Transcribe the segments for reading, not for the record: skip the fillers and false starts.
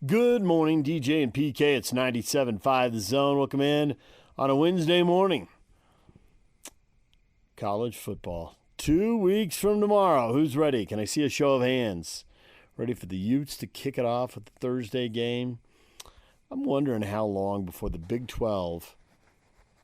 Good morning, DJ and PK. It's 97.5 The Zone. Welcome in on a Wednesday morning. College football. 2 weeks from tomorrow. Who's ready? Can I see a show of hands? Ready for the Utes to kick it off with the Thursday game? I'm wondering how long before the Big 12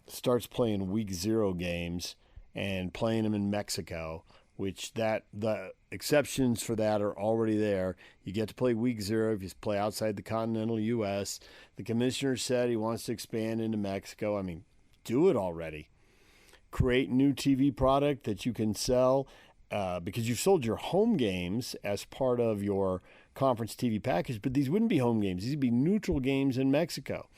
starts playing Week 0 games and playing them in Mexico, which the exceptions for that are already there. You get to play Week 0 if you play outside the continental U.S. The commissioner said he wants to expand into Mexico. I mean, do it already. Create new TV product that you can sell because you've sold your home games as part of your conference TV package, but these wouldn't be home games. These would be neutral games in Mexico.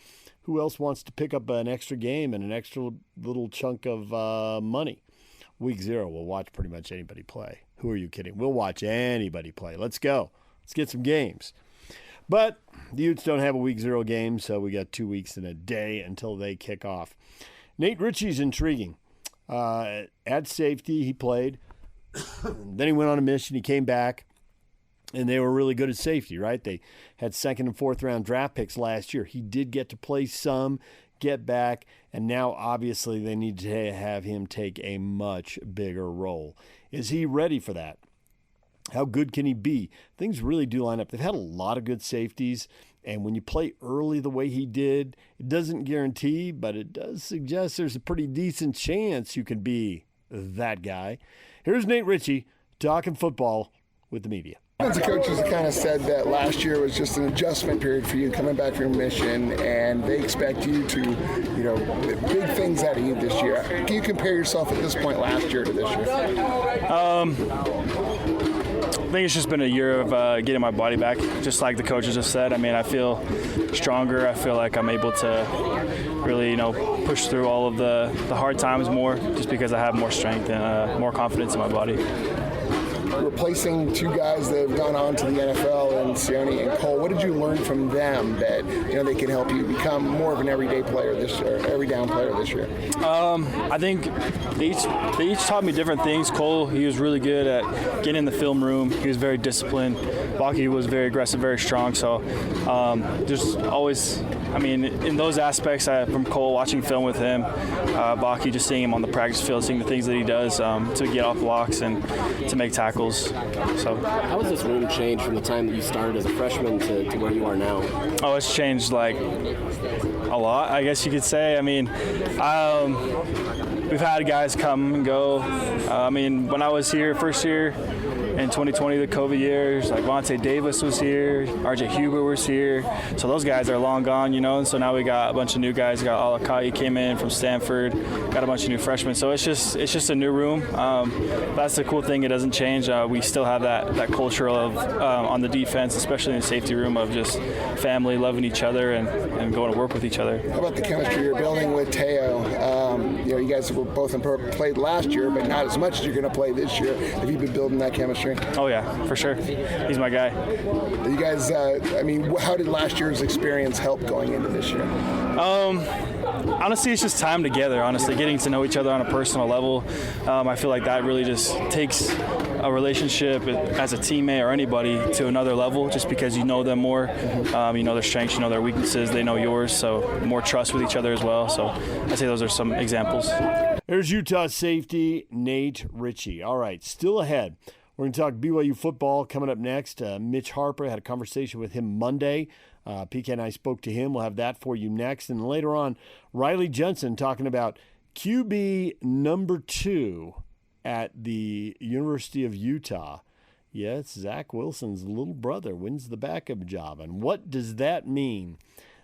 Who else wants to pick up an extra game and an extra little chunk of money? Week 0, we'll watch pretty much anybody play. Who are you kidding? We'll watch anybody play. Let's go. Let's get some games. But the Utes don't have a Week 0 game, so we got 2 weeks and a day until they kick off. Nate Ritchie's intriguing. At safety, he played. Then he went on a mission. He came back, and they were really good at safety, right? They had second and fourth round draft picks last year. He did get to play some, get back, and now obviously they need to have him take a much bigger role. Is he ready for that? How good can he be? Things really do line up. They've had a lot of good safeties, and when you play early the way he did, it doesn't guarantee, but it does suggest there's a pretty decent chance you could be that guy. Here's Nate Ritchie talking football with the media. The coaches kind of said that last year was just an adjustment period for you coming back from your mission, and they expect you to, big things out of you this year. Can you compare yourself at this point last year to this year? I think it's just been a year of getting my body back, just like the coaches just said. I mean, I feel stronger. I feel like I'm able to really, push through all of the hard times more, just because I have more strength and more confidence in my body. Replacing two guys that have gone on to the NFL, and Sione and Cole, what did you learn from them that they can help you become more of an everyday player this year, every down player this year? I think they each taught me different things. Cole, he was really good at getting in the film room. He was very disciplined. Baki was very aggressive, very strong. So just always, in those aspects, from Cole, watching film with him, Baki, just seeing him on the practice field, seeing the things that he does to get off blocks and to make tackles. So, how has this room changed from the time that you started as a freshman to where you are now? Oh, it's changed like a lot, I guess you could say. We've had guys come and go. When I was here first year in 2020, the COVID years, like Vontae Davis was here, RJ Huber was here. So those guys are long gone, and so now we got a bunch of new guys. We got Alakai came in from Stanford, got a bunch of new freshmen. So it's just a new room. That's the cool thing. It doesn't change. We still have that culture of on the defense, especially in the safety room, of just family, loving each other, and going to work with each other. How about the chemistry you're building with Teo? You guys were both played last year, but not as much as you're going to play this year. Have you been building that chemistry? Oh, yeah, for sure. He's my guy. You guys, how did last year's experience help going into this year? Honestly, it's just time together, getting to know each other on a personal level. I feel like that really just takes a relationship as a teammate or anybody to another level, just because you know them more. You know their strengths, you know their weaknesses, they know yours, so more trust with each other as well. So I'd say those are some examples. There's Utah safety Nate Ritchie. All right, still ahead. We're going to talk BYU football coming up next. Mitch Harper, had a conversation with him Monday. PK and I spoke to him. We'll have that for you next. And later on, Riley Jensen talking about QB number 2 at the University of Utah. Yes, Zach Wilson's little brother wins the backup job. And what does that mean?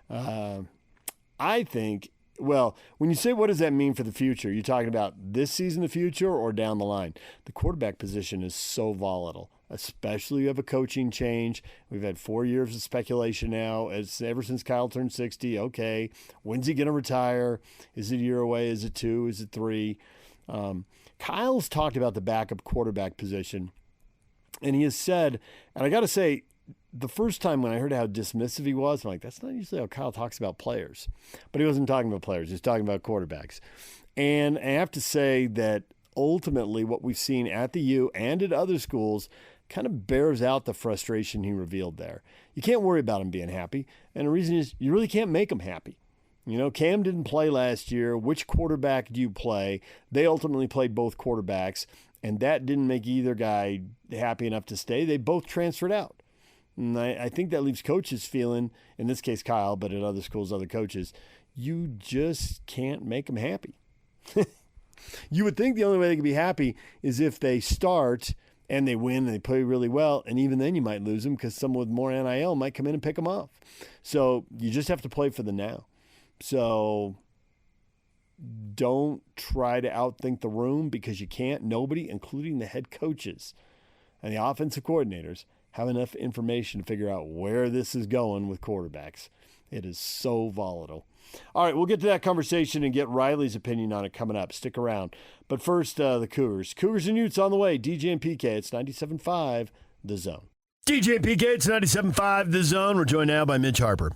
I think, when you say what does that mean for the future, you're talking about this season, the future, or down the line? The quarterback position is so volatile, especially you have a coaching change. We've had 4 years of speculation now, ever since Kyle turned 60. Okay, when's he going to retire? Is it a year away? Is it 2? Is it 3? Kyle's talked about the backup quarterback position, and he has said, and I got to say, the first time when I heard how dismissive he was, I'm like, that's not usually how Kyle talks about players. But he wasn't talking about players. He was talking about quarterbacks. And I have to say that ultimately what we've seen at the U and at other schools kind of bears out the frustration he revealed there. You can't worry about him being happy, and the reason is you really can't make him happy. You know, Cam didn't play last year. Which quarterback do you play? They ultimately played both quarterbacks, and that didn't make either guy happy enough to stay. They both transferred out. And I think that leaves coaches feeling, in this case Kyle, but at other schools, other coaches, you just can't make them happy. You would think the only way they could be happy is if they start and they win and they play really well, and even then you might lose them because someone with more NIL might come in and pick them off. So you just have to play for the now. So don't try to outthink the room because you can't. Nobody, including the head coaches and the offensive coordinators, have enough information to figure out where this is going with quarterbacks. It is so volatile. All right, we'll get to that conversation and get Riley's opinion on it coming up. Stick around. But first, the Cougars. Cougars and Utes on the way. DJ and PK, it's 97.5 The Zone. DJ and PK, it's 97.5 The Zone. We're joined now by Mitch Harper,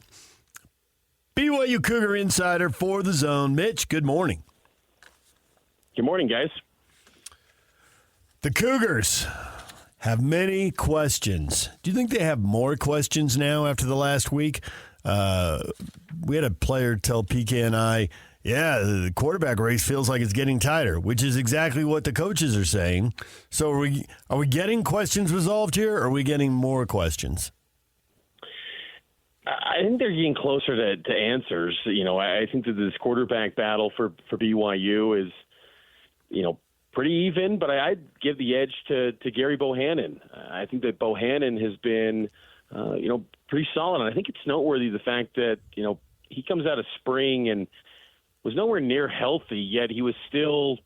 BYU Cougar insider for The Zone. Mitch, good morning. Good morning, guys. The Cougars have many questions. Do you think they have more questions now after the last week? We had a player tell PK and I, the quarterback race feels like it's getting tighter, which is exactly what the coaches are saying. So are we getting questions resolved here, or are we getting more questions? I think they're getting closer to answers. You know, I think that this quarterback battle for BYU is, you know, pretty even, but I'd give the edge to Gary Bohannon. I think that Bohannon has been, pretty solid. And I think it's noteworthy the fact that, you know, he comes out of spring and was nowhere near healthy, yet he was still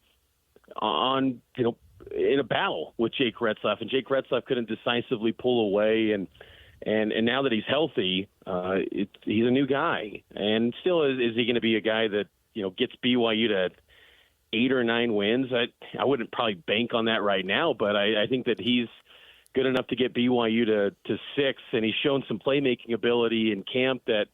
on, in a battle with Jake Retzlaff, and Jake Retzlaff couldn't decisively pull away. And now that he's healthy, he's a new guy. And still, is he going to be a guy that, gets BYU to 8 or 9 wins? I wouldn't probably bank on that right now, but I think that he's good enough to get BYU to 6, and he's shown some playmaking ability in camp that,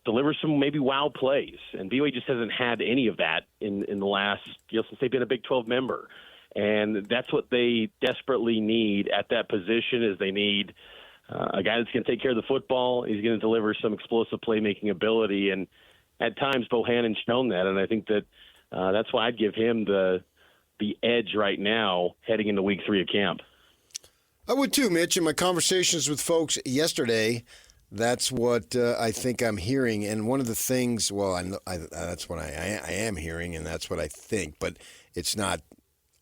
delivers some maybe wow plays. And BYU just hasn't had any of that in the last, since they've been a Big 12 member. And that's what they desperately need at that position. Is they need a guy that's going to take care of the football. He's going to deliver some explosive playmaking ability. And at times, Bohannon's shown that. And I think that that's why I'd give him the edge right now heading into week 3 of camp. I would too, Mitch. In my conversations with folks yesterday, that's what I think I'm hearing. And one of the things, that's what I am hearing, and that's what I think. But it's not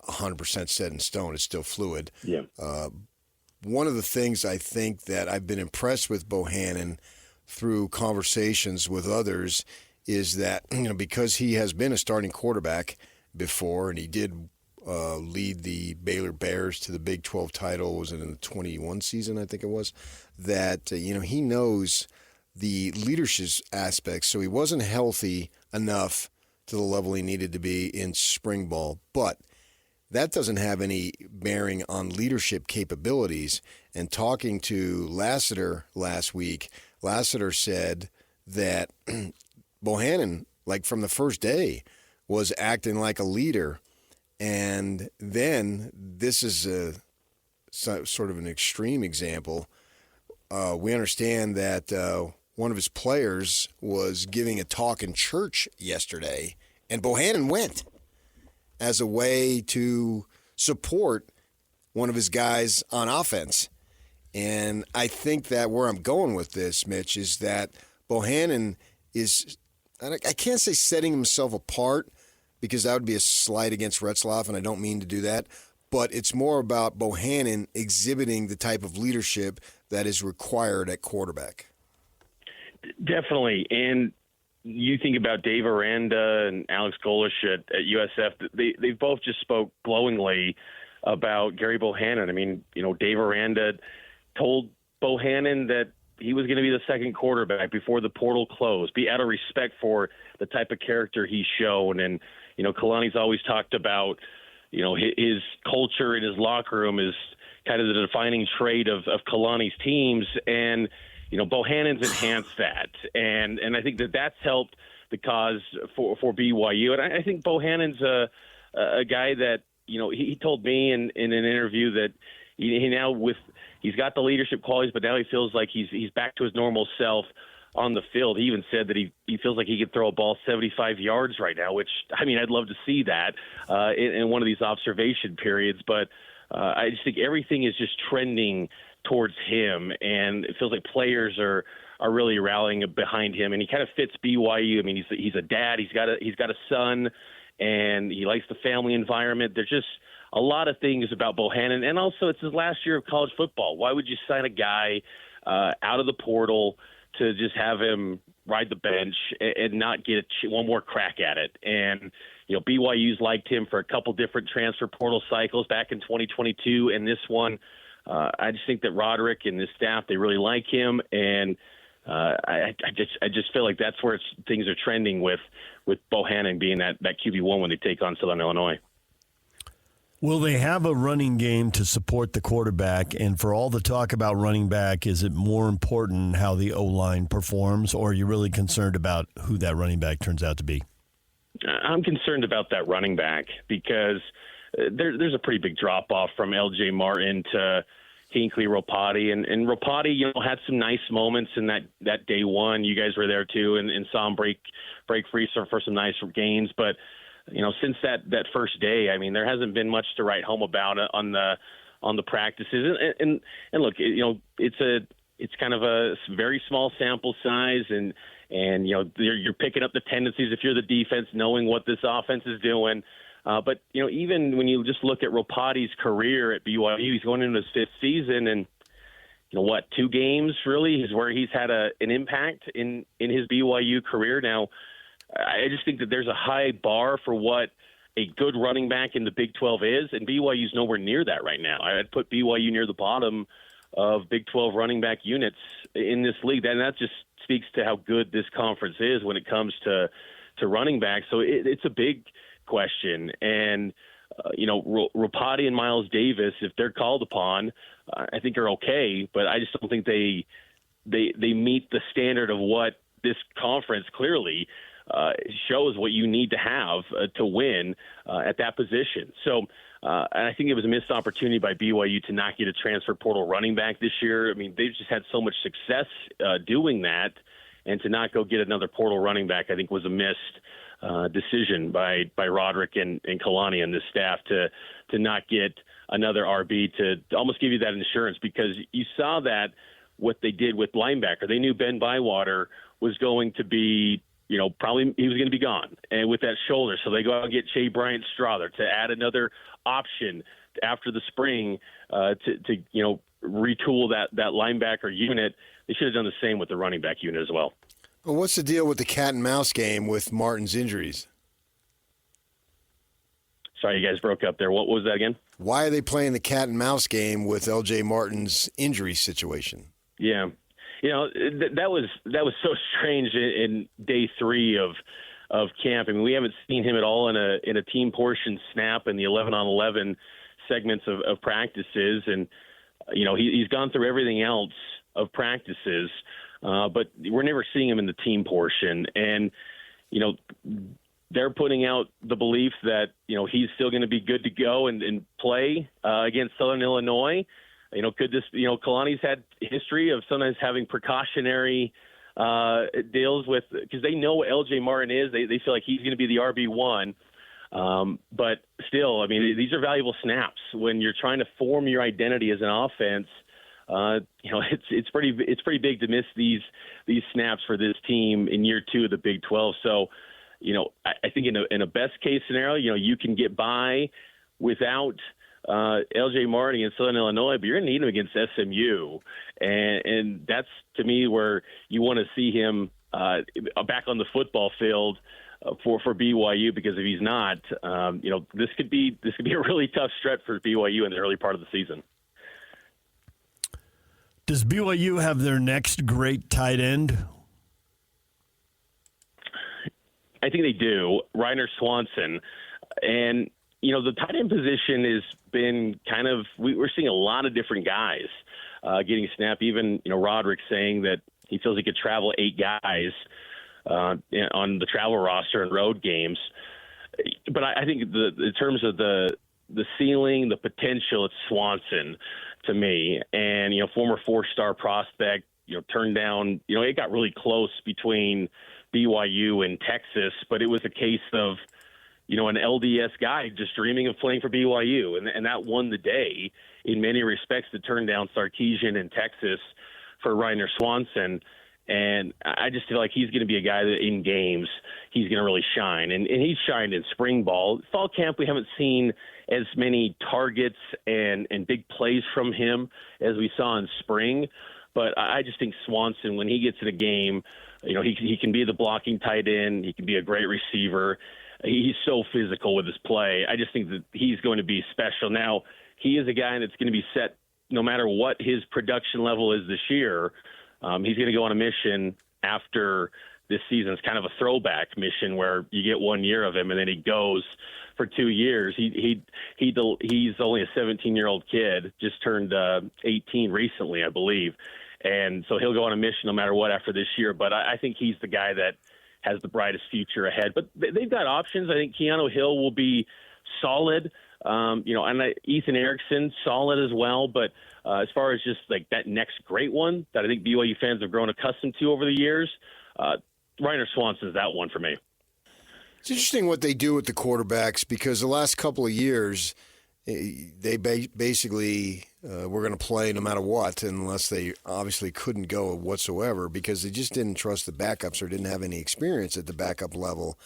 100% set in stone. It's still fluid. Yeah. One of the things I think that I've been impressed with Bohannon through conversations with others is that, because he has been a starting quarterback before, and he did lead the Baylor Bears to the Big 12 title, was it in the 21 season, I think it was, that, he knows the leadership aspects. So he wasn't healthy enough to the level he needed to be in spring ball, but that doesn't have any bearing on leadership capabilities. And talking to Lassiter last week, Lassiter said that Bohannon, like from the first day, was acting like a leader. And then this is a sort of an extreme example. We understand that one of his players was giving a talk in church yesterday, and Bohannon went as a way to support one of his guys on offense. And I think that where I'm going with this, Mitch, is that Bohannon is, I can't say setting himself apart, because that would be a slight against Retzlaff, and I don't mean to do that. But it's more about Bohannon exhibiting the type of leadership that is required at quarterback. Definitely. And you think about Dave Aranda and Alex Golish at USF, they both just spoke glowingly about Gary Bohannon. I mean, Dave Aranda told Bohannon that he was going to be the second quarterback before the portal closed, be out of respect for the type of character he's shown. And, Kalani's always talked about, his culture in his locker room is kind of the defining trait of Kalani's teams. And, Bohannon's enhanced that. And I think that's helped the cause for BYU. And I think Bohannon's a guy that, he told me in an interview that he now he's got the leadership qualities, but now he feels like he's back to his normal self on the field. He even said that he feels like he could throw a ball 75 yards right now, which, I mean, I'd love to see that in one of these observation periods. But I just think everything is just trending towards him, and it feels like players are really rallying behind him, and he kind of fits BYU. I mean, he's a dad. He's got a son, and he likes the family environment. There's just a lot of things about Bohannon, and also it's his last year of college football. Why would you sign a guy out of the portal to just have him ride the bench and not get one more crack at it? And BYU's liked him for a couple different transfer portal cycles back in 2022, and this one. I just think that Roderick and his staff, they really like him, and I just feel like that's where things are trending with Bohannon being that QB1 when they take on Southern Illinois. Will they have a running game to support the quarterback? And for all the talk about running back, is it more important how the O-line performs, or are you really concerned about who that running back turns out to be? I'm concerned about that running back because there's a pretty big drop-off from L.J. Martin to Hinckley, Ropati. And Ropati, had some nice moments in that day one. You guys were there too and saw him break free for some nice gains. But, since that first day, I mean, there hasn't been much to write home about on the practices. And look, it's kind of a very small sample size, and you're picking up the tendencies if you're the defense, knowing what this offense is doing. But, even when you just look at Ropati's career at BYU, he's going into his fifth season, and, 2 games really is where he's had an impact in his BYU career. Now, I just think that there's a high bar for what a good running back in the Big 12 is, and BYU's nowhere near that right now. I'd put BYU near the bottom of Big 12 running back units in this league, and that just speaks to how good this conference is when it comes to running back. So it's a big question. And, Ropati and Miles Davis, if they're called upon, I think are okay, but I just don't think they meet the standard of what this conference clearly shows what you need to have to win at that position. So and I think it was a missed opportunity by BYU to not get a transfer portal running back this year. I mean, they've just had so much success doing that, and to not go get another portal running back, I think was a missed decision by Roderick and Kalani and this staff to not get another RB to almost give you that insurance, because you saw that what they did with linebacker. They knew Ben Bywater was going to be, probably he was going to be gone, and with that shoulder. So they go out and get Shea Bryant Strother to add another option after the spring to retool that linebacker unit. They should have done the same with the running back unit as well. Well, what's the deal with the cat and mouse game with Martin's injuries? Sorry, you guys broke up there. What was that again? Why are they playing the cat and mouse game with L.J. Martin's injury situation? Yeah. That was so strange in day 3 of camp. I mean, we haven't seen him at all in a team portion snap in the 11-on-11 segments of practices, and he's gone through everything else of practices, but we're never seeing him in the team portion. And they're putting out the belief that he's still going to be good to go and play against Southern Illinois. Could this, Kalani's had history of sometimes having precautionary deals with, because they know what L.J. Martin is. They feel like he's going to be the RB1. But still, I mean, these are valuable snaps when you're trying to form your identity as an offense. It's pretty big to miss these snaps for this team in year 2 of the Big 12. So, I think in a best case scenario, you can get by without L.J. Martin against Southern Illinois, but you're going to need him against SMU, and that's to me where you want to see him back on the football field for BYU, because if he's not, this could be a really tough stretch for BYU in the early part of the season. Does BYU have their next great tight end? I think they do. Reiner Swanson. And, the tight end position has been kind of – we're seeing a lot of different guys getting snapped. Even, Roderick saying that he feels he could travel 8 guys on the travel roster and road games. But I think in terms of the the ceiling, the potential, it's Swanson to me. And, former 4-star prospect, turned down, it got really close between BYU and Texas, but it was a case of, an LDS guy just dreaming of playing for BYU. And that won the day in many respects to turn down Sarkisian in Texas for Reiner Swanson. And I just feel like he's going to be a guy that in games he's going to really shine. And he's shined in spring ball. Fall camp, we haven't seen as many targets and big plays from him as we saw in spring. But I just think Swanson, when he gets in a game, he can be the blocking tight end. He can be a great receiver. He's so physical with his play. I just think that he's going to be special. Now, he is a guy that's going to be set no matter what his production level is this year. He's going to go on a mission after this season. It's kind of a throwback mission where you get 1 year of him and then he goes for 2 years. He's only a 17-year-old kid, just turned 18 recently, I believe. And so he'll go on a mission no matter what after this year. But I think he's the guy that has the brightest future ahead. But they've got options. I think Keanu Hill will be solid. And Ethan Erickson, solid as well. But as far as just like that next great one that I think BYU fans have grown accustomed to over the years, Reiner Swanson's that one for me. It's interesting what they do with the quarterbacks because the last couple of years, they basically were going to play no matter what, unless they obviously couldn't go whatsoever because they just didn't trust the backups or didn't have any experience at the backup level.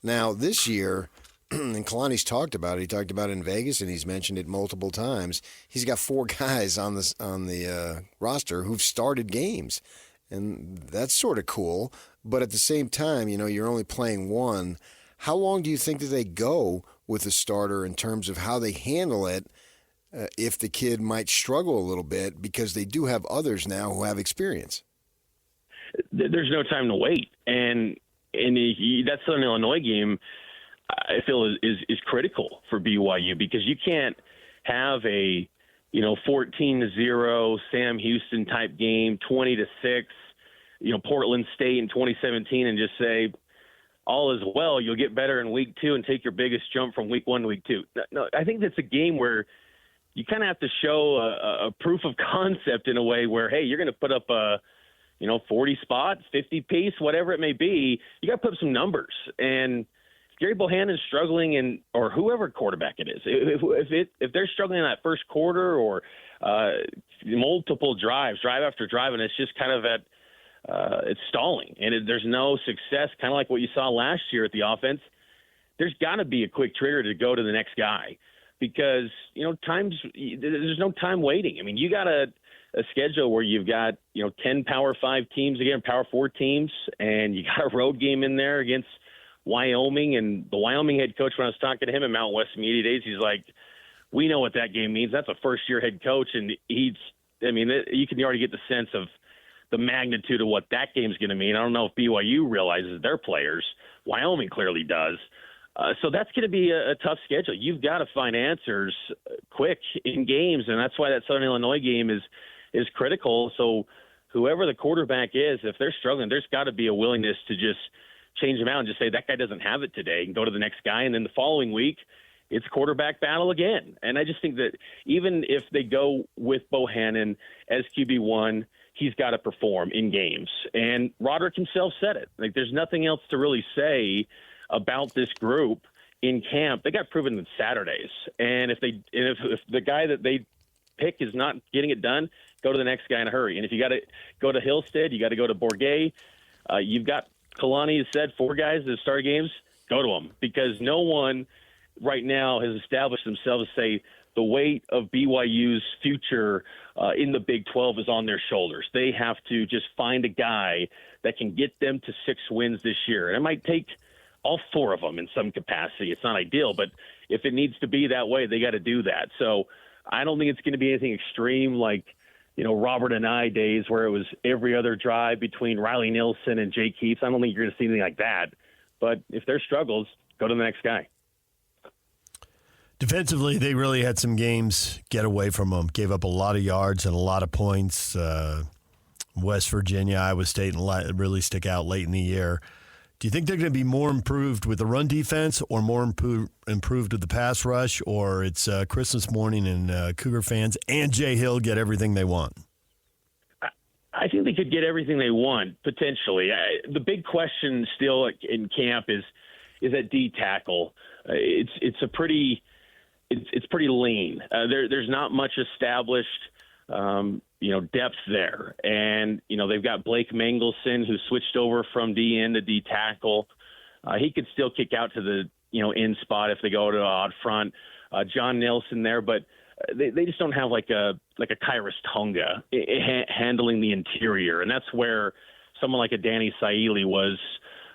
Now, this year, and Kalani's talked about it. He talked about it in Vegas, and he's mentioned it multiple times. He's got 4 guys on the roster who've started games, and that's sort of cool. But at the same time, you're only playing one. How long do you think that they go with a starter in terms of how they handle it if the kid might struggle a little bit because they do have others now who have experience? There's no time to wait, and that Southern Illinois game, I feel is critical for BYU because you can't have a 14-0 Sam Houston type game, 20-6, Portland State in 2017, and just say all is well. You'll get better in week 2 and take your biggest jump from week 1 to week 2. No, I think that's a game where you kind of have to show a proof of concept in a way where, hey, you're going to put up 40 spots, 50 piece, whatever it may be. You got to put up some numbers. And Gary Bohannon's struggling, or whoever quarterback it is, if they're struggling in that first quarter or multiple drive after drive, and it's just kind of it's stalling, and there's no success, kind of like what you saw last year at the offense, there's got to be a quick trigger to go to the next guy because, there's no time waiting. I mean, you got a schedule where you've got, 10 Power 5 teams, again, Power 4 teams, and you got a road game in there against Wyoming. And the Wyoming head coach, when I was talking to him in Mountain West Media Days, he's like, we know what that game means. That's a first-year head coach, and you can already get the sense of the magnitude of what that game's going to mean. I don't know if BYU realizes their players. Wyoming clearly does. So that's going to be a tough schedule. You've got to find answers quick in games, and that's why that Southern Illinois game is critical. So whoever the quarterback is, if they're struggling, there's got to be a willingness to just change them out and just say that guy doesn't have it today and go to the next guy. And then the following week, it's quarterback battle again. And I just think that even if they go with Bohannon as QB1, he's got to perform in games. And Roderick himself said it. Like, there's nothing else to really say about this group in camp. They got proven on Saturdays. And if the guy that they pick is not getting it done, go to the next guy in a hurry. And if you got to go to Hillstead, you got to go to Bourget. You've got Kalani has said 4 guys that start games, go to them, because no one right now has established themselves to say the weight of BYU's future in the Big 12 is on their shoulders. They have to just find a guy that can get them to 6 wins this year. And it might take all 4 of them in some capacity. It's not ideal, but if it needs to be that way, they got to do that. So I don't think it's going to be anything extreme like, Robert and I days where it was every other drive between Riley Nilsson and Jake Heaps. I don't think you're going to see anything like that. But if there's struggles, go to the next guy. Defensively, they really had some games get away from them. Gave up a lot of yards and a lot of points. West Virginia, Iowa State really stick out late in the year. Do you think they're going to be more improved with the run defense or more improved with the pass rush, or it's Christmas morning and Cougar fans and Jay Hill get everything they want? I think they could get everything they want, potentially. The big question still in camp is that D tackle. It's pretty lean. There's not much established depth there. And, they've got Blake Mangelson, who switched over from D-end to D-tackle. He could still kick out to the, in spot if they go to odd front. John Nelson there, but they just don't have like a Kairos Tonga handling the interior. And that's where someone like a Danny Saili was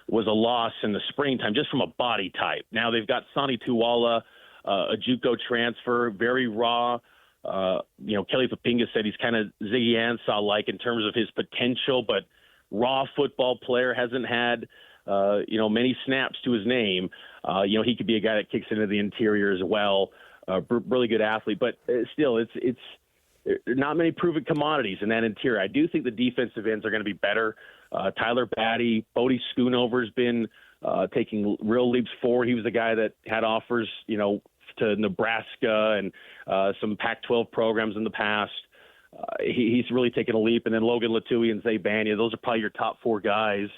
a loss in the springtime, just from a body type. Now they've got Sonny Tuwala, a JUCO transfer, very raw. Kelly Papinga said he's kind of Ziggy Ansah-like in terms of his potential, but raw football player, hasn't had, many snaps to his name. He could be a guy that kicks into the interior as well. Really good athlete, but still, it's not many proven commodities in that interior. I do think the defensive ends are going to be better. Tyler Batty, Bodie Schoonover's been taking real leaps forward. He was the guy that had offers, to Nebraska and some Pac-12 programs in the past. He's really taken a leap. And then Logan Latui and Zay Banya, those are probably your top four guys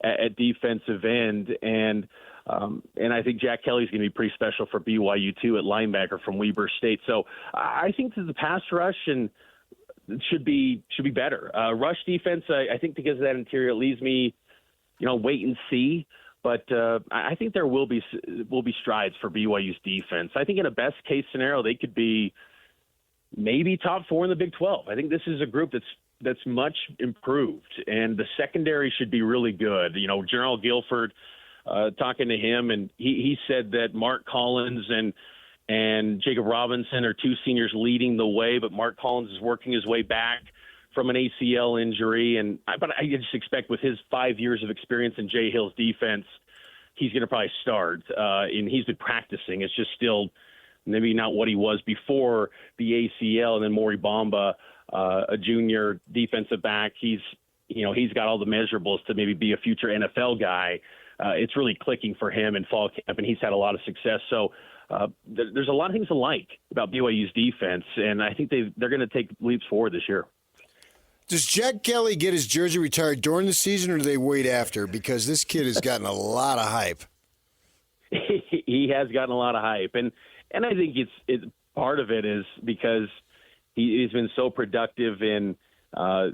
at defensive end. And I think Jack Kelly's going to be pretty special for BYU too at linebacker from Weber State. So I think that the pass rush should be better. Rush defense, I think because of that interior, it leaves me, wait and see. But I think there will be strides for BYU's defense. I think in a best case scenario, they could be maybe top four in the Big 12. I think this is a group that's much improved, and the secondary should be really good. General Guilford, talking to him, and he said that Mark Collins and Jacob Robinson are two seniors leading the way, but Mark Collins is working his way back from an ACL injury. But I just expect with his 5 years of experience in Jay Hill's defense, he's going to probably start. And he's been practicing. It's just still maybe not what he was before the ACL. And then Maury Bamba, a junior defensive back, he's got all the measurables to maybe be a future NFL guy. It's really clicking for him in fall camp, and he's had a lot of success. So there's a lot of things to like about BYU's defense, and I think they're going to take leaps forward this year. Does Jack Kelly get his jersey retired during the season, or do they wait after? Because this kid has gotten a lot of hype. He has gotten a lot of hype, and I think it's part of it is because he's been so productive in how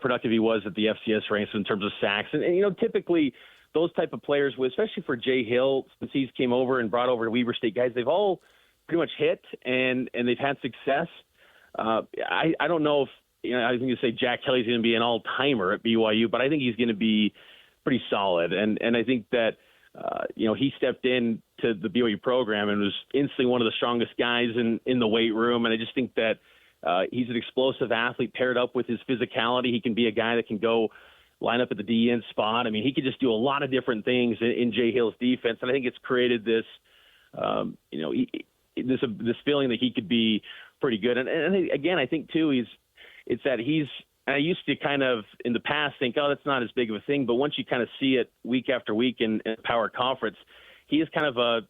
productive he was at the FCS ranks in terms of sacks, and typically those type of players, especially for Jay Hill, since he's came over and brought over Weber State guys, they've all pretty much hit and they've had success. I don't know if I was going to say Jack Kelly's going to be an all-timer at BYU, but I think he's going to be pretty solid. And I think that he stepped in to the BYU program and was instantly one of the strongest guys in the weight room. And I just think that he's an explosive athlete paired up with his physicality. He can be a guy that can go line up at the D-end spot. I mean, he could just do a lot of different things in Jay Hill's defense. And I think it's created this, this feeling that he could be pretty good. And again, I think too, I used to kind of in the past think, oh, that's not as big of a thing. But once you kind of see it week after week in power conference, he is kind of a,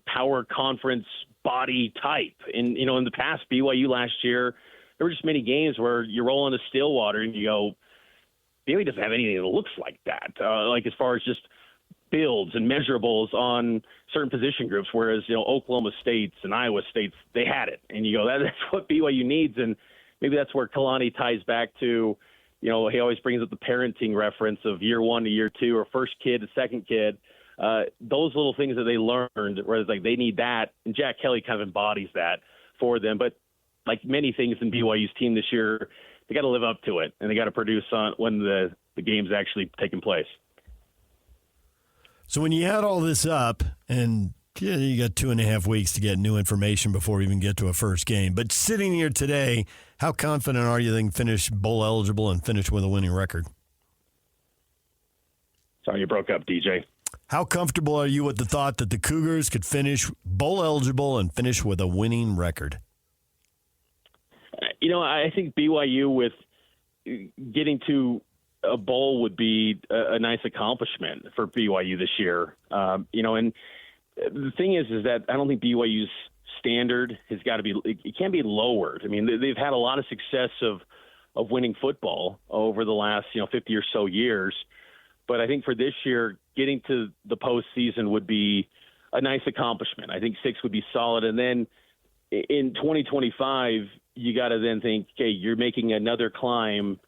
power conference body type. And, in the past, BYU last year, there were just many games where you roll into Stillwater and you go, BYU doesn't have anything that looks like that. Like as far as just builds and measurables on certain position groups, whereas, Oklahoma State's and Iowa State's, they had it. And you go, that's what BYU needs. And maybe that's where Kalani ties back to, he always brings up the parenting reference of year one to year two, or first kid to second kid. Those little things that they learned, where it's like they need that. And Jack Kelly kind of embodies that for them. But like many things in BYU's team this year, they got to live up to it, and they got to produce on when the game's actually taking place. So when you add all this up, and you got 2.5 weeks to get new information before we even get to a first game. But sitting here today, how confident are you they can finish bowl eligible and finish with a winning record? Sorry, you broke up, DJ. How comfortable are you with the thought that the Cougars could finish bowl eligible and finish with a winning record? I think BYU with getting to a a bowl would be a nice accomplishment for BYU this year. And the thing is that I don't think BYU's standard has got to be, it can't be lowered. I mean, they've had a lot of success of winning football over the last, 50 or so years. But I think for this year, getting to the postseason would be a nice accomplishment. I think 6 would be solid. And then in 2025, you got to then think, okay, you're making another climb,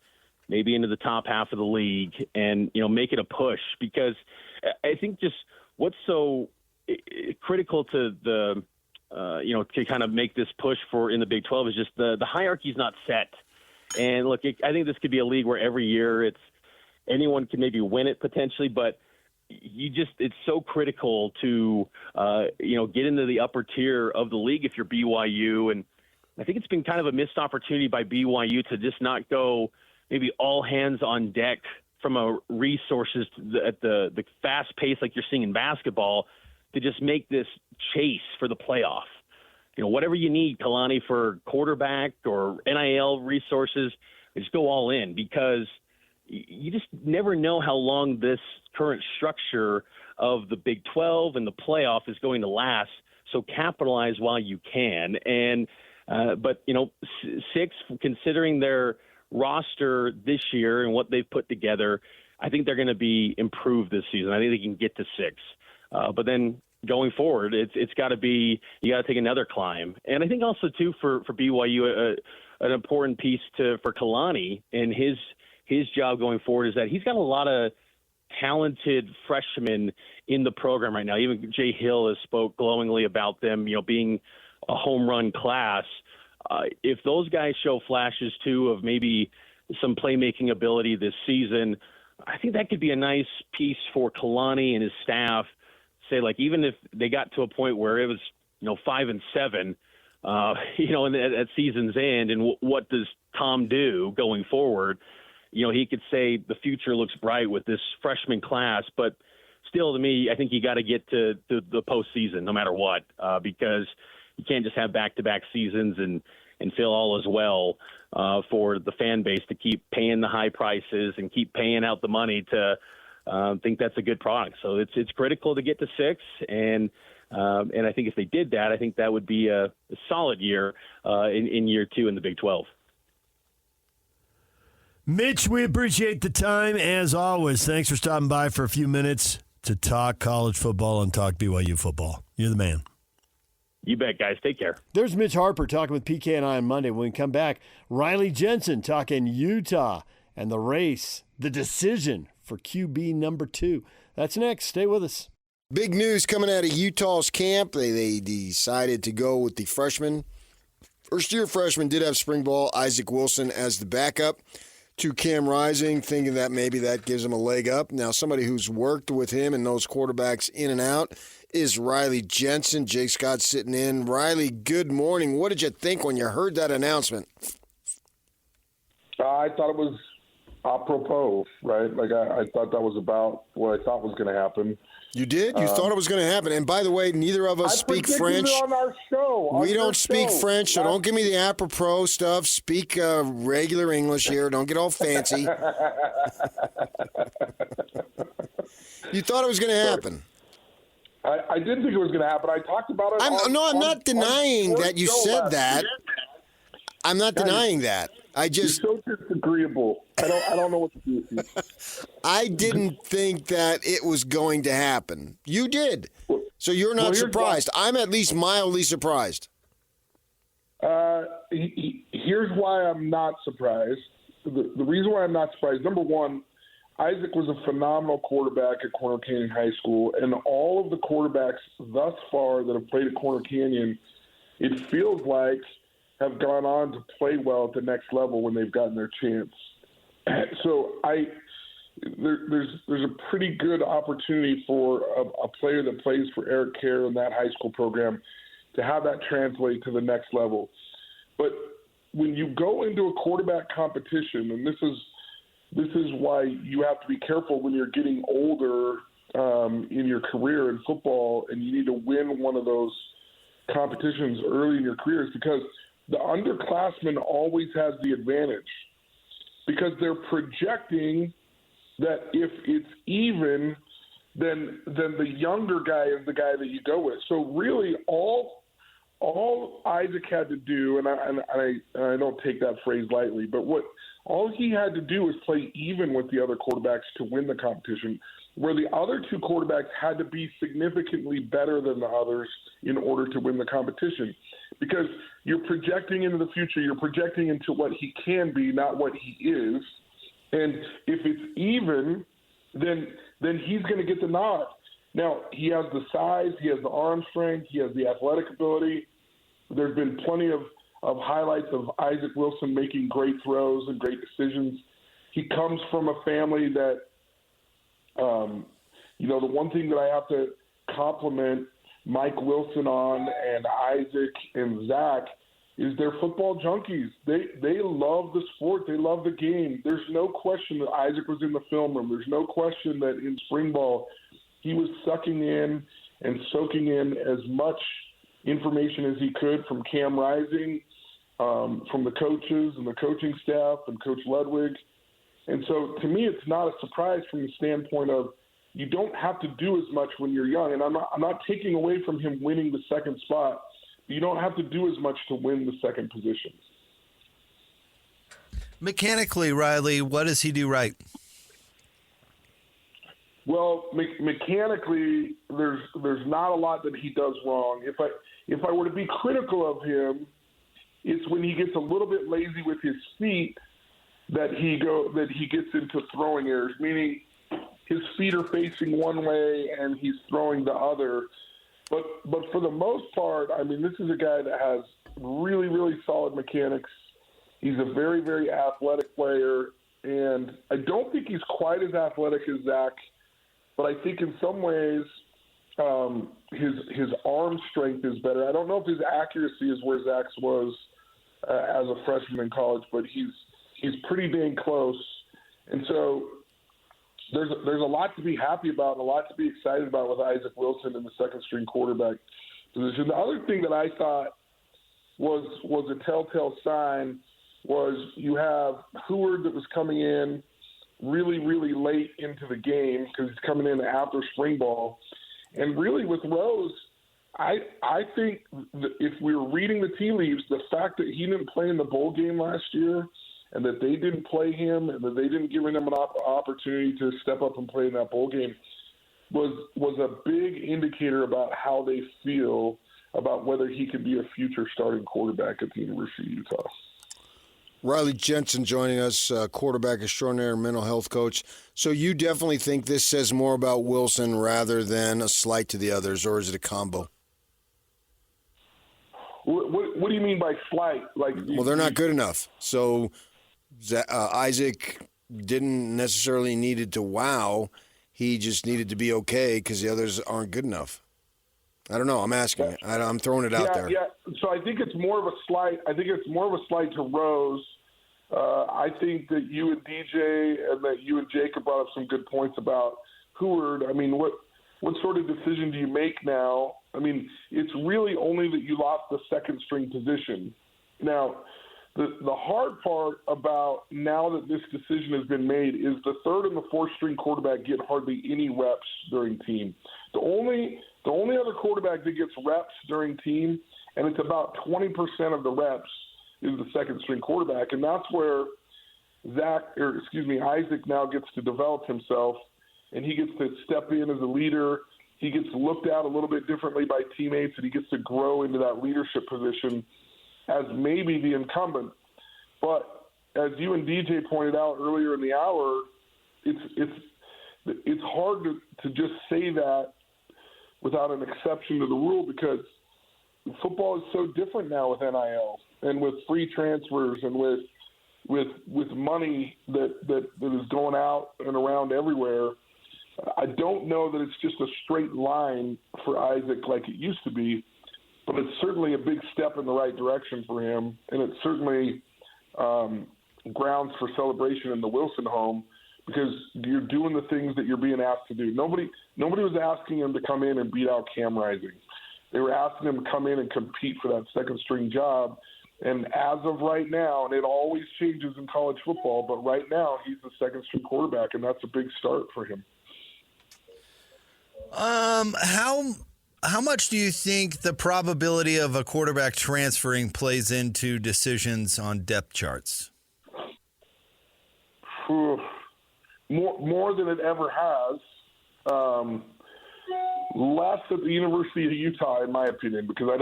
maybe into the top half of the league, and, make it a push. Because I think just what's so critical to the, to kind of make this push for in the Big 12 is just the hierarchy's not set. And look, I think this could be a league where every year anyone can maybe win it potentially, but it's so critical to, get into the upper tier of the league if you're BYU. And I think it's been kind of a missed opportunity by BYU to just not go maybe all hands on deck from a resources at the fast pace like you're seeing in basketball to just make this chase for the playoff. Whatever you need, Kalani, for quarterback or NIL resources, just go all in, because you just never know how long this current structure of the Big 12 and the playoff is going to last. So capitalize while you can. And but 6, considering their roster this year and what they've put together, I think they're going to be improved this season. I think they can get to 6. But then going forward, it's got to be, you got to take another climb. And I think also too for BYU, an important piece for Kalani and his job going forward is that he's got a lot of talented freshmen in the program right now. Even Jay Hill has spoke glowingly about them, being a home run class. If those guys show flashes too of maybe some playmaking ability this season, I think that could be a nice piece for Kalani and his staff. Say, like, even if they got to a point where it was, 5-7, and at season's end, and what does Tom do going forward? He could say the future looks bright with this freshman class, but still, to me, I think you got to get to the postseason no matter what, because you can't just have back-to-back seasons and feel all as well for the fan base to keep paying the high prices and keep paying out the money to think that's a good product. So it's critical to get to 6, and I think if they did that, I think that would be a solid year in year 2 in the Big 12. Mitch, we appreciate the time, as always. Thanks for stopping by for a few minutes to talk college football and talk BYU football. You're the man. You bet, guys. Take care. There's Mitch Harper talking with PK and I on Monday. When we come back, Riley Jensen talking Utah and the race, the decision for QB number 2. That's next. Stay with us. Big news coming out of Utah's camp. They decided to go with the freshman. First-year freshman did have spring ball, Isaac Wilson as the backup to Cam Rising, thinking that maybe that gives him a leg up. Now, somebody who's worked with him and knows quarterbacks in and out is Riley Jensen. Jake Scott sitting in. Riley, good morning. What did you think when you heard that announcement? I thought it was apropos, right? Like, I thought that was about what I thought was going to happen. You did? You thought it was going to happen. And by the way, neither of us speak French. On our show. We don't speak French, so don't give me the apropos stuff. Speak regular English here. Don't get all fancy. You thought it was going to happen. I did think it was going to happen. I talked about it. I'm not denying that you said that. I'm not denying that. You're so disagreeable. I don't know what to do with you. I didn't think that it was going to happen. You did. So you're not surprised. I'm at least mildly surprised. Here's why I'm not surprised. The reason why I'm not surprised, number one, Isaac was a phenomenal quarterback at Corner Canyon High School, and all of the quarterbacks thus far that have played at Corner Canyon, it feels like have gone on to play well at the next level when they've gotten their chance. So there's a pretty good opportunity for a player that plays for Eric Kerr in that high school program to have that translate to the next level. But when you go into a quarterback competition, and this is why you have to be careful when you're getting older in your career in football, and you need to win one of those competitions early in your career, is because the underclassman always has the advantage because they're projecting that if it's even, then the younger guy is the guy that you go with. So really, all Isaac had to do, and I don't take that phrase lightly, but all he had to do was play even with the other quarterbacks to win the competition, where the other two quarterbacks had to be significantly better than the others in order to win the competition. Because you're projecting into the future, you're projecting into what he can be, not what he is. And if it's even, then he's going to get the nod. Now, he has the size, he has the arm strength, he has the athletic ability. There's been plenty of highlights of Isaac Wilson making great throws and great decisions. He comes from a family that, the one thing that I have to compliment Mike Wilson on and Isaac and Zach is they're football junkies. They love the sport. They love the game. There's no question that Isaac was in the film room. There's no question that in spring ball he was sucking in and soaking in as much information as he could from Cam Rising, from the coaches and the coaching staff and Coach Ludwig. And so to me, it's not a surprise from the standpoint of you don't have to do as much when you're young. And I'm not taking away from him winning the second spot. You don't have to do as much to win the second position. Mechanically, Riley, what does he do right? Well, mechanically, there's not a lot that he does wrong. If I were to be critical of him, it's when he gets a little bit lazy with his feet that he gets into throwing errors, meaning his feet are facing one way and he's throwing the other. But for the most part, I mean, this is a guy that has really, really solid mechanics. He's a very, very athletic player, and I don't think he's quite as athletic as Zach, but I think in some ways his arm strength is better. I don't know if his accuracy is where Zach's was as a freshman in college, but he's pretty dang close. And so there's a lot to be happy about and a lot to be excited about with Isaac Wilson in the second-string quarterback position. The other thing that I thought was a telltale sign was you have Heward that was coming in really, really late into the game because he's coming in after spring ball. And really with Rose, I think that if we were reading the tea leaves, the fact that he didn't play in the bowl game last year and that they didn't play him and that they didn't give him an opportunity to step up and play in that bowl game was a big indicator about how they feel about whether he could be a future starting quarterback at the University of Utah. Riley Jensen joining us, quarterback extraordinaire and mental health coach. So you definitely think this says more about Wilson rather than a slight to the others, or is it a combo? What do you mean by slight? Well, they're not good enough. So Isaac didn't necessarily needed to wow. He just needed to be okay because the others aren't good enough. I don't know. I'm asking. I'm throwing it out there. Yeah. So I think it's more of a slight. I think it's more of a slight to Rose. I think that you and DJ and that you and Jacob brought up some good points about Heward. I mean, what sort of decision do you make now? I mean, it's really only that you lost the second string position. Now, the hard part about now that this decision has been made is the third and the fourth string quarterback get hardly any reps during team. The only other quarterback that gets reps during team, and it's about 20% of the reps, is the second string quarterback. And that's where Isaac now gets to develop himself, and he gets to step in as a leader. He gets looked at a little bit differently by teammates, and he gets to grow into that leadership position as maybe the incumbent. But as you and DJ pointed out earlier in the hour, it's hard to just say that without an exception to the rule, because football is so different now with NIL and with free transfers and with money that is going out and around everywhere. I don't know that it's just a straight line for Isaac like it used to be, but it's certainly a big step in the right direction for him, and it's certainly grounds for celebration in the Wilson home, because you're doing the things that you're being asked to do. Nobody was asking him to come in and beat out Cam Rising. They were asking him to come in and compete for that second string job, And as of right now, and it always changes in college football, but right now he's the second-string quarterback, and that's a big start for him. How much do you think the probability of a quarterback transferring plays into decisions on depth charts? More than it ever has. Less at the University of Utah, in my opinion, because I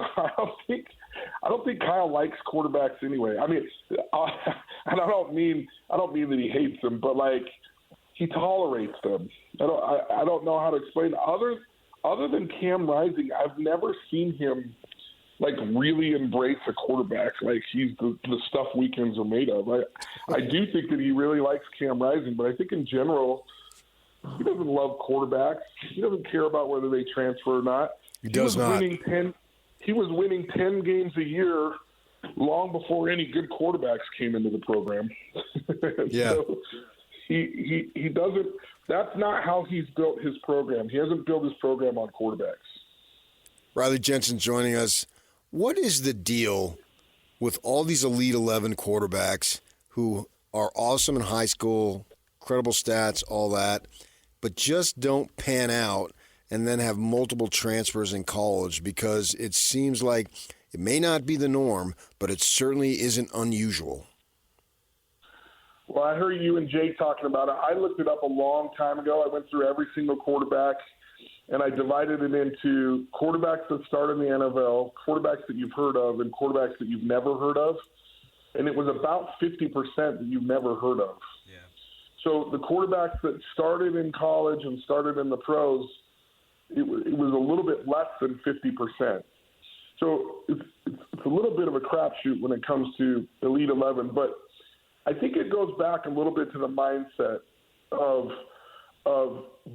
don't think Kyle likes quarterbacks anyway. I mean, and I don't mean that he hates them, but like he tolerates them. I don't know how to explain it. Other than Cam Rising, I've never seen him like really embrace a quarterback like he's the stuff weekends are made of. I do think that he really likes Cam Rising, but I think in general he doesn't love quarterbacks. He doesn't care about whether they transfer or not. He does not. He was winning 10 games a year long before any good quarterbacks came into the program. Yeah. So he doesn't. That's not how he's built his program. He hasn't built his program on quarterbacks. Riley Jensen joining us. What is the deal with all these Elite 11 quarterbacks who are awesome in high school, credible stats, all that, but just don't pan out and then have multiple transfers in college? Because it seems like it may not be the norm, but it certainly isn't unusual. Well, I heard you and Jake talking about it. I looked it up a long time ago. I went through every single quarterback, and I divided it into quarterbacks that start in the NFL, quarterbacks that you've heard of, and quarterbacks that you've never heard of. And it was about 50% that you've never heard of. Yeah. So the quarterbacks that started in college and started in the pros, it was a little bit less than 50%. So it's a little bit of a crapshoot when it comes to Elite 11, but I think it goes back a little bit to the mindset of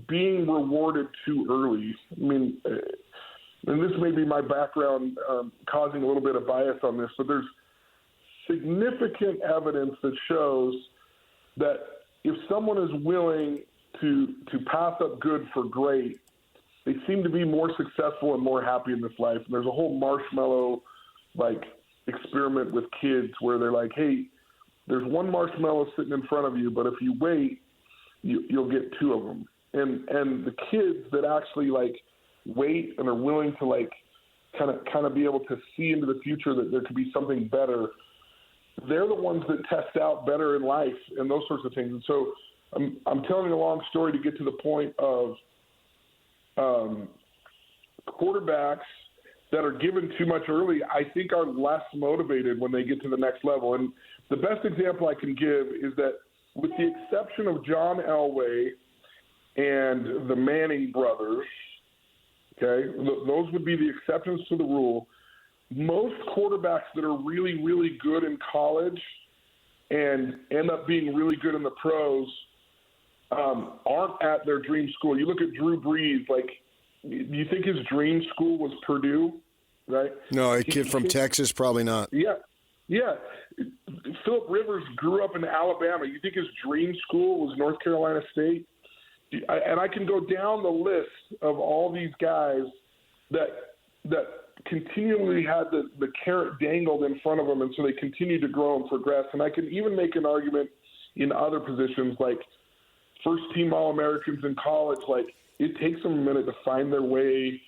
being rewarded too early. I mean, and this may be my background causing a little bit of bias on this, but there's significant evidence that shows that if someone is willing to pass up good for great, they seem to be more successful and more happy in this life. And there's a whole marshmallow experiment with kids where they're like, hey, there's one marshmallow sitting in front of you, but if you wait, you'll get two of them. And the kids that actually wait and are willing to kind of be able to see into the future that there could be something better, they're the ones that test out better in life and those sorts of things. And so I'm telling a long story to get to the point of quarterbacks that are given too much early, I think are less motivated when they get to the next level. And the best example I can give is that with the exception of John Elway and the Manning brothers, okay, those would be the exceptions to the rule. Most quarterbacks that are really, really good in college and end up being really good in the pros aren't at their dream school. You look at Drew Brees, do you think his dream school was Purdue, right? No, a kid from Texas, probably not. Yeah. Phillip Rivers grew up in Alabama. You think his dream school was North Carolina State? And I can go down the list of all these guys that continually had the carrot dangled in front of them, and so they continue to grow and progress. And I can even make an argument in other positions, like first-team All-Americans in college. It takes them a minute to find their way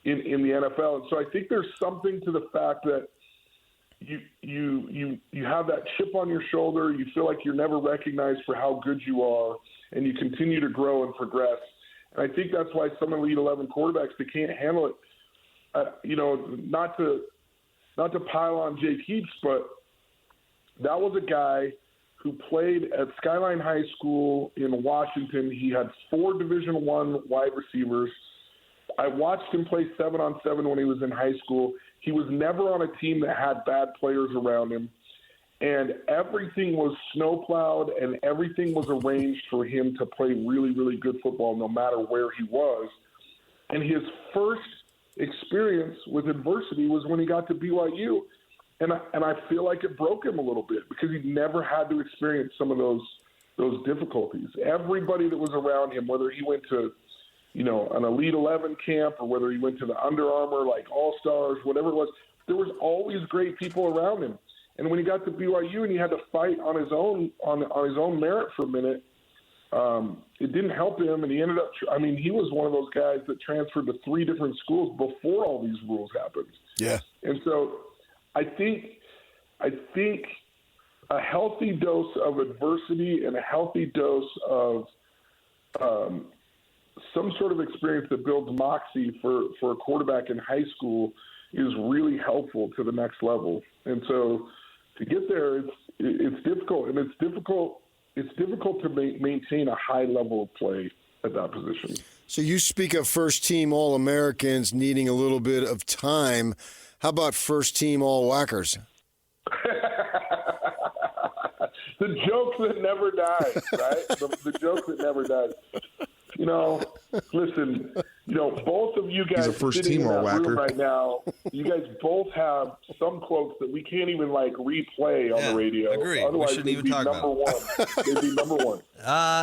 in the NFL. And so I think there's something to the fact that you have that chip on your shoulder. You feel like you're never recognized for how good you are, and you continue to grow and progress. And I think that's why some Elite 11 quarterbacks, they can't handle it. Not to pile on Jake Heaps, but that was a guy who played at Skyline High School in Washington. He had 4 Division I wide receivers. I watched him play 7-on-7 when he was in high school. He was never on a team that had bad players around him. And everything was snowplowed and everything was arranged for him to play really, really good football no matter where he was. And his first experience with adversity was when he got to BYU. And I feel like it broke him a little bit because he never had to experience some of those difficulties. Everybody that was around him, whether he went to an Elite 11 camp or whether he went to the Under Armour All-Stars, whatever it was, there was always great people around him. And when he got to BYU and he had to fight on his own merit for a minute, it didn't help him, and he ended up. He was one of those guys that transferred to 3 different schools before all these rules happened. Yeah. And so, I think a healthy dose of adversity and a healthy dose of some sort of experience that builds moxie for a quarterback in high school is really helpful to the next level. And so, to get there, it's difficult, and it's difficult to maintain a high level of play at that position. So you speak of first-team All-Americans needing a little bit of time. How about first-team All-Whackers? The joke that never dies, right? The joke that never dies. Listen, both of you guys sitting in that room right now, you guys both have some quotes that we can't even replay on the radio. Agree. Otherwise, we shouldn't they'd even be talk number about one. They'd be number one.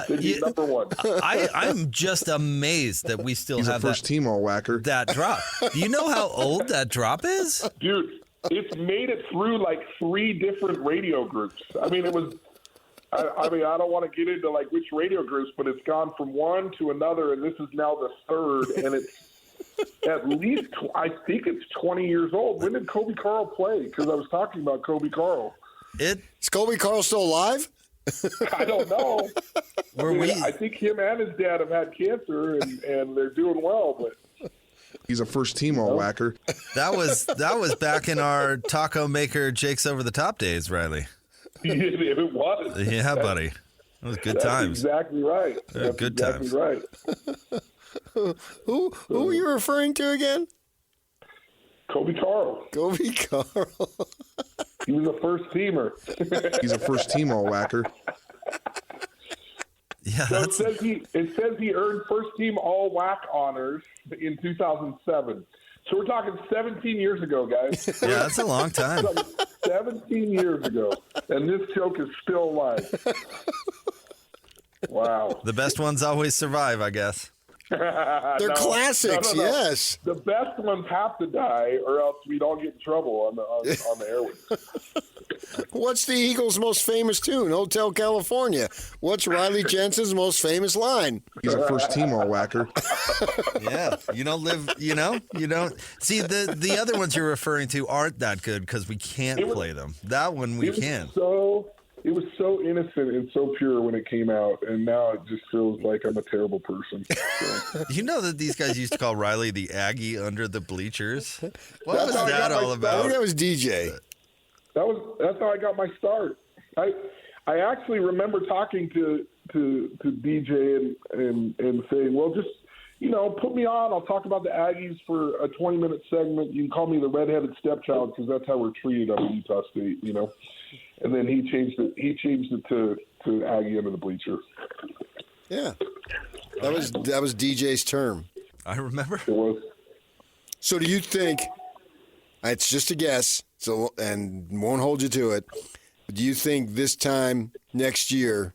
They'd be number one. I'm just amazed that we still have a first-team All-Whacker. That drop. Do you know how old that drop is? Dude, it's made it through 3 different radio groups. It was... I don't want to get into which radio groups, but it's gone from one to another, and this is now the 3rd, and it's at least, I think it's 20 years old. When did Kobe Carl play? Because I was talking about Kobe Carl. Is Kobe Carl still alive? I don't know. I think him and his dad have had cancer, and they're doing well, but... He's a first-team All-Whacker. That was back in our taco maker Jake's Over the Top days, Riley. It was. Yeah, buddy. It was good times. Exactly right. That's good exactly times. Right. Who are you referring to again? Kobe Carl. Kobe Carl. He was a first-teamer. He's a first-team All-Whacker. Yeah, so it says he earned first-team All-WAC honors in 2007. So we're talking 17 years ago, guys. Yeah, that's a long time. 17 years ago, and this joke is still alive. Wow. The best ones always survive, I guess. They're classics, no. yes. The best ones have to die, or else we'd all get in trouble on the airwaves. What's the Eagles' most famous tune? Hotel California. What's Riley Jensen's most famous line? He's a first-team All-Whacker. Yeah, you don't see the other ones you're referring to aren't that good because we can't play them. That one we can. It was so innocent and so pure when it came out, and now it just feels like I'm a terrible person. So. You know that these guys used to call Riley the Aggie under the bleachers? What was that all about? I think that was DJ. That's how I got my start. I actually remember talking to DJ and saying, well, just put me on. I'll talk about the Aggies for a 20-minute segment. You can call me the redheaded stepchild because that's how we're treated up at Utah State, And then he changed it to Aggie under the bleacher. Yeah, that was DJ's term. I remember. It was. So do you think? It's just a guess, and won't hold you to it. But do you think this time next year,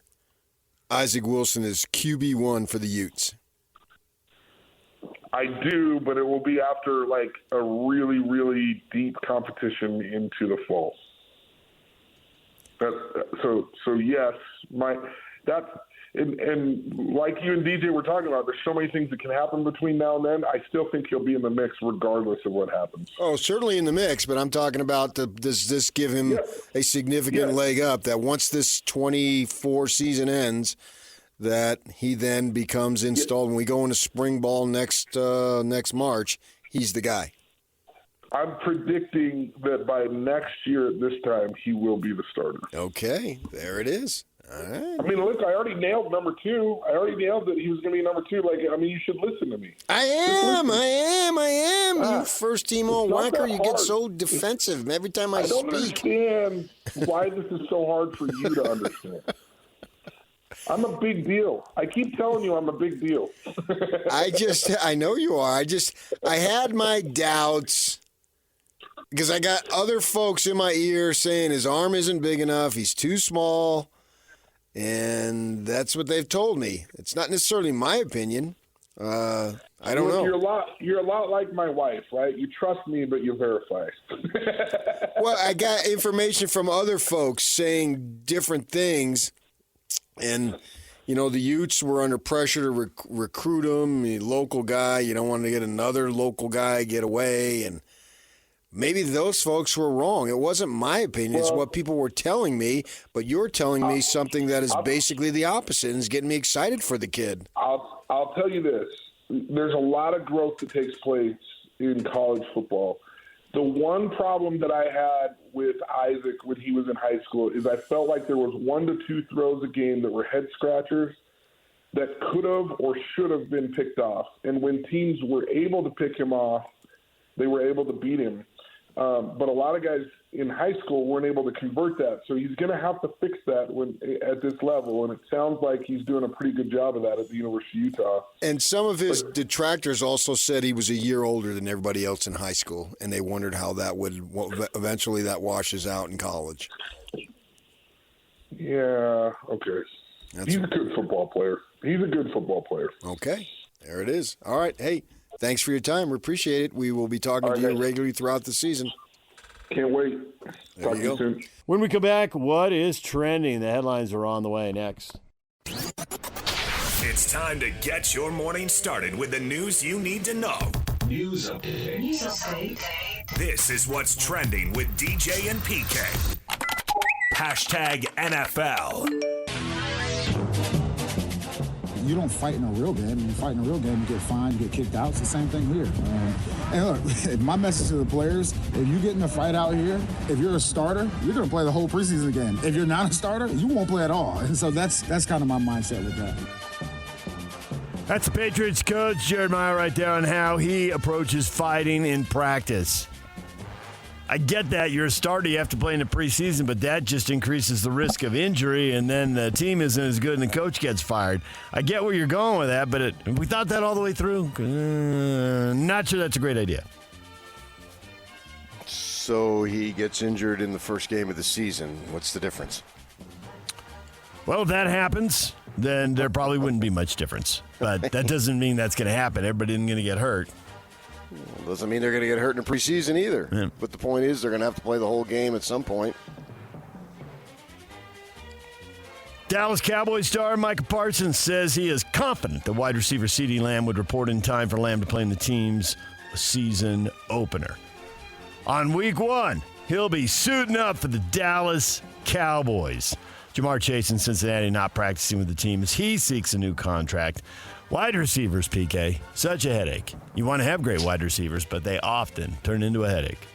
Isaac Wilson is QB1 for the Utes? I do, but it will be after a really, really deep competition into the fall. So yes, and like you and DJ were talking about, there's so many things that can happen between now and then. I still think he'll be in the mix regardless of what happens. Oh, certainly in the mix, but I'm talking about does this give him a significant leg up that once this 24 season ends, that he then becomes installed when we go into spring ball next March, he's the guy. I'm predicting that by next year at this time, he will be the starter. Okay, there it is. All right. Look, I already nailed number 2. I already nailed that he was going to be number 2. You should listen to me. I am. You first-team All-Whacker, you get so defensive every time I don't speak. understand why this is so hard for you to understand. I'm a big deal. I keep telling you I'm a big deal. I know you are. I had my doubts because I got other folks in my ear saying his arm isn't big enough, he's too small, and that's what they've told me. It's not necessarily my opinion. I don't know. You're a lot like my wife, right? You trust me, but you verify. Well, I got information from other folks saying different things, and the Utes were under pressure to recruit him. The local guy, you don't want to get another local guy get away, and maybe those folks were wrong. It wasn't my opinion; it's what people were telling me. But you're telling me something that is basically the opposite, and is getting me excited for the kid. I'll tell you this. There's a lot of growth that takes place in college football. The one problem that I had with Isaac when he was in high school is I felt like there was 1 to 2 throws a game that were head scratchers that could have or should have been picked off. And when teams were able to pick him off, they were able to beat him. But a lot of guys in high school weren't able to convert that. So he's going to have to fix that at this level. And it sounds like he's doing a pretty good job of that at the University of Utah. And some of his detractors also said he was a year older than everybody else in high school, and they wondered how that would eventually that washes out in college. Yeah, okay. He's a good football player. Okay, there it is. All right, hey, thanks for your time. We appreciate it. We will be talking to you regularly throughout the season. Can't wait. There you go. Soon. When we come back, what is trending? The headlines are on the way next. It's time to get your morning started with the news you need to know. News update. This is what's trending with DJ and PK. Hashtag NFL. You don't fight in a real game. You fight in a real game, you get fined, you get kicked out. It's the same thing here. And look, my message to the players, if you get in a fight out here, if you're a starter, you're going to play the whole preseason game. If you're not a starter, you won't play at all. And so that's kind of my mindset with that. That's the Patriots coach, Jared Meyer, right there on how he approaches fighting in practice. I get that. You're a starter. You have to play in the preseason, but that just increases the risk of injury, and then the team isn't as good and the coach gets fired. I get where you're going with that, but we thought that all the way through. Not sure that's a great idea. So he gets injured in the first game of the season. What's the difference? Well, if that happens, then there probably wouldn't be much difference. But that doesn't mean that's going to happen. Everybody isn't going to get hurt. Well, doesn't mean they're going to get hurt in the preseason either. Yeah. But the point is they're going to have to play the whole game at some point. Dallas Cowboys star Micah Parsons says he is confident the wide receiver CeeDee Lamb would report in time for Lamb to play in the team's season opener. On week 1, he'll be suiting up for the Dallas Cowboys. Jamar Chase in Cincinnati not practicing with the team as he seeks a new contract. Wide receivers, PK, such a headache. You want to have great wide receivers, but they often turn into a headache.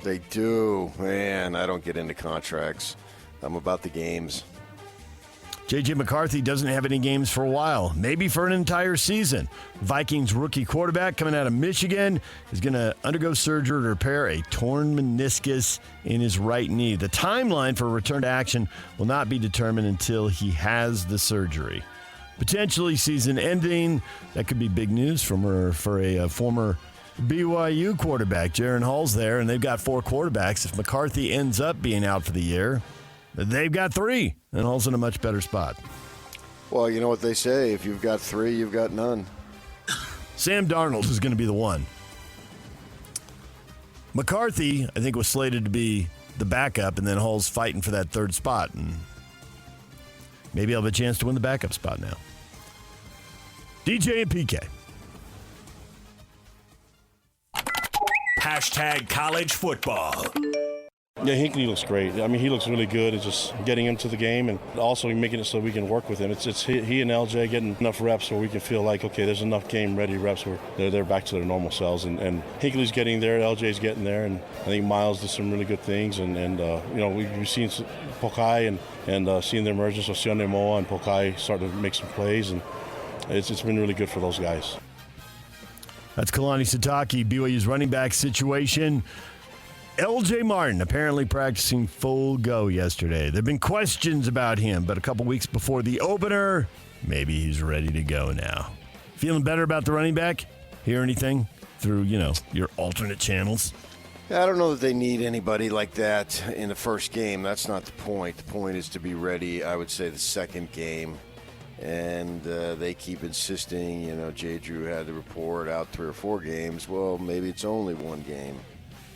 They do. Man, I don't get into contracts. I'm about the games. J.J. McCarthy doesn't have any games for a while, maybe for an entire season. Vikings rookie quarterback coming out of Michigan is going to undergo surgery to repair a torn meniscus in his right knee. The timeline for return to action will not be determined until he has the surgery. Potentially season ending. That could be big news for a former BYU quarterback. Jaron Hall's there, and they've got 4 quarterbacks. If McCarthy ends up being out for the year, they've got 3, and Hall's in a much better spot. Well, you know what they say. If you've got 3, you've got none. Sam Darnold is going to be the one. McCarthy, I think, was slated to be the backup, and then Hall's fighting for that 3rd spot, and maybe I'll have a chance to win the backup spot now. DJ and PK. Hashtag college football. Yeah, Hinckley looks great. I mean, he looks really good. It's just getting him to the game and also making it so we can work with him. It's he and LJ getting enough reps where we can feel like, okay, there's enough game-ready reps where they're back to their normal selves. And Hinckley's getting there, LJ's getting there, and I think Miles did some really good things. And we've seen Pokai and seeing the emergence of Sione Moa and Pokai start to make some plays, and it's been really good for those guys. That's Kalani Sitake, BYU's running back situation. LJ Martin apparently practicing full go yesterday. There have been questions about him, but a couple weeks before the opener, maybe he's ready to go now. Feeling better about the running back? Hear anything through, your alternate channels? I don't know that they need anybody like that in the first game. That's not the point. The point is to be ready, I would say, the second game. And they keep insisting, J. Drew had the report out 3 or 4 games. Well, maybe it's only 1 game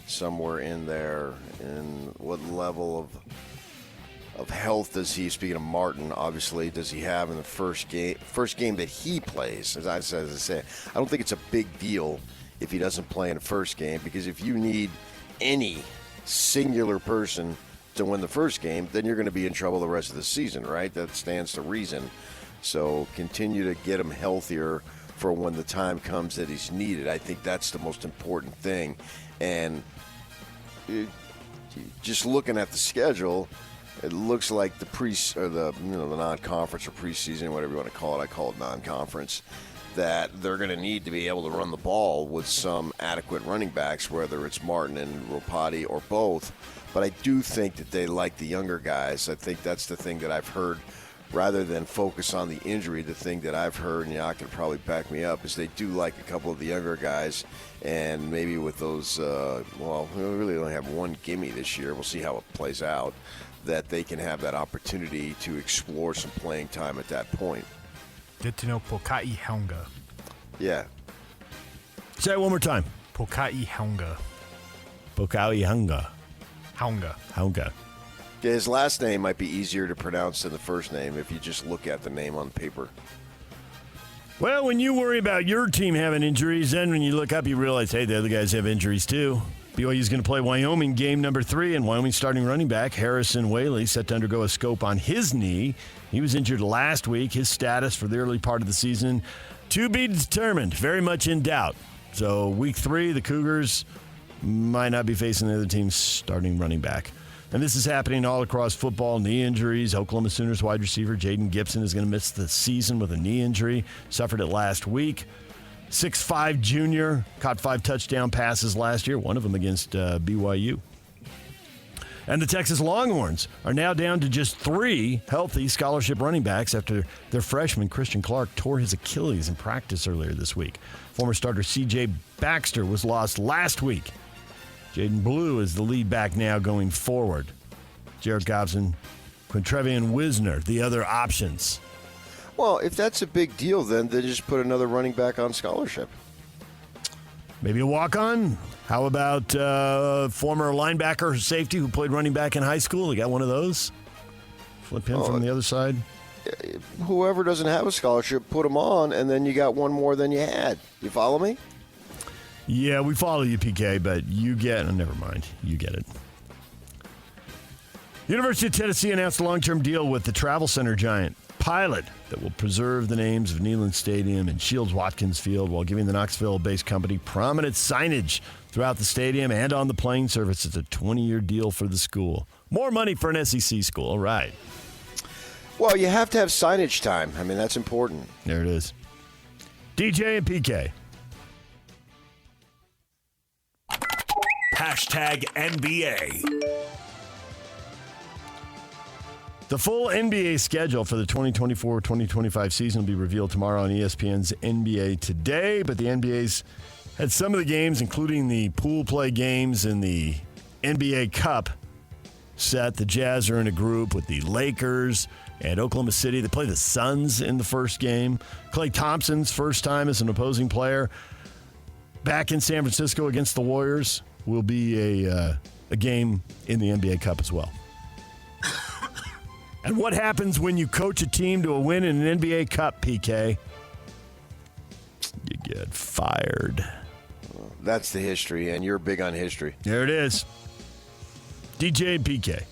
somewhere in there. And what level of health does he, speaking of Martin, obviously, does he have in the first game that he plays? As I say, I don't think it's a big deal if he doesn't play in the first game, because if you need any singular person to win the first game, then you're going to be in trouble the rest of the season, right? That stands to reason. So continue to get him healthier for when the time comes that he's needed. I think that's the most important thing. And just looking at the schedule, it looks like the non-conference or preseason, whatever you want to call it, I call it non-conference, that they're going to need to be able to run the ball with some adequate running backs, whether it's Martin and Ropati or both. But I do think that they like the younger guys. I think that's the thing that I've heard. Rather than focus on the injury, the thing that I've heard, and y'all can probably back me up, is they do like a couple of the younger guys. And maybe with those, we really only have 1 gimme this year. We'll see how it plays out, that they can have that opportunity to explore some playing time at that point. Get to know Pokai Haunga. Yeah. Say it one more time. Pokai Haunga. Pokai Haunga. Haunga. Yeah, his last name might be easier to pronounce than the first name if you just look at the name on paper. Well, when you worry about your team having injuries, then when you look up, you realize, hey, the other guys have injuries too. BYU's going to play Wyoming game number 3, and Wyoming starting running back Harrison Whaley set to undergo a scope on his knee. He was injured last week. His status for the early part of the season to be determined, very much in doubt. So week 3, the Cougars might not be facing the other team's starting running back. And this is happening all across football, knee injuries. Oklahoma Sooners wide receiver Jaden Gibson is going to miss the season with a knee injury. Suffered it last week. 6'5 junior, caught 5 touchdown passes last year, one of them against BYU. And the Texas Longhorns are now down to just 3 healthy scholarship running backs after their freshman, Christian Clark, tore his Achilles in practice earlier this week. Former starter C.J. Baxter was lost last week. Jaden Blue is the lead back now going forward. Jared Gobson, Quintrevian Wisner, the other options. Well, if that's a big deal, then they just put another running back on scholarship. Maybe a walk-on? How about former linebacker or safety who played running back in high school? They got one of those? Flip him from the other side? Whoever doesn't have a scholarship, put him on, and then you got one more than you had. You follow me? Yeah, we follow you, PK, but you get... Oh, never mind. You get it. University of Tennessee announced a long-term deal with the travel center giant Pilot that will preserve the names of Neyland Stadium and Shields-Watkins Field while giving the Knoxville-based company prominent signage throughout the stadium and on the playing surface. It's a 20-year deal for the school. More money for an SEC school. All right. Well, you have to have signage time. I mean, that's important. There it is. DJ and PK. Hashtag NBA. The full NBA schedule for the 2024-2025 season will be revealed tomorrow on ESPN's NBA Today, but the NBA's had some of the games, including the pool play games and the NBA Cup, set. The Jazz are in a group with the Lakers and Oklahoma City. They play the Suns in the first game. Klay Thompson's first time as an opposing player back in San Francisco against the Warriors will be a game in the NBA Cup as well. And what happens when you coach a team to a win in an NBA Cup, PK? You get fired. That's the history, and you're big on history. There it is. DJ and PK.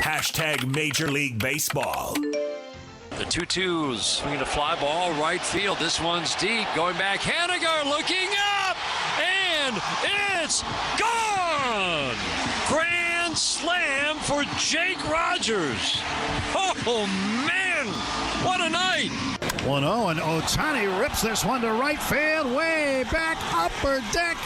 Hashtag Major League Baseball. The 2-2s swinging a fly ball right field. This one's deep. Going back. Haniger looking up. And it's gone. Grand slam for Jake Rogers. Oh, man. What a night. 1-0, and Ohtani rips this one to right field, way back upper deck.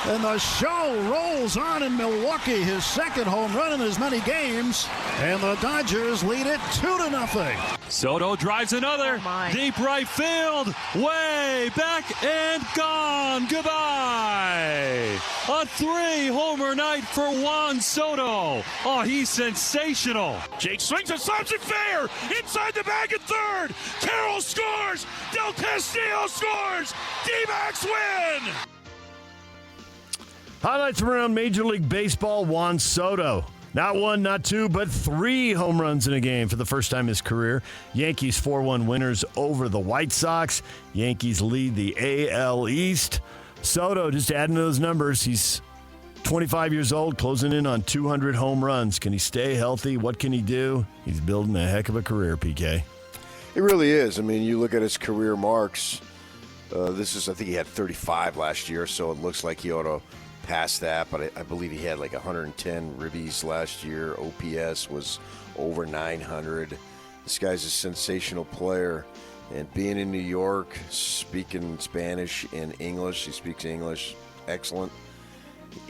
And the show rolls on in Milwaukee. His second home run in as many games. And the Dodgers lead it 2-0. Soto drives another. Deep right field. Way back and gone. Goodbye. A 3-homer night for Juan Soto. Oh, he's sensational. Jake swings and slams it fair. Inside the bag at third. Carroll scores. Del Castillo scores. D-backs win. Highlights around Major League Baseball, Juan Soto. Not one, not two, but 3 home runs in a game for the first time in his career. Yankees 4-1 winners over the White Sox. Yankees lead the AL East. Soto, just adding those numbers, he's 25 years old, closing in on 200 home runs. Can he stay healthy? What can he do? He's building a heck of a career, PK. It really is. I mean, you look at his career marks. I think he had 35 last year, so it looks like he ought to pass that, but I believe he had like 110 ribbies last year. OPS was over 900. This guy's a sensational player, and being in New York, speaking Spanish and English, he speaks English excellent.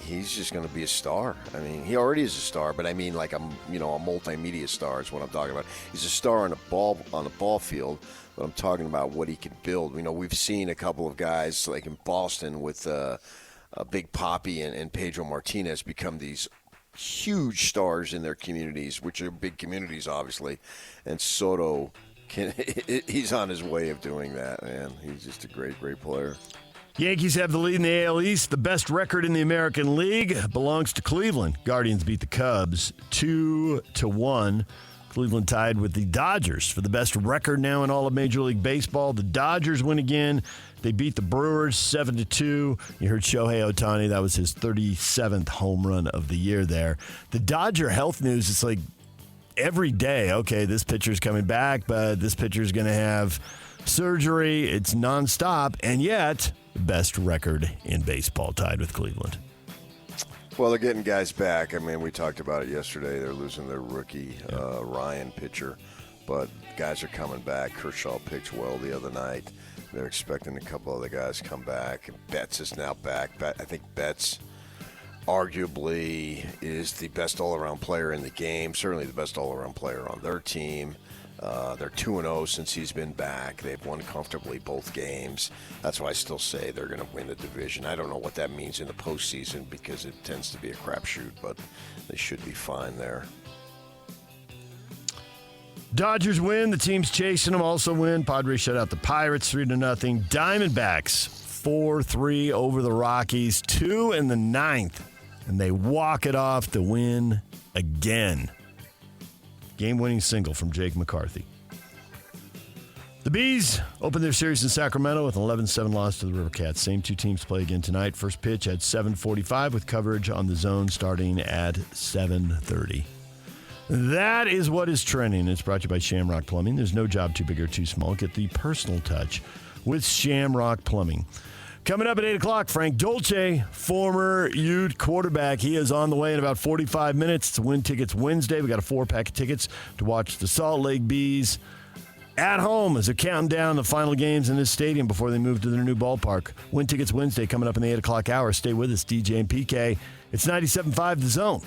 He's just going to be a star. I mean, he already is a star, but I mean like a multimedia star is what I'm talking about. He's a star on the ball field, but I'm talking about what he can build. We've seen a couple of guys like in Boston with Big Papi and Pedro Martinez become these huge stars in their communities, which are big communities, obviously. And Soto, he's on his way of doing that, man. He's just a great, great player. Yankees have the lead in the AL East. The best record in the American League belongs to Cleveland. Guardians beat the Cubs 2-1. Cleveland tied with the Dodgers for the best record now in all of Major League Baseball. The Dodgers win again. They beat the Brewers 7-2. You heard Shohei Ohtani. That was his 37th home run of the year there. The Dodger health news, it's like every day, okay, this pitcher's coming back, but this pitcher's going to have surgery. It's nonstop, and yet the best record in baseball tied with Cleveland. Well, they're getting guys back. I mean, we talked about it yesterday. They're losing their rookie, Ryan pitcher, but guys are coming back. Kershaw pitched well the other night. They're expecting a couple other guys to come back. Betts is now back. I think Betts arguably is the best all-around player in the game, certainly the best all-around player on their team. They're 2-0 since he's been back. They've won comfortably both games. That's why I still say they're going to win the division. I don't know what that means in the postseason because it tends to be a crapshoot, but they should be fine there. Dodgers win. The teams chasing them also win. Padres shut out the Pirates 3-0. Diamondbacks 4-3 over the Rockies, 2 in the 9th, and they walk it off to win again. Game-winning single from Jake McCarthy. The Bees opened their series in Sacramento with an 11-7 loss to the Rivercats. Same two teams play again tonight. First pitch at 7:45 with coverage on the zone starting at 7:30. That is what is trending. It's brought to you by Shamrock Plumbing. There's no job too big or too small. Get the personal touch with Shamrock Plumbing. Coming up at 8 o'clock, Frank Dolce, former Ute quarterback. He is on the way in about 45 minutes. It's Win Tickets Wednesday. We got a 4-pack of tickets to watch the Salt Lake Bees at home as they're counting down the final games in this stadium before they move to their new ballpark. Win Tickets Wednesday coming up in the 8 o'clock hour. Stay with us, DJ and PK. It's 97.5 The Zone.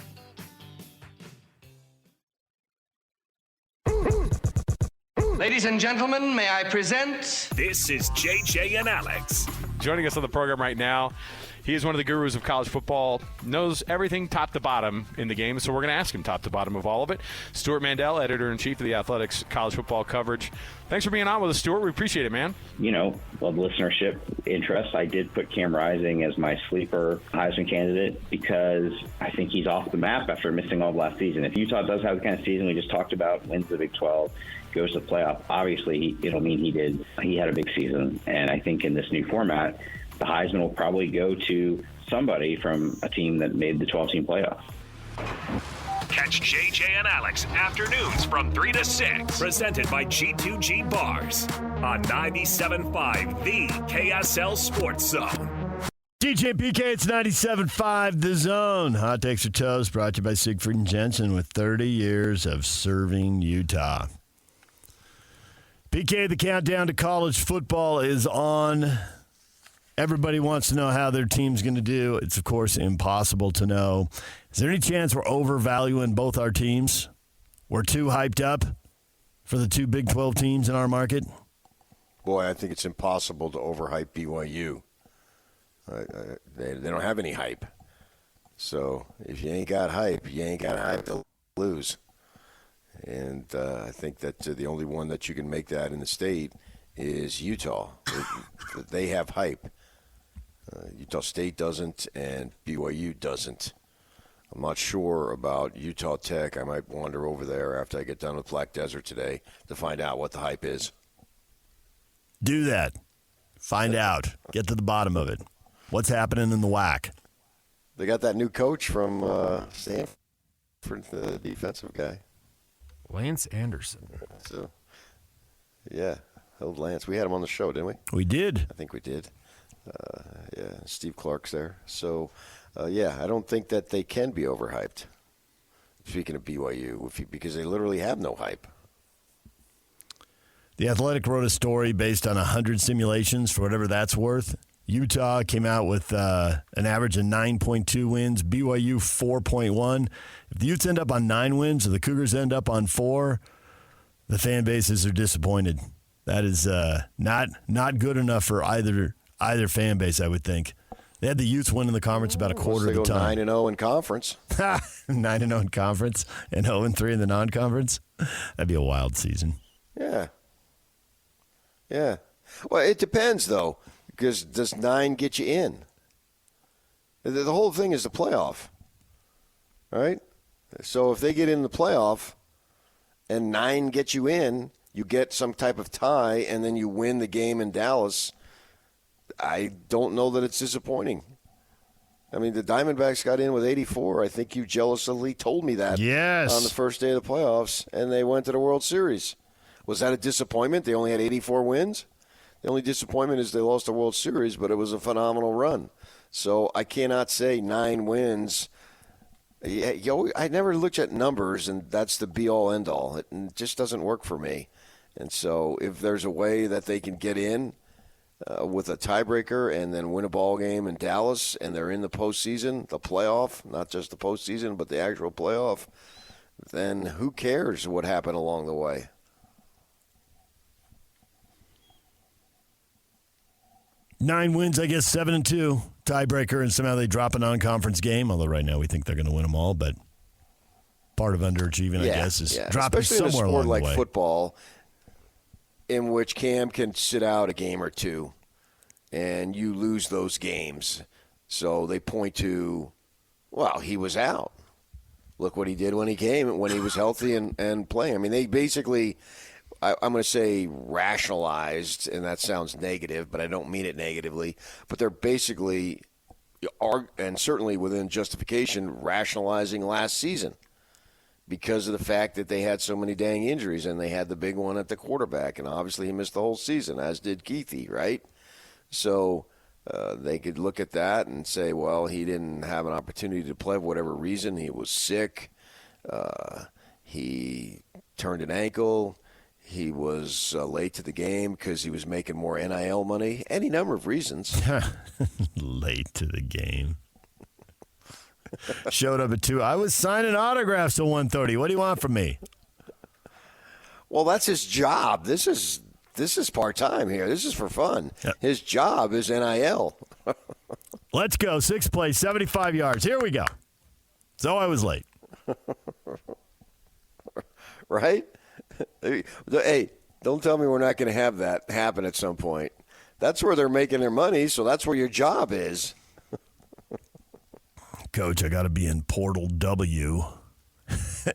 Ladies and gentlemen, may I present... This is JJ and Alex. Joining us on the program right now, he is one of the gurus of college football, knows everything top to bottom in the game, so we're going to ask him top to bottom of all of it. Stuart Mandel, editor-in-chief of the Athletics college football coverage. Thanks for being on with us, Stuart. We appreciate it, man. Love listenership interest. I did put Cam Rising as my sleeper Heisman candidate because I think he's off the map after missing all of last season. If Utah does have the kind of season we just talked about, wins the Big 12, goes to the playoff, obviously it'll mean he had a big season. And I think in this new format, the Heisman will probably go to somebody from a team that made the 12-team playoff. Catch JJ and Alex afternoons from 3 to 6. Presented by G2G Bars on 97.5, the KSL Sports Zone. DJ and PK, it's 97.5 The Zone. Hot Takes or Toast brought to you by Siegfried and Jensen with 30 years of serving Utah. PK, the countdown to college football is on. Everybody wants to know how their team's going to do. It's, of course, impossible to know. Is there any chance we're overvaluing both our teams? We're too hyped up for the two Big 12 teams in our market? Boy, I think it's impossible to overhype BYU. They don't have any hype. So if you ain't got hype, you ain't got hype to lose. And I think that the only one that you can make that in the state is Utah. They have hype. Utah State doesn't, and BYU doesn't. I'm not sure about Utah Tech. I might wander over there after I get done with Black Desert today to find out what the hype is. Do that. Find out. Get to the bottom of it. What's happening in the WAC? They got that new coach from Stanford, the defensive guy. Lance Anderson. So, yeah, old Lance. We had him on the show, didn't we? We did. I think we did. Yeah, Steve Clark's there. So, yeah, I don't think that they can be overhyped. Speaking of BYU, because they literally have no hype. The Athletic wrote a story based on 100 simulations, for whatever that's worth. Utah came out with an average of 9.2 wins, BYU 4.1. If the Utes end up on 9 wins or the Cougars end up on 4, the fan bases are disappointed. That is not good enough for either fan base, I would think. They had the Utes win in the conference about a quarter of the time. They go 9-0 in conference. 9-0 in conference and 0-3 in the non-conference. That'd be a wild season. Yeah. Yeah. Well, it depends, though, because does 9 get you in? The whole thing is the playoff, right? So if they get in the playoff and 9 gets you in, you get some type of tie, and then you win the game in Dallas, I don't know that it's disappointing. I mean, the Diamondbacks got in with 84. I think you jealously told me that on the first day of the playoffs, and they went to the World Series. Was that a disappointment? They only had 84 wins? The only disappointment is they lost the World Series, but it was a phenomenal run. So I cannot say 9 wins. I never looked at numbers, and that's the be-all, end-all. It just doesn't work for me. And so if there's a way that they can get in with a tiebreaker and then win a ball game in Dallas, and they're in the postseason, the playoff, not just the postseason, but the actual playoff, then who cares what happened along the way? Nine wins, I guess 7-2, tiebreaker, and somehow they drop a non-conference game. Although right now we think they're going to win them all, but part of underachieving, I guess, is dropping especially somewhere in a sport along like the way. Football, in which Cam can sit out a game or two, and you lose those games. So they point to, well, he was out. Look what he did when he came, when he was healthy and playing. I mean, they basically, I'm going to say rationalized, and that sounds negative, but I don't mean it negatively. But they're basically, and certainly within justification, rationalizing last season because of the fact that they had so many dang injuries, and they had the big one at the quarterback, and obviously he missed the whole season, as did Keithy, right? So they could look at that and say, well, he didn't have an opportunity to play for whatever reason. He was sick. He turned an ankle. He was late to the game because he was making more NIL money. Any number of reasons. Late to the game. Showed up at 2. I was signing autographs till 1:30. What do you want from me? Well, that's his job. This is part-time here. This is for fun. Yep. His job is NIL. Let's go. 6 plays, 75 yards. Here we go. So I was late. Right? Hey, don't tell me we're not going to have that happen at some point. That's where they're making their money, so that's where your job is. Coach, I got to be in Portal W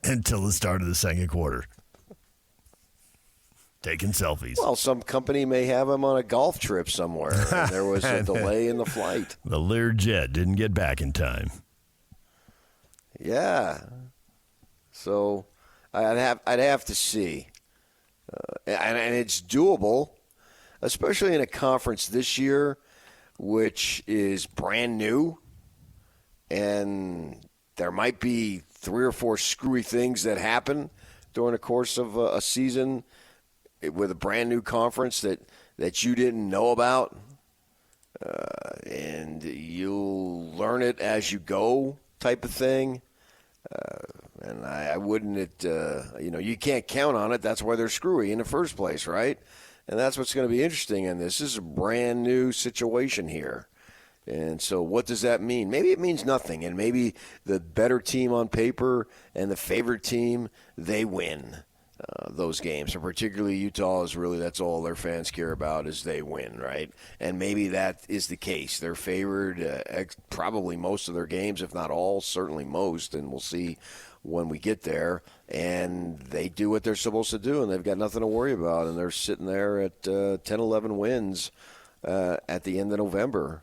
until the start of the second quarter. Taking selfies. Well, some company may have him on a golf trip somewhere, and there was a delay in the flight. The Learjet didn't get back in time. Yeah. So I'd have to see. And it's doable, especially in a conference this year, which is brand new. And there might be 3 or 4 screwy things that happen during the course of a season with a brand new conference that you didn't know about. and you'll learn it as you go type of thing. And I wouldn't, you can't count on it. That's why they're screwy in the first place, right? And that's what's going to be interesting in this. This is a brand new situation here. And so what does that mean? Maybe it means nothing, and maybe the better team on paper and the favorite team, they win those games. And particularly Utah is really, that's all their fans care about is they win, right? And maybe that is the case. They're favored probably most of their games, if not all, certainly most, and we'll see when we get there. And they do what they're supposed to do, and they've got nothing to worry about, and they're sitting there at 10, 11 wins at the end of November.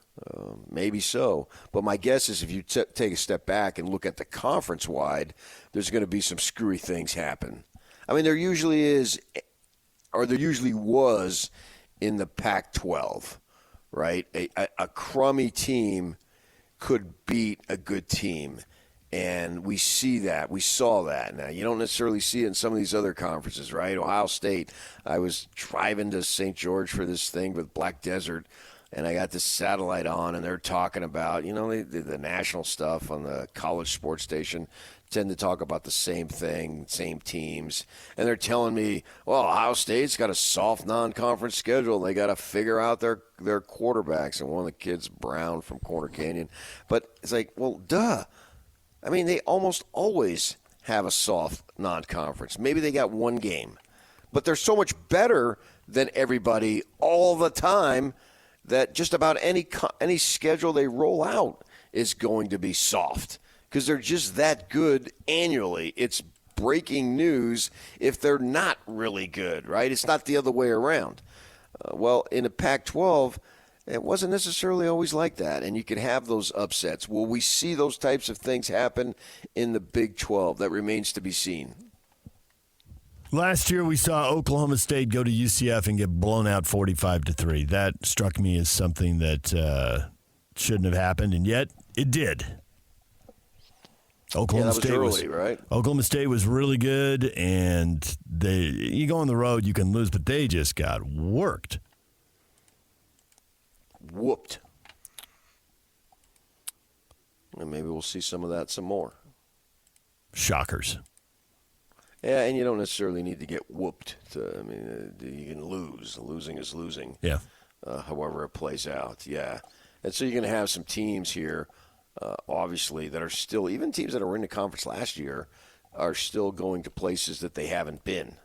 Maybe so. But my guess is if you take a step back and look at the conference-wide, there's going to be some screwy things happen. I mean, there usually is, or there usually was in the Pac-12, right? A crummy team could beat a good team. And we see that. We saw that. Now, you don't necessarily see it in some of these other conferences, right? Ohio State, I was driving to St. George for this thing with Black Desert, and I got this satellite on, and they're talking about, the national stuff on the college sports station tend to talk about the same thing, same teams. And they're telling me, well, Ohio State's got a soft non-conference schedule. They got to figure out their quarterbacks. And one of the kids, Brown from Corner Canyon. But it's like, well, duh. I mean, they almost always have a soft non-conference. Maybe they got one game. But they're so much better than everybody all the time that just about any schedule they roll out is going to be soft because they're just that good annually. It's breaking news if they're not really good, right? It's not the other way around. Well, in the Pac-12, it wasn't necessarily always like that, and you could have those upsets. Will we see those types of things happen in the Big 12? That remains to be seen. Last year we saw Oklahoma State go to UCF and get blown out 45-3. That struck me as something that shouldn't have happened, and yet it did. Oklahoma State early, right? Oklahoma State was really good, and you go on the road, you can lose, but they just got worked. Whooped. And maybe we'll see some of that some more. Shockers. Yeah, and you don't necessarily need to get whooped. You can lose. Losing is losing. Yeah. However it plays out. Yeah. And so you're going to have some teams here, obviously, that are still, even teams that were in the conference last year, are still going to places that they haven't been.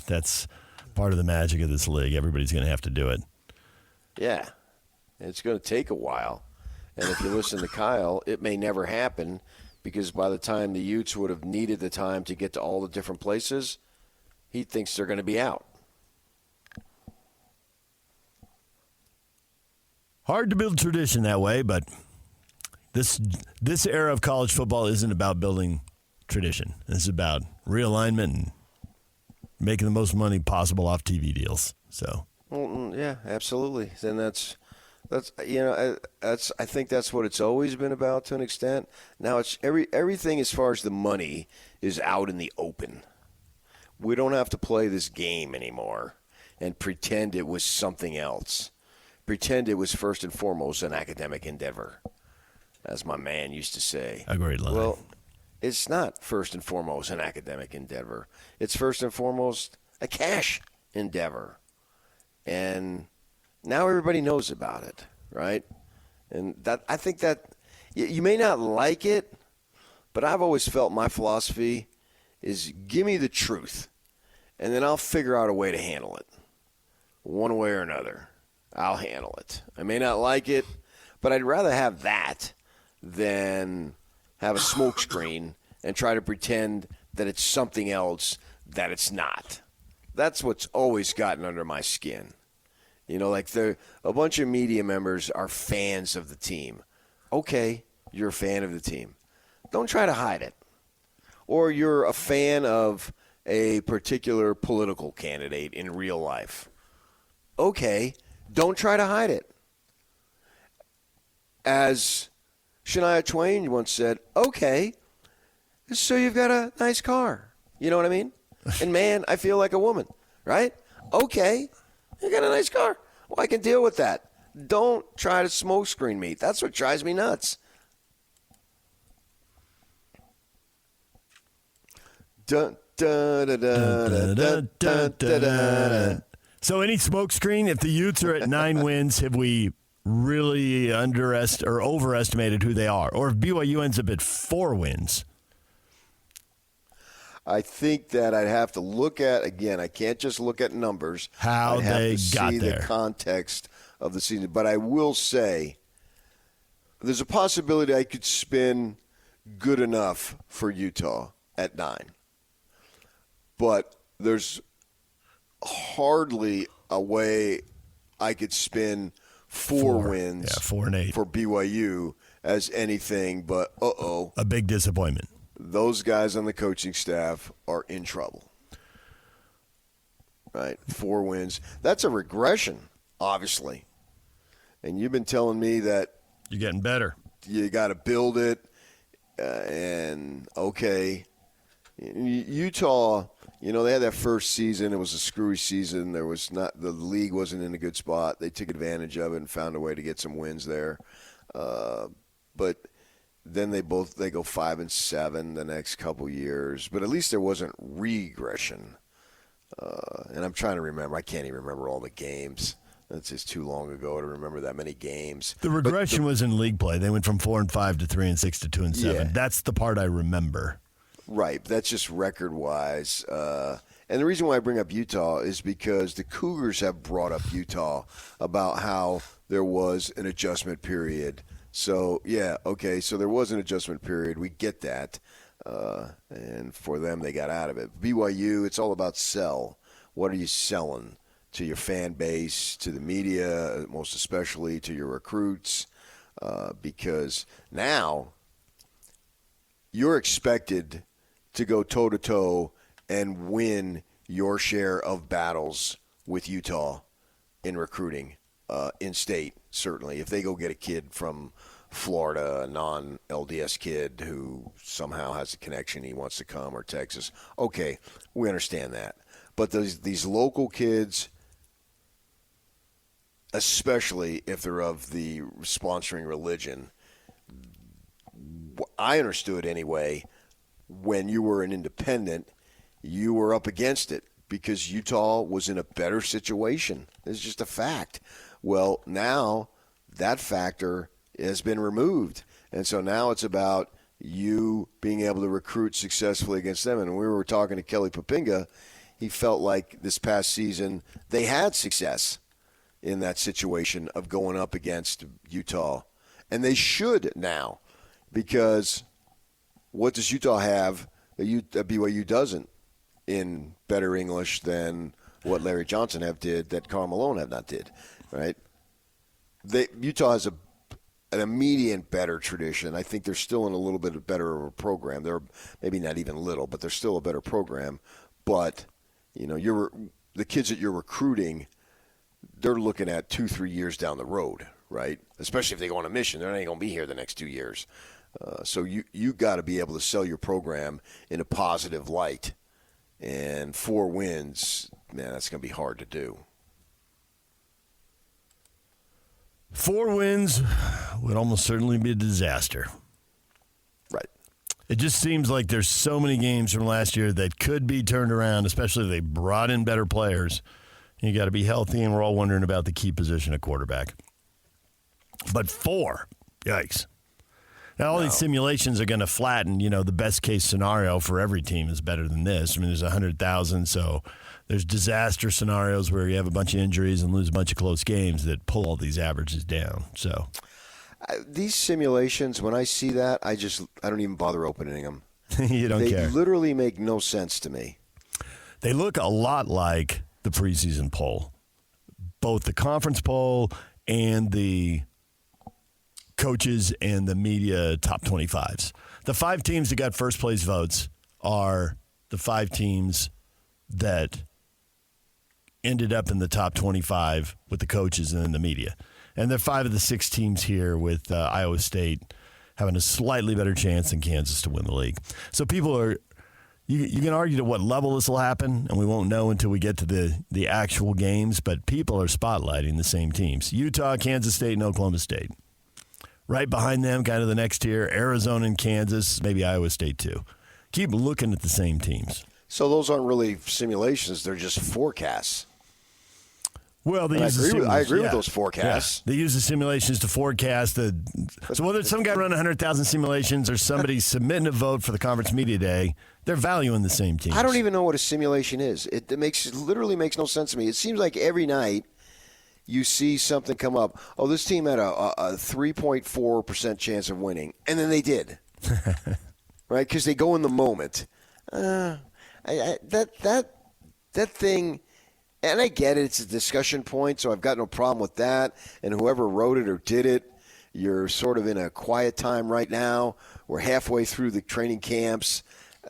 That's part of the magic of this league. Everybody's going to have to do it. Yeah. And it's going to take a while. And if you listen to Kyle, it may never happen because by the time the Utes would have needed the time to get to all the different places, he thinks they're going to be out. Hard to build tradition that way, but this era of college football isn't about building tradition. It's about realignment and making the most money possible off TV deals. So. Well, yeah, absolutely. Then that's I think that's what it's always been about to an extent. Now it's everything as far as the money is out in the open. We don't have to play this game anymore and pretend it was something else. Pretend it was first and foremost an academic endeavor, as my man used to say. A great line. Well, it's not first and foremost an academic endeavor. It's first and foremost a cash endeavor. And now everybody knows about it, right? And that I think that you may not like it, but I've always felt my philosophy is give me the truth, and then I'll figure out a way to handle it. One way or another, I'll handle it. I may not like it, but I'd rather have that than have a smokescreen and try to pretend that it's something else that it's not. That's what's always gotten under my skin. Like a bunch of media members are fans of the team. Okay, you're a fan of the team. Don't try to hide it. Or you're a fan of a particular political candidate in real life. Okay, don't try to hide it. As Shania Twain once said, okay, so you've got a nice car. You know what I mean? And man, I feel like a woman, right? Okay, you got a nice car. Well, I can deal with that. Don't try to smokescreen me. That's what drives me nuts. Dun, dun, dun, dun, dun, dun, dun, dun. So any smokescreen, if the Utes are at 9 wins, have we really overestimated who they are? Or if BYU ends up at 4 wins? I think that I'd have to look at, again, I can't just look at numbers. How I'd have they to got see there. the context of the season. But I will say there's a possibility I could spin good enough for Utah at 9. But there's hardly a way I could spin 4 wins 4 and 8 for BYU as anything but, a big disappointment. Those guys on the coaching staff are in trouble. Right? 4 wins. That's a regression, obviously. And you've been telling me that you're getting better. You got to build it. And, okay. Utah, they had that first season. It was a screwy season. The league wasn't in a good spot. They took advantage of it and found a way to get some wins there. But then they go 5-7 the next couple years. But at least there wasn't regression. And I'm trying to remember. I can't even remember all the games. That's just too long ago to remember that many games. The regression was in league play. They went from 4-5 to 3-6 to 2-7. Yeah. That's the part I remember. Right. That's just record-wise. And the reason why I bring up Utah is because the Cougars have brought up Utah about how there was an adjustment period. So, yeah, okay, so there was an adjustment period. We get that. And for them, they got out of it. BYU, it's all about sell. What are you selling to your fan base, to the media, most especially to your recruits? Because now you're expected to go toe-to-toe and win your share of battles with Utah in recruiting, in-state, certainly. If they go get a kid from Florida, a non-LDS kid who somehow has a connection, he wants to come, or Texas, okay, we understand that. But these local kids, especially if they're of the sponsoring religion, I understood anyway, when you were an independent, you were up against it because Utah was in a better situation. It's just a fact. Well, now that factor has been removed. And so now it's about you being able to recruit successfully against them. And we were talking to Kelly Papinga. He felt like this past season they had success in that situation of going up against Utah. And they should now, because what does Utah have that BYU doesn't in better English than what Larry Johnson did that Karl Malone not did, right? Utah has an immediate better tradition. I think they're still in a little bit better of a program. They're maybe not even little, but they're still a better program. But the kids that you're recruiting, they're looking at 2-3 years down the road, right? Especially if they go on a mission, they're not going to be here the next 2 years. So you got to be able to sell your program in a positive light. And 4 wins, man, that's going to be hard to do. 4 wins would almost certainly be a disaster. Right. It just seems like there's so many games from last year that could be turned around, especially if they brought in better players. You got to be healthy, and we're all wondering about the key position of quarterback. But 4, yikes. Now, all these simulations are going to flatten. The best-case scenario for every team is better than this. I mean, there's 100,000, so there's disaster scenarios where you have a bunch of injuries and lose a bunch of close games that pull all these averages down. So these simulations, when I see that, I don't even bother opening them. You don't care. They literally make no sense to me. They look a lot like the preseason poll, both the conference poll and the coaches and the media top 25s. The 5 teams that got first place votes are the 5 teams that ended up in the top 25 with the coaches and then the media. And they're 5 of the 6 teams here with Iowa State having a slightly better chance than Kansas to win the league. So people are, You can argue to what level this will happen, and we won't know until we get to the actual games, but people are spotlighting the same teams. Utah, Kansas State, and Oklahoma State. Right behind them, kind of the next tier, Arizona and Kansas, maybe Iowa State too. Keep looking at the same teams. So those aren't really simulations, they're just forecasts. Well, I agree with those forecasts. Yeah. They use the simulations to forecast so whether it's some guy running 100,000 simulations or somebody submitting a vote for the conference media day, they're valuing the same teams. I don't even know what a simulation is. It literally makes no sense to me. It seems like every night you see something come up. Oh, this team had a 3.4% chance of winning, and then they did, right? Because they go in the moment. That thing. And I get it. It's a discussion point, so I've got no problem with that. And whoever wrote it or did it, you're sort of in a quiet time right now. We're halfway through the training camps.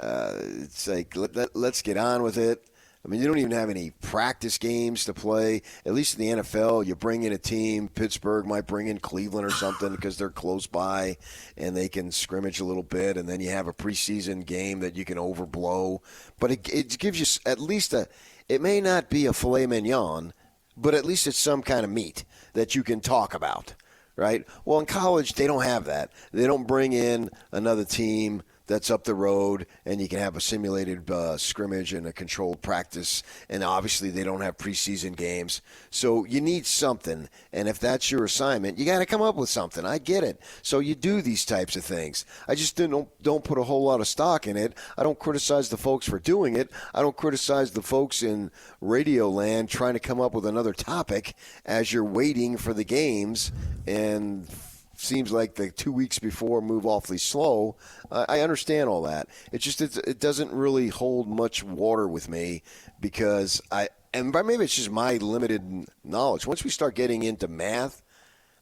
It's like, let's get on with it. I mean, you don't even have any practice games to play. At least in the NFL, you bring in a team. Pittsburgh might bring in Cleveland or something because they're close by and they can scrimmage a little bit. And then you have a preseason game that you can overblow. But it gives you at least it may not be a filet mignon, but at least it's some kind of meat that you can talk about, right? Well, in college, they don't have that. They don't bring in another team that's up the road, and you can have a simulated scrimmage and a controlled practice, and obviously they don't have preseason games. So you need something, and if that's your assignment, you got to come up with something. I get it. So you do these types of things. I just don't put a whole lot of stock in it. I don't criticize the folks for doing it. I don't criticize the folks in radio land trying to come up with another topic as you're waiting for the games, and seems like the 2 weeks before move awfully slow. I understand all that. It doesn't really hold much water with me because maybe it's just my limited knowledge. Once we start getting into math,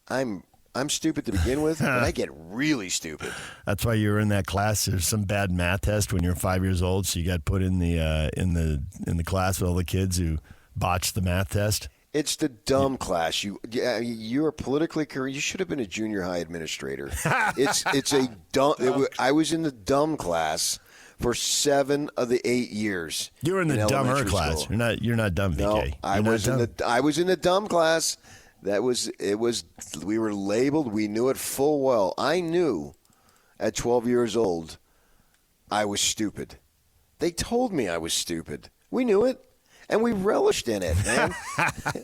I'm stupid to begin with, but I get really stupid. That's why you were in that class. There's some bad math test when you're 5 years old, so you got put in the class with all the kids who botched the math test. It's the dumb class. You're politically correct. You should have been a junior high administrator. It's a dumb. I was in the dumb class for 7 of the 8 years. You were in the dumber class. You're not dumb, VK. No, I was in the dumb class. We were labeled. We knew it full well. I knew at 12 years old I was stupid. They told me I was stupid. We knew it. And we relished in it, man.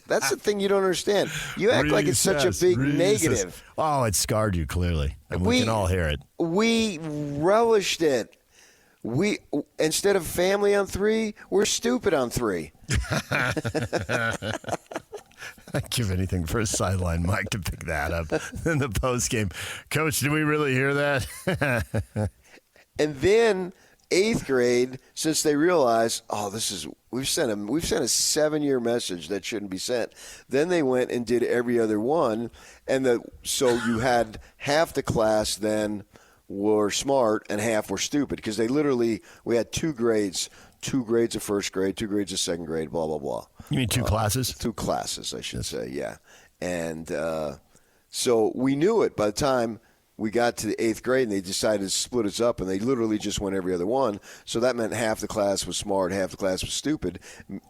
That's the thing you don't understand. You act like it's such a big negative. Oh, it scarred you, clearly. And we can all hear it. We relished it. We instead of family on 3, we're stupid on 3. I'd give anything for a sideline mic to pick that up in the postgame. Coach, did we really hear that? And then 8th grade, since they realized, we've sent a 7-year message that shouldn't be sent. Then they went and did every other one, and so you had half the class then were smart and half were stupid because we had 2 grades. 2 grades of first grade, 2 grades of second grade, blah, blah, blah. You mean 2 classes? 2 classes, I should say, yeah. And so we knew it by the time we got to the 8th grade, and they decided to split us up, and they literally just went every other one. So that meant half the class was smart, half the class was stupid.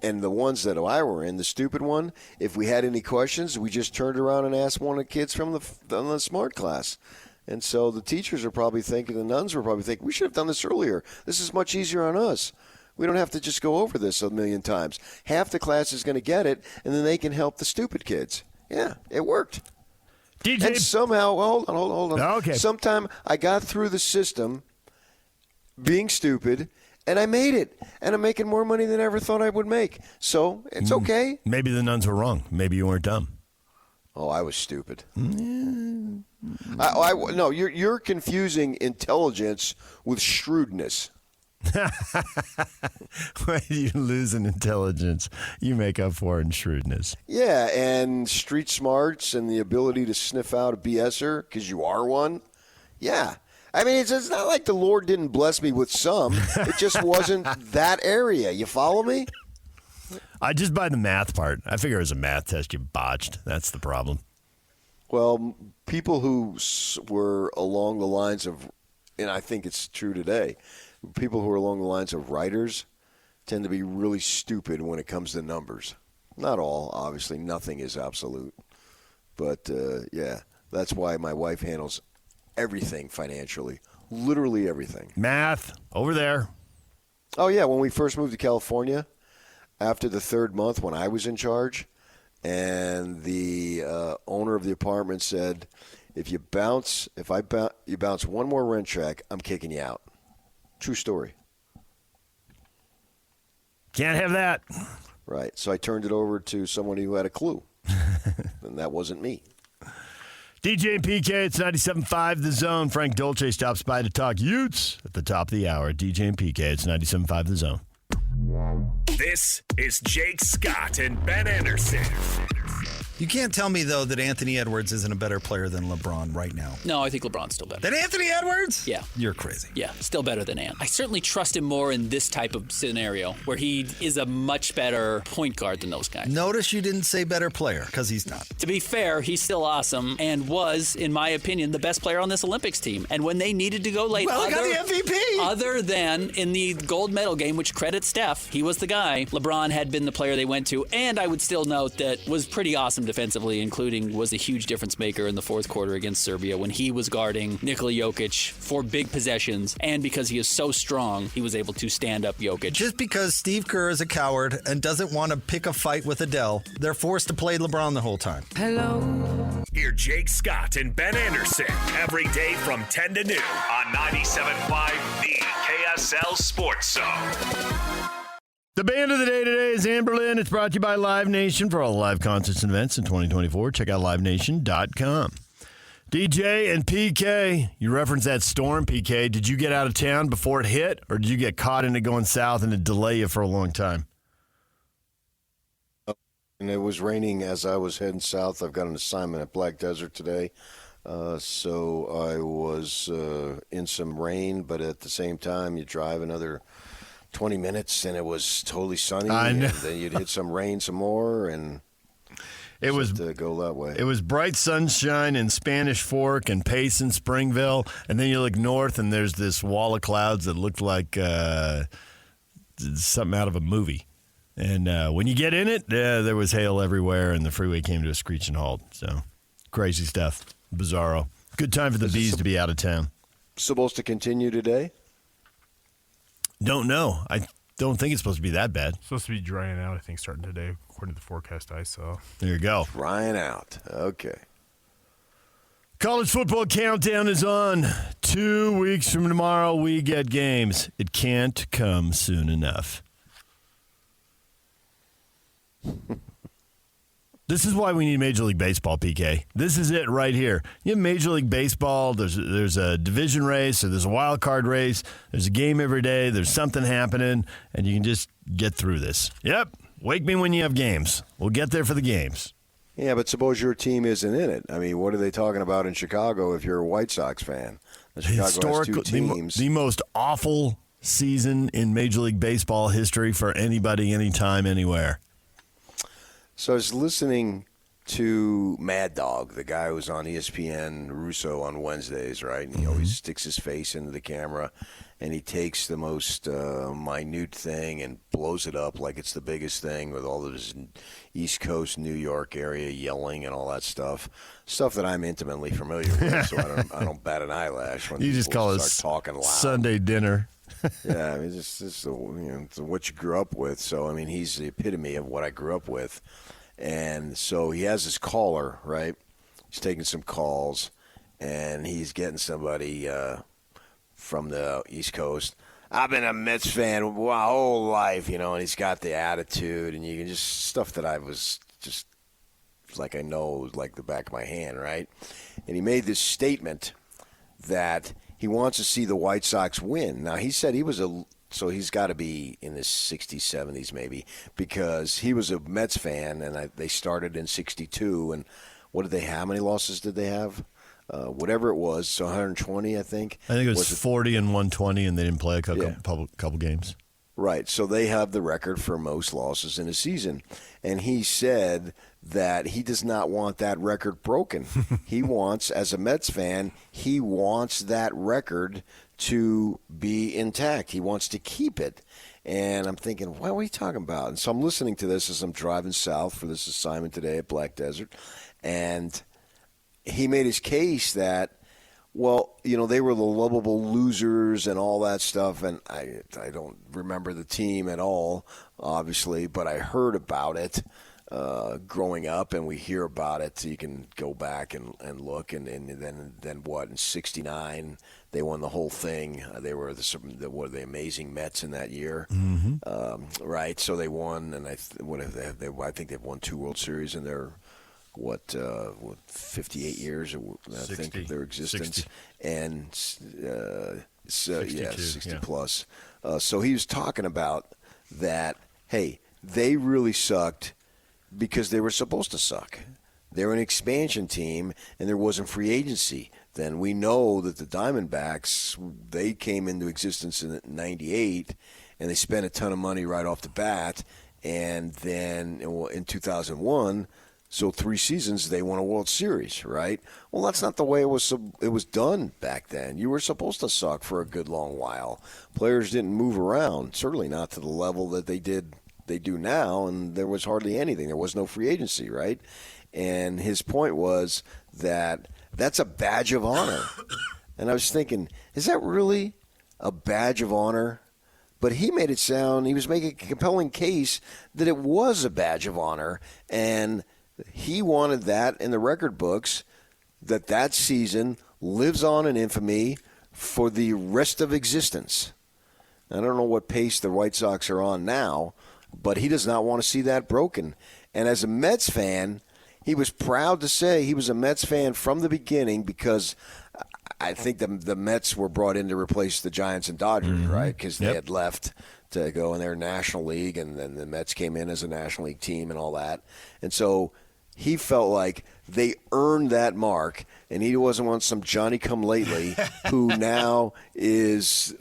And the ones that I were in, the stupid one, if we had any questions, we just turned around and asked one of the kids from the smart class. And so the teachers are probably thinking, the nuns were probably thinking, we should have done this earlier. This is much easier on us. We don't have to just go over this a million times. Half the class is going to get it, and then they can help the stupid kids. Yeah, it worked. DJ. And somehow, hold on. Okay. Sometime I got through the system being stupid, and I made it. And I'm making more money than I ever thought I would make. So it's okay. Maybe the nuns were wrong. Maybe you weren't dumb. Oh, I was stupid. No, you're confusing intelligence with shrewdness. When you lose in intelligence, you make up for in shrewdness. Yeah, and street smarts and the ability to sniff out a BSer because you are one. Yeah. I mean, it's not like the Lord didn't bless me with some. It just wasn't that area. You follow me? I just buy the math part. I figure it was a math test you botched. That's the problem. Well, people who were along the lines of, and I think it's true today, people who are along the lines of writers tend to be really stupid when it comes to numbers. Not all, obviously. Nothing is absolute. But, yeah, that's why my wife handles everything financially. Literally everything. Math, over there. Oh, yeah, when we first moved to California, after the third month when I was in charge, and the owner of the apartment said, if you bounce one more rent check, I'm kicking you out. True story. Can't have that. Right. So I turned it over to someone who had a clue. And that wasn't me. DJ and PK, it's 97.5 The Zone. Frank Dolce stops by to talk Utes at the top of the hour. DJ and PK, it's 97.5 The Zone. This is Jake Scott and Ben Anderson. You can't tell me, though, that Anthony Edwards isn't a better player than LeBron right now. No, I think LeBron's still better. Than Anthony Edwards? Yeah. You're crazy. Yeah, still better than Ant. I certainly trust him more in this type of scenario where he is a much better point guard than those guys. Notice you didn't say better player, because he's not. To be fair, he's still awesome and was, in my opinion, the best player on this Olympics team. And when they needed to go late, well, he got the MVP. Other than in the gold medal game, which credits Steph, he was the guy. LeBron had been the player they went to, and I would still note that was pretty awesome defensively, including was a huge difference maker in the fourth quarter against Serbia when he was guarding Nikola Jokic for big possessions, and because he is so strong, he was able to stand up Jokic. Just because Steve Kerr is a coward and doesn't want to pick a fight with Adele, they're forced to play LeBron the whole time. Hello. Hear Jake Scott and Ben Anderson every day from 10 to noon on 97.5 The KSL Sports Zone. The band of the day today is Amberlin. It's brought to you by Live Nation. For all the live concerts and events in 2024, check out livenation.com. DJ and PK, you referenced that storm, PK. Did you get out of town before it hit, or did you get caught in it going south and it delay you for a long time? And it was raining as I was heading south. I've got an assignment at Black Desert today. So I was in some rain, but at the same time, you drive another 20 minutes and it was totally sunny. I know. And then you'd hit some rain some more, and it was to go that way. It was bright sunshine in Spanish Fork and Pace and Springville, and then you look north and there's this wall of clouds that looked like something out of a movie. And when you get in it, there was hail everywhere, and the freeway came to a screeching halt. So crazy stuff, bizarro. Good time for the bees to be out of town. Supposed to continue today? Don't know. I don't think it's supposed to be that bad. It's supposed to be drying out, I think, starting today, according to the forecast I saw. There you go. Drying out. Okay. College football countdown is on. 2 weeks from tomorrow, we get games. It can't come soon enough. This is why we need Major League Baseball, PK. This is it right here. You have Major League Baseball, there's a division race, or there's a wild card race, there's a game every day, there's something happening, and you can just get through this. Yep, wake me when you have games. We'll get there for the games. Yeah, but suppose your team isn't in it. I mean, what are they talking about in Chicago if you're a White Sox fan? Chicago has two teams. The most awful season in Major League Baseball history for anybody, anytime, anywhere. So I was listening to Mad Dog, the guy who was on ESPN, Russo, on Wednesdays, right? And he always sticks his face into the camera, and he takes the most minute thing and blows it up like it's the biggest thing with all of his East Coast, New York area yelling and all that stuff that I'm intimately familiar with, so I don't bat an eyelash when you just call it talking loud. Sunday dinner. Yeah, I mean, it's what you grew up with. So, I mean, he's the epitome of what I grew up with. And so he has this caller, right? He's taking some calls, and he's getting somebody from the East Coast. I've been a Mets fan my whole life, and he's got the attitude, and you can just stuff that I was just like I know like the back of my hand, right? And he made this statement that he wants to see the White Sox win. Now, he said he was so he's got to be in his 60s, 70s maybe, because he was a Mets fan, and they started in 62. And what did they have? How many losses did they have? Whatever it was, so 120, I think. I think it was 40 and 120, and they didn't play a couple games. Right, so they have the record for most losses in a season. And he said that he does not want that record broken. He wants, as a Mets fan, he wants that record to be intact. He wants to keep it. And I'm thinking, what are we talking about? And so I'm listening to this as I'm driving south for this assignment today at Black Desert. And he made his case that, well, they were the lovable losers and all that stuff. And I don't remember the team at all, obviously, but I heard about it growing up, and we hear about it. So you can go back and look. And then what, in 1969, they won the whole thing. They were the amazing Mets in that year, right? So they won, and I think they've won 2 World Series in their 58 years, I think, of their existence, 60. and 60 yeah. plus. So he was talking about that. Hey, they really sucked because they were supposed to suck. They're an expansion team, and there wasn't free agency. Then we know that the Diamondbacks, they came into existence in '98, and they spent a ton of money right off the bat. And then in 2001, so 3 seasons, they won a World Series, right? Well, that's not the way it was done back then. You were supposed to suck for a good long while. Players didn't move around, certainly not to the level that they do now, and there was hardly anything. There was no free agency, right? And his point was that that's a badge of honor. And I was thinking, is that really a badge of honor? But he made it sound, he was making a compelling case that it was a badge of honor, and he wanted that in the record books, that season lives on in infamy for the rest of existence. I don't know what pace the White Sox are on now, but he does not want to see that broken. And as a Mets fan, he was proud to say he was a Mets fan from the beginning, because I think the Mets were brought in to replace the Giants and Dodgers, right? Because they had left to go in their National League, and then the Mets came in as a National League team and all that. And so he felt like they earned that mark, and he wasn't on some Johnny-come-lately who now is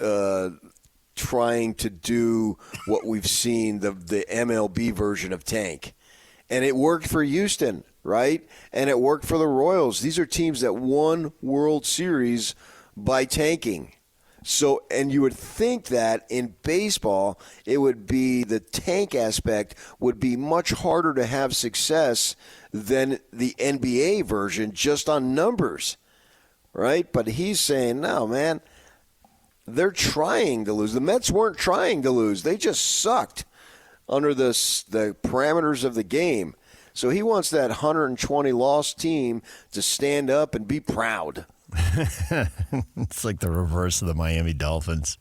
trying to do what we've seen, the MLB version of tank. And it worked for Houston, right? And it worked for the Royals. These are teams that won World Series by tanking. So, and you would think that in baseball, it would be the tank aspect would be much harder to have success than the NBA version just on numbers, right? But he's saying, no, man, they're trying to lose. The Mets weren't trying to lose. They just sucked under the parameters of the game. So he wants that 120-loss team to stand up and be proud. It's like the reverse of the Miami Dolphins.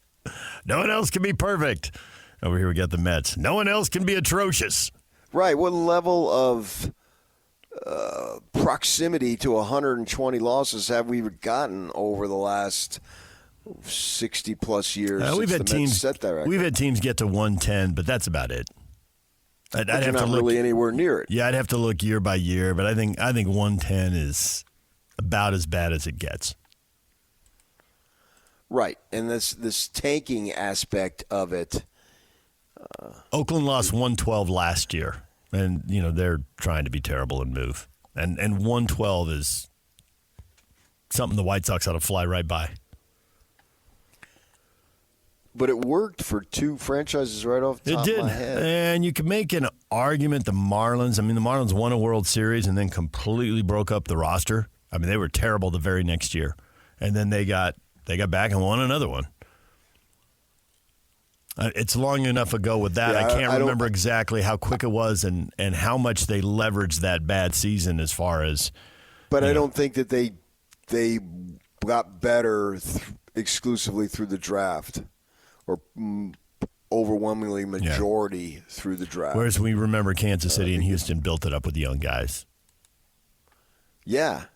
No one else can be perfect. Over here we got the Mets. No one else can be atrocious. Right. What level of proximity to 120 losses have we gotten over the last 60-plus years? We've had teams set that record? We've had teams get to 110, but that's about it. I'd have to look really anywhere near it. Yeah, I'd have to look year by year, but I think 110 is about as bad as it gets. Right, and this tanking aspect of it. Oakland lost 112 last year, and they're trying to be terrible and move. And 112 is something the White Sox ought to fly right by. But it worked for 2 franchises right off the top of my head. And you can make an argument the Marlins. The Marlins won a World Series and then completely broke up the roster. They were terrible the very next year. And then they got back and won another one. It's long enough ago with that. I can't remember exactly how quick it was and how much they leveraged that bad season as far as. But I don't think that they got better exclusively through the draft. Or overwhelmingly majority through the draft. Whereas we remember Kansas City and Houston built it up with young guys. Yeah,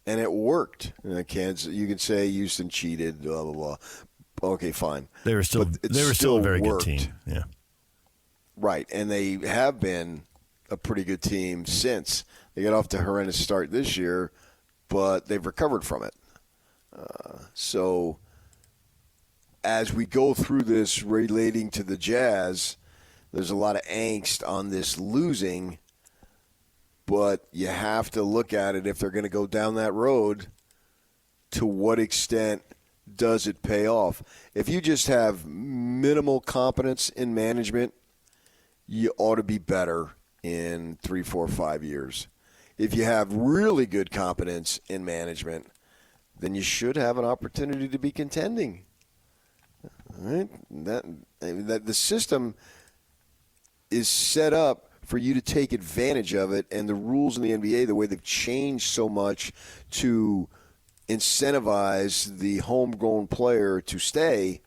and it worked. Kansas, you could say Houston cheated, blah, blah, blah. Okay, fine. They were still a very good team. Yeah. Right, and they have been a pretty good team since. They got off to a horrendous start this year, but they've recovered from it. So as we go through this relating to the Jazz, there's a lot of angst on this losing, but you have to look at it if they're going to go down that road, to what extent does it pay off? If you just have minimal competence in management, you ought to be better in 3, 4, 5 years. If you have really good competence in management, then you should have an opportunity to be contending. Right? That the system is set up for you to take advantage of it, and the rules in the NBA, the way they've changed so much to incentivize the homegrown player to stay,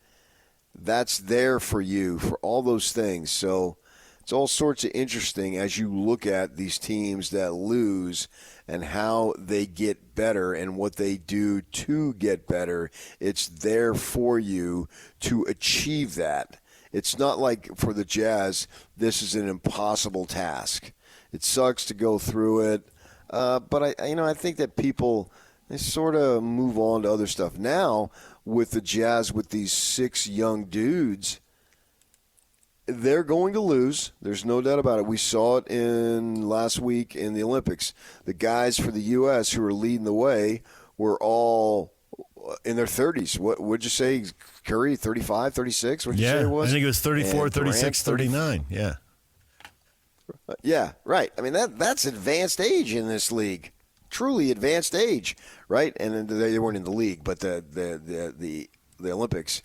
that's there for you for all those things. So it's all sorts of interesting as you look at these teams that lose and how they get better and what they do to get better. It's there for you to achieve that. It's not like for the Jazz, this is an impossible task. It sucks to go through it, but I think that people, they sort of move on to other stuff. Now, with the Jazz, with these 6 young dudes, they're going to lose. There's no doubt about it. We saw it in last week in the Olympics. The guys for the U.S. who were leading the way were all in their 30s. What would you say, Curry, 35, 36? What did you say it was? I think it was 34, and 36, 39. Yeah. Yeah, right. I mean, that's advanced age in this league. Truly advanced age, right? And they weren't in the league, but the Olympics.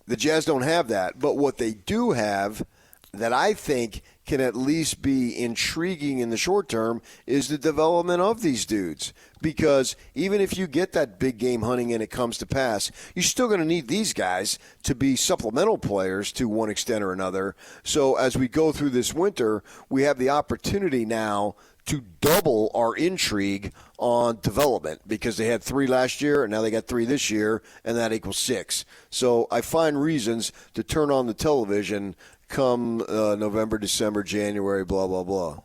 The Jazz don't have that, but what they do have that I think can at least be intriguing in the short term is the development of these dudes. Because even if you get that big game hunting and it comes to pass, you're still going to need these guys to be supplemental players to one extent or another. So as we go through this winter, we have the opportunity now to double our intrigue on development because they had 3 last year and now they got 3 this year, and that equals 6. So I find reasons to turn on the television come November, December, January, blah, blah, blah.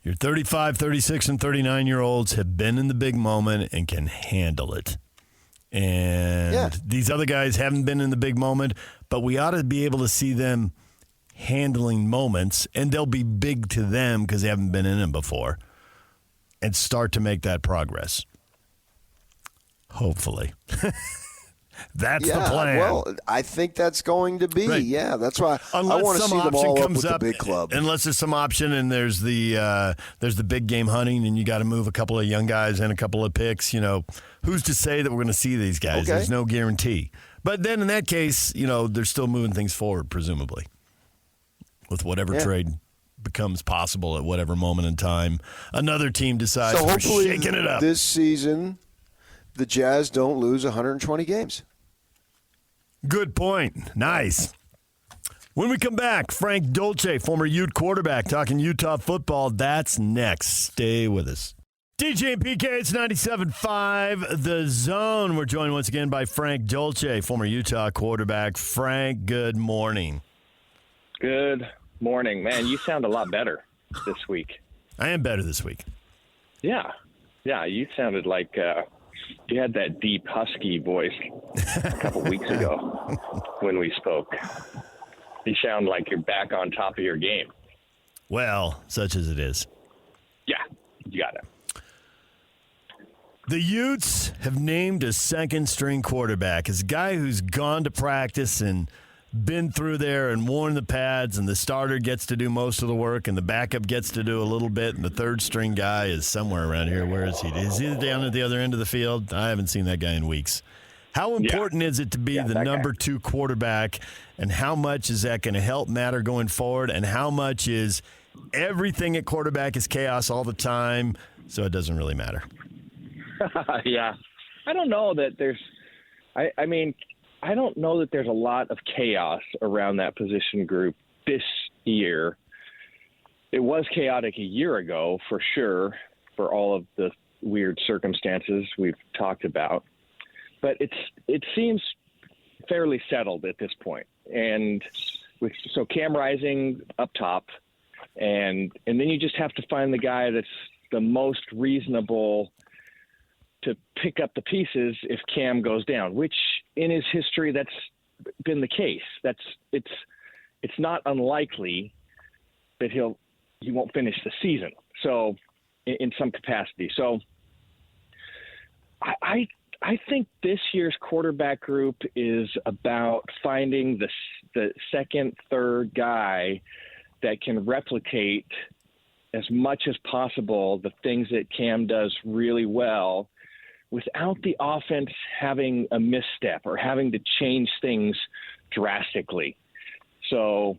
Your 35, 36, and 39-year-olds have been in the big moment and can handle it. And these other guys haven't been in the big moment, but we ought to be able to see them handling moments, and they'll be big to them because they haven't been in them before, and start to make that progress. Hopefully. That's the plan. Well, I think that's going to be. Right. Yeah, that's why Unless I want to some see them option all up comes with up, the big club. Unless there's some option and there's the big game hunting and you got to move a couple of young guys and a couple of picks, who's to say that we're going to see these guys? Okay. There's no guarantee. But then in that case, they're still moving things forward, presumably, with whatever trade becomes possible at whatever moment in time. Another team decides we're shaking it up. This season, the Jazz don't lose 120 games. Good point. Nice. When we come back, Frank Dolce, former Ute quarterback, talking Utah football. That's next. Stay with us. DJ and PK, it's 97.5 The Zone. We're joined once again by Frank Dolce, former Utah quarterback. Frank, good morning. Good morning. Man, you sound a lot better this week. I am better this week. Yeah. Yeah, you sounded like you had that deep, husky voice a couple weeks ago when we spoke. You sound like you're back on top of your game. Well, such as it is. Yeah, you got it. The Utes have named a second-string quarterback. It's a guy who's gone to practice and been through there and worn the pads, and the starter gets to do most of the work, and the backup gets to do a little bit, and the third-string guy is somewhere around here. Where is he? Is he down at the other end of the field? I haven't seen that guy in weeks. How important is it to be the number 2 quarterback, and how much is that going to help matter going forward, and how much is everything at quarterback is chaos all the time, so it doesn't really matter? Yeah. I don't know that there's I mean, I don't know that there's a lot of chaos around that position group this year. It was chaotic a year ago, for sure, for all of the weird circumstances we've talked about. But it seems fairly settled at this point. And so Cam Rising up top, and then you just have to find the guy that's the most reasonable to pick up the pieces if Cam goes down, which in his history that's been the case. It's not unlikely that he won't finish the season. So in some capacity. So I I think this year's quarterback group is about finding the second, third guy that can replicate as much as possible the things that Cam does really well without the offense having a misstep or having to change things drastically. So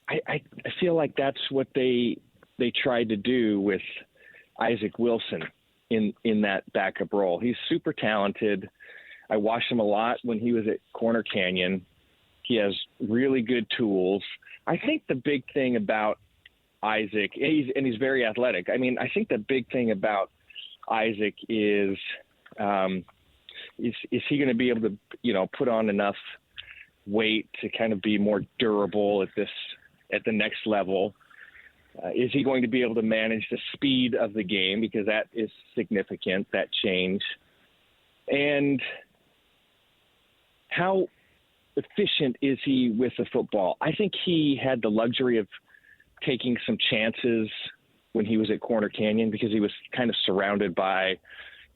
I feel like that's what they tried to do with Isaac Wilson in that backup role. He's super talented. I watched him a lot when he was at Corner Canyon. He has really good tools. I think the big thing about Isaac, and he's very athletic. I mean, I think the big thing about Isaac is he going to be able to, put on enough weight to kind of be more durable at the next level? Is he going to be able to manage the speed of the game? Because that is significant, that change. And how efficient is he with the football? I think he had the luxury of taking some chances when he was at Corner Canyon because he was kind of surrounded by,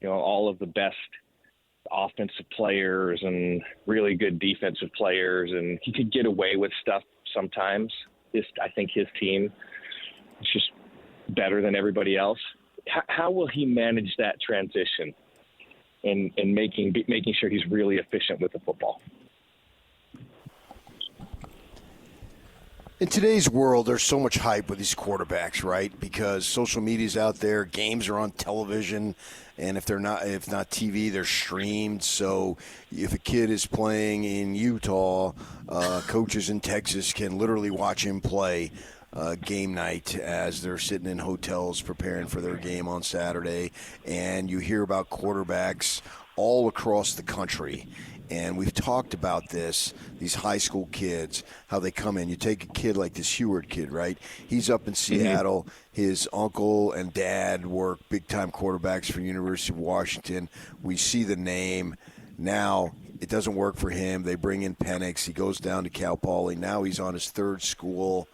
all of the best offensive players and really good defensive players, and he could get away with stuff sometimes. I think his team is just better than everybody else. How will he manage that transition and making sure he's really efficient with the football? In today's world, there's so much hype with these quarterbacks, right? Because social media's out there, games are on television, and if not TV, they're streamed. So if a kid is playing in Utah, coaches in Texas can literally watch him play game night as they're sitting in hotels preparing for their game on Saturday. And you hear about quarterbacks all across the country. And we've talked about these high school kids, how they come in. You take a kid like this Heward kid, right? He's up in Seattle. His uncle and dad work big-time quarterbacks for University of Washington. We see the name. Now it doesn't work for him. They bring in Penix. He goes down to Cal Poly. Now he's on his third school.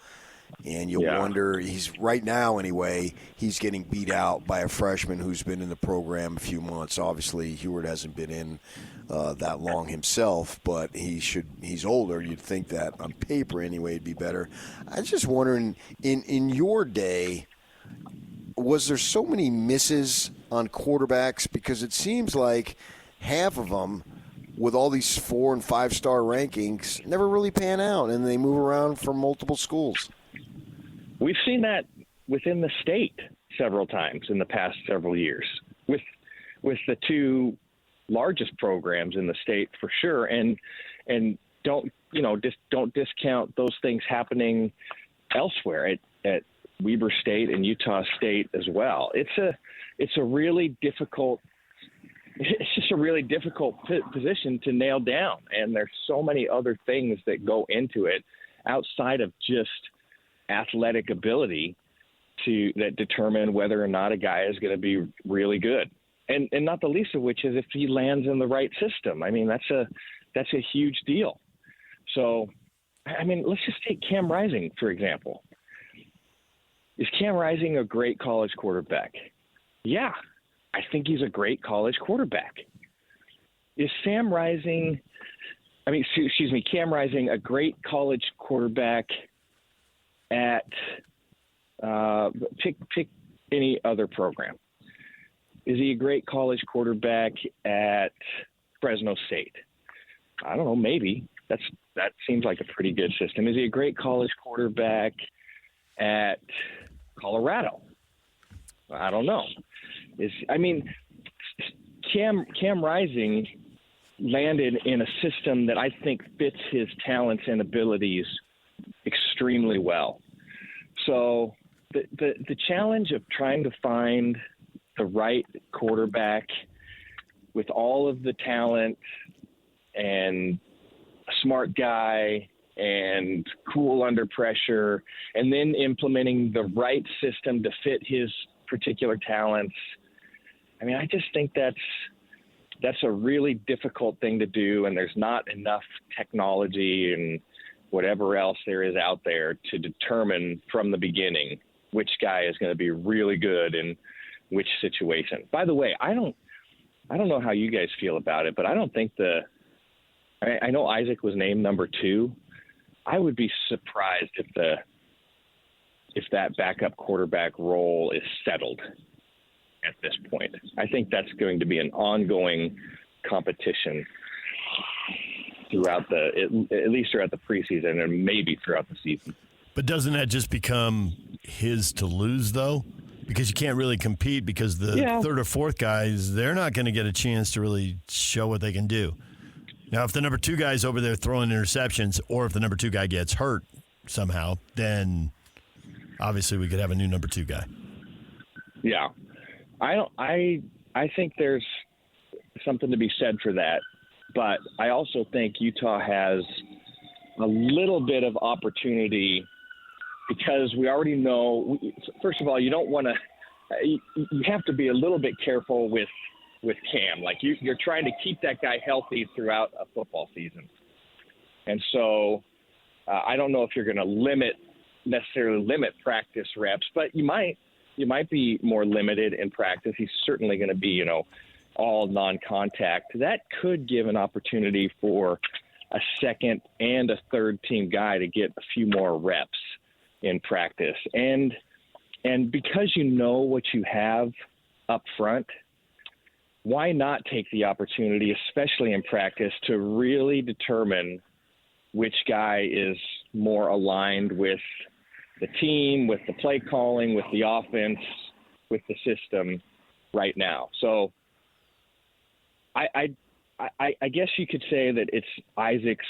And you wonder, right now anyway, he's getting beat out by a freshman who's been in the program a few months. Obviously, Heward hasn't been in that long himself, but he's older. You'd think that on paper anyway it'd be better. I was just wondering, in your day, was there so many misses on quarterbacks? Because it seems like half of them, with all these 4- and 5-star rankings, never really pan out, and they move around from multiple schools. We've seen that within the state several times in the past several years with the two largest programs in the state for sure. And don't discount those things happening elsewhere at Weber State and Utah State as well. It's just a really difficult position to nail down. And there's so many other things that go into it outside of just athletic ability that determine whether or not a guy is going to be really good. And not the least of which is if he lands in the right system. I mean, that's a huge deal. So, I mean, let's just take Cam Rising, for example. Is Cam Rising a great college quarterback? Yeah, I think he's a great college quarterback. Is Cam Rising a great college quarterback at pick any other program? Is he a great college quarterback at Fresno State? I don't know, maybe. That seems like a pretty good system. Is he a great college quarterback at Colorado? I don't know. Cam Rising landed in a system that I think fits his talents and abilities extremely well. So the challenge of trying to find the right quarterback with all of the talent and a smart guy and cool under pressure, and then implementing the right system to fit his particular talents. I mean, I just think that's a really difficult thing to do, and there's not enough technology and whatever else there is out there to determine from the beginning which guy is going to be really good in which situation. By the way, I don't I don't know how you guys feel about it, but I don't think I know Isaac was named number 2. I would be surprised if that backup quarterback role is settled at this point. I think that's going to be an ongoing competition throughout at least throughout the preseason and maybe throughout the season. But doesn't that just become his to lose, though? Because you can't really compete because the third or fourth guys, they're not going to get a chance to really show what they can do. Now, if the number 2 guy's over there throwing interceptions or if the number 2 guy gets hurt somehow, then obviously we could have a new number 2 guy. Yeah. I think there's something to be said for that, but I also think Utah has a little bit of opportunity because we already know, first of all, you don't want to – you have to be a little bit careful with Cam. Like you're trying to keep that guy healthy throughout a football season. And so I don't know if you're going to necessarily limit practice reps, but you might be more limited in practice. He's certainly going to be, all non-contact. That could give an opportunity for a second and a third team guy to get a few more reps in practice. And because you know what you have up front, why not take the opportunity, especially in practice, to really determine which guy is more aligned with the team, with the play calling, with the offense, with the system right now. So I guess you could say that it's Isaac's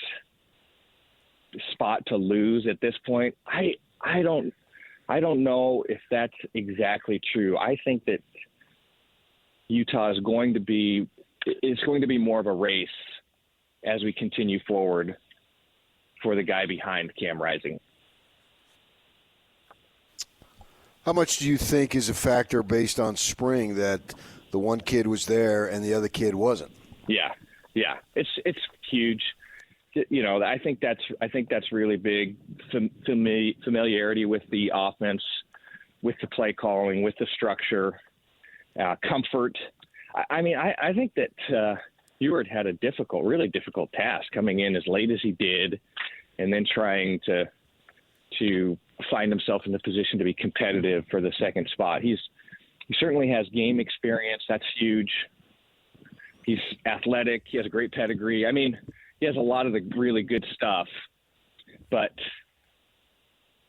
spot to lose at this point. I don't know if that's exactly true. I think that Utah is going to be more of a race as we continue forward for the guy behind Cam Rising. How much do you think is a factor based on spring that the one kid was there and the other kid wasn't? Yeah, it's huge. I think that's really big. Familiarity with the offense, with the play calling, with the structure, comfort. I think that Ewart had a really difficult task coming in as late as he did, and then trying to find himself in the position to be competitive for the second spot. He certainly has game experience. That's huge. He's athletic. He has a great pedigree. He has a lot of the really good stuff, but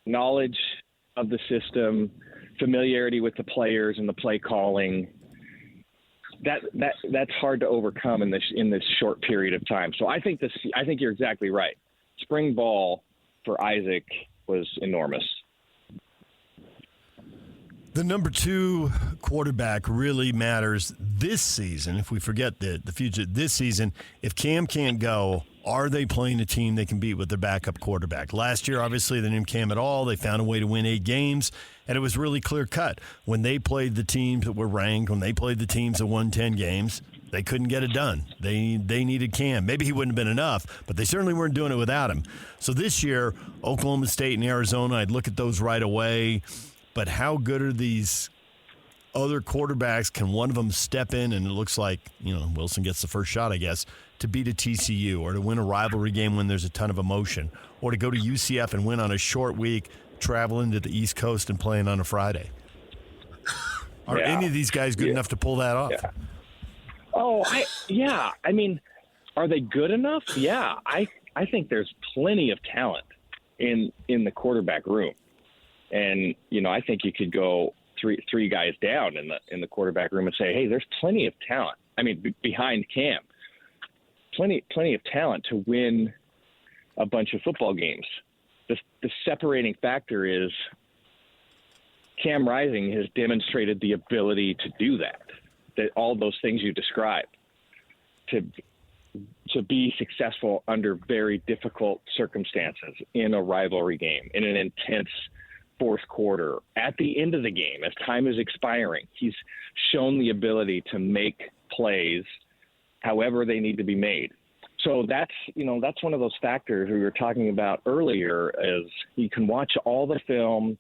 knowledge of the system, familiarity with the players and the play calling, that's hard to overcome in this short period of time. So I think you're exactly right. Spring ball for Isaac was enormous. The number 2 quarterback really matters this season. If we forget the future this season, if Cam can't go, are they playing a team they can beat with their backup quarterback? Last year, obviously, they didn't Cam at all. They found a way to win 8 games, and it was really clear-cut. When they played the teams that were ranked, when they played the teams that won 10 games, they couldn't get it done. They needed Cam. Maybe he wouldn't have been enough, but they certainly weren't doing it without him. So this year, Oklahoma State and Arizona, I'd look at those right away. But how good are these other quarterbacks? Can one of them step in, and it looks like, Wilson gets the first shot, I guess, to beat a TCU or to win a rivalry game when there's a ton of emotion, or to go to UCF and win on a short week, traveling to the East Coast and playing on a Friday? Are any of these guys good enough to pull that off? Yeah. Oh, are they good enough? Yeah, I think there's plenty of talent in the quarterback room. And, I think you could go three guys down in the quarterback room and say, hey, there's plenty of talent. Behind Cam, plenty of talent to win a bunch of football games. The separating factor is Cam Rising has demonstrated the ability to do that all those things you described, to be successful under very difficult circumstances in a rivalry game, in an intense fourth quarter, at the end of the game, as time is expiring. He's shown the ability to make plays however they need to be made. So that's one of those factors we were talking about earlier, is you can watch all the film,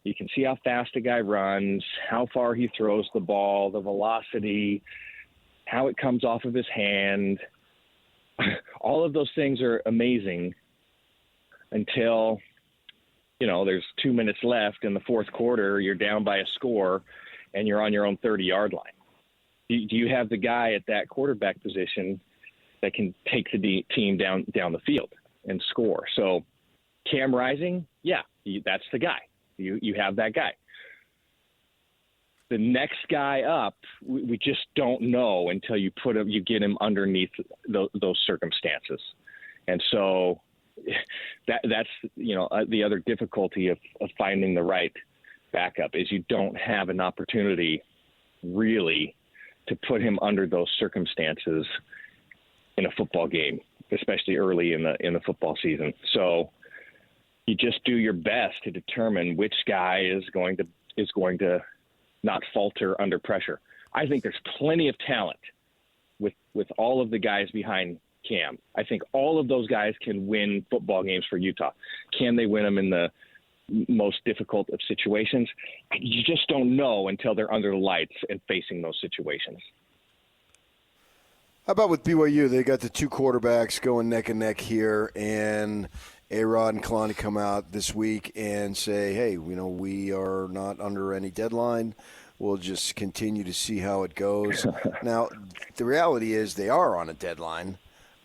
you can see how fast a guy runs, how far he throws the ball, the velocity, how it comes off of his hand. All of those things are amazing until, there's 2 minutes left in the fourth quarter, you're down by a score, and you're on your own 30-yard line. Do you have the guy at that quarterback position that can take the team down the field and score? So Cam Rising, yeah, that's the guy. You have that guy. The next guy up, we just don't know until you get him underneath those circumstances. And so that's the other difficulty of finding the right backup is you don't have an opportunity really to put him under those circumstances in a football game, especially early in the football season. So you just do your best to determine which guy is going to not falter under pressure. I think there's plenty of talent with all of the guys behind Cam. I think all of those guys can win football games for Utah. Can they win them in the most difficult of situations? You just don't know until they're under the lights and facing those situations. How about with BYU? They got the two quarterbacks going neck and neck here, and A-Rod and Kalani come out this week and say, hey, we are not under any deadline. We'll just continue to see how it goes. Now, the reality is they are on a deadline.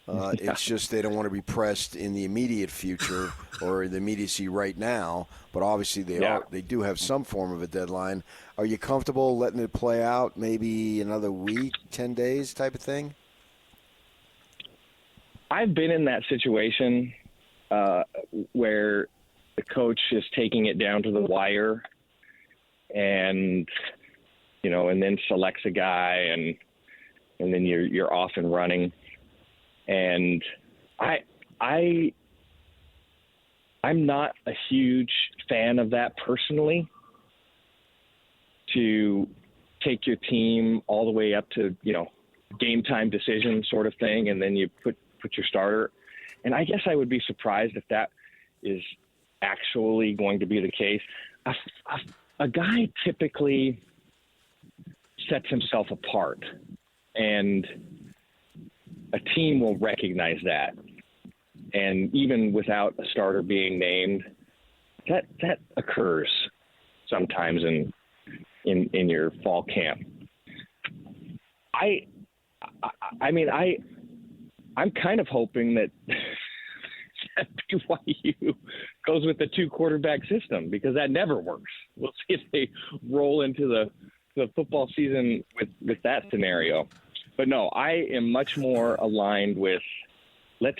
It's just they don't want to be pressed in the immediate future or the immediacy right now. But obviously they do have some form of a deadline. Are you comfortable letting it play out maybe another week, 10 days type of thing? I've been in that situation where the coach is taking it down to the wire and then selects a guy and then you're off and running. And I'm not a huge fan of that personally, to take your team all the way up to, game time decision sort of thing. And then you put your starter. And I guess I would be surprised if that is actually going to be the case. A guy typically sets himself apart, and a team will recognize that. And even without a starter being named, that occurs sometimes in your fall camp. I'm kind of hoping that BYU goes with the two quarterback system, because that never works. We'll see if they roll into the football season with that scenario. But no, I am much more aligned with let's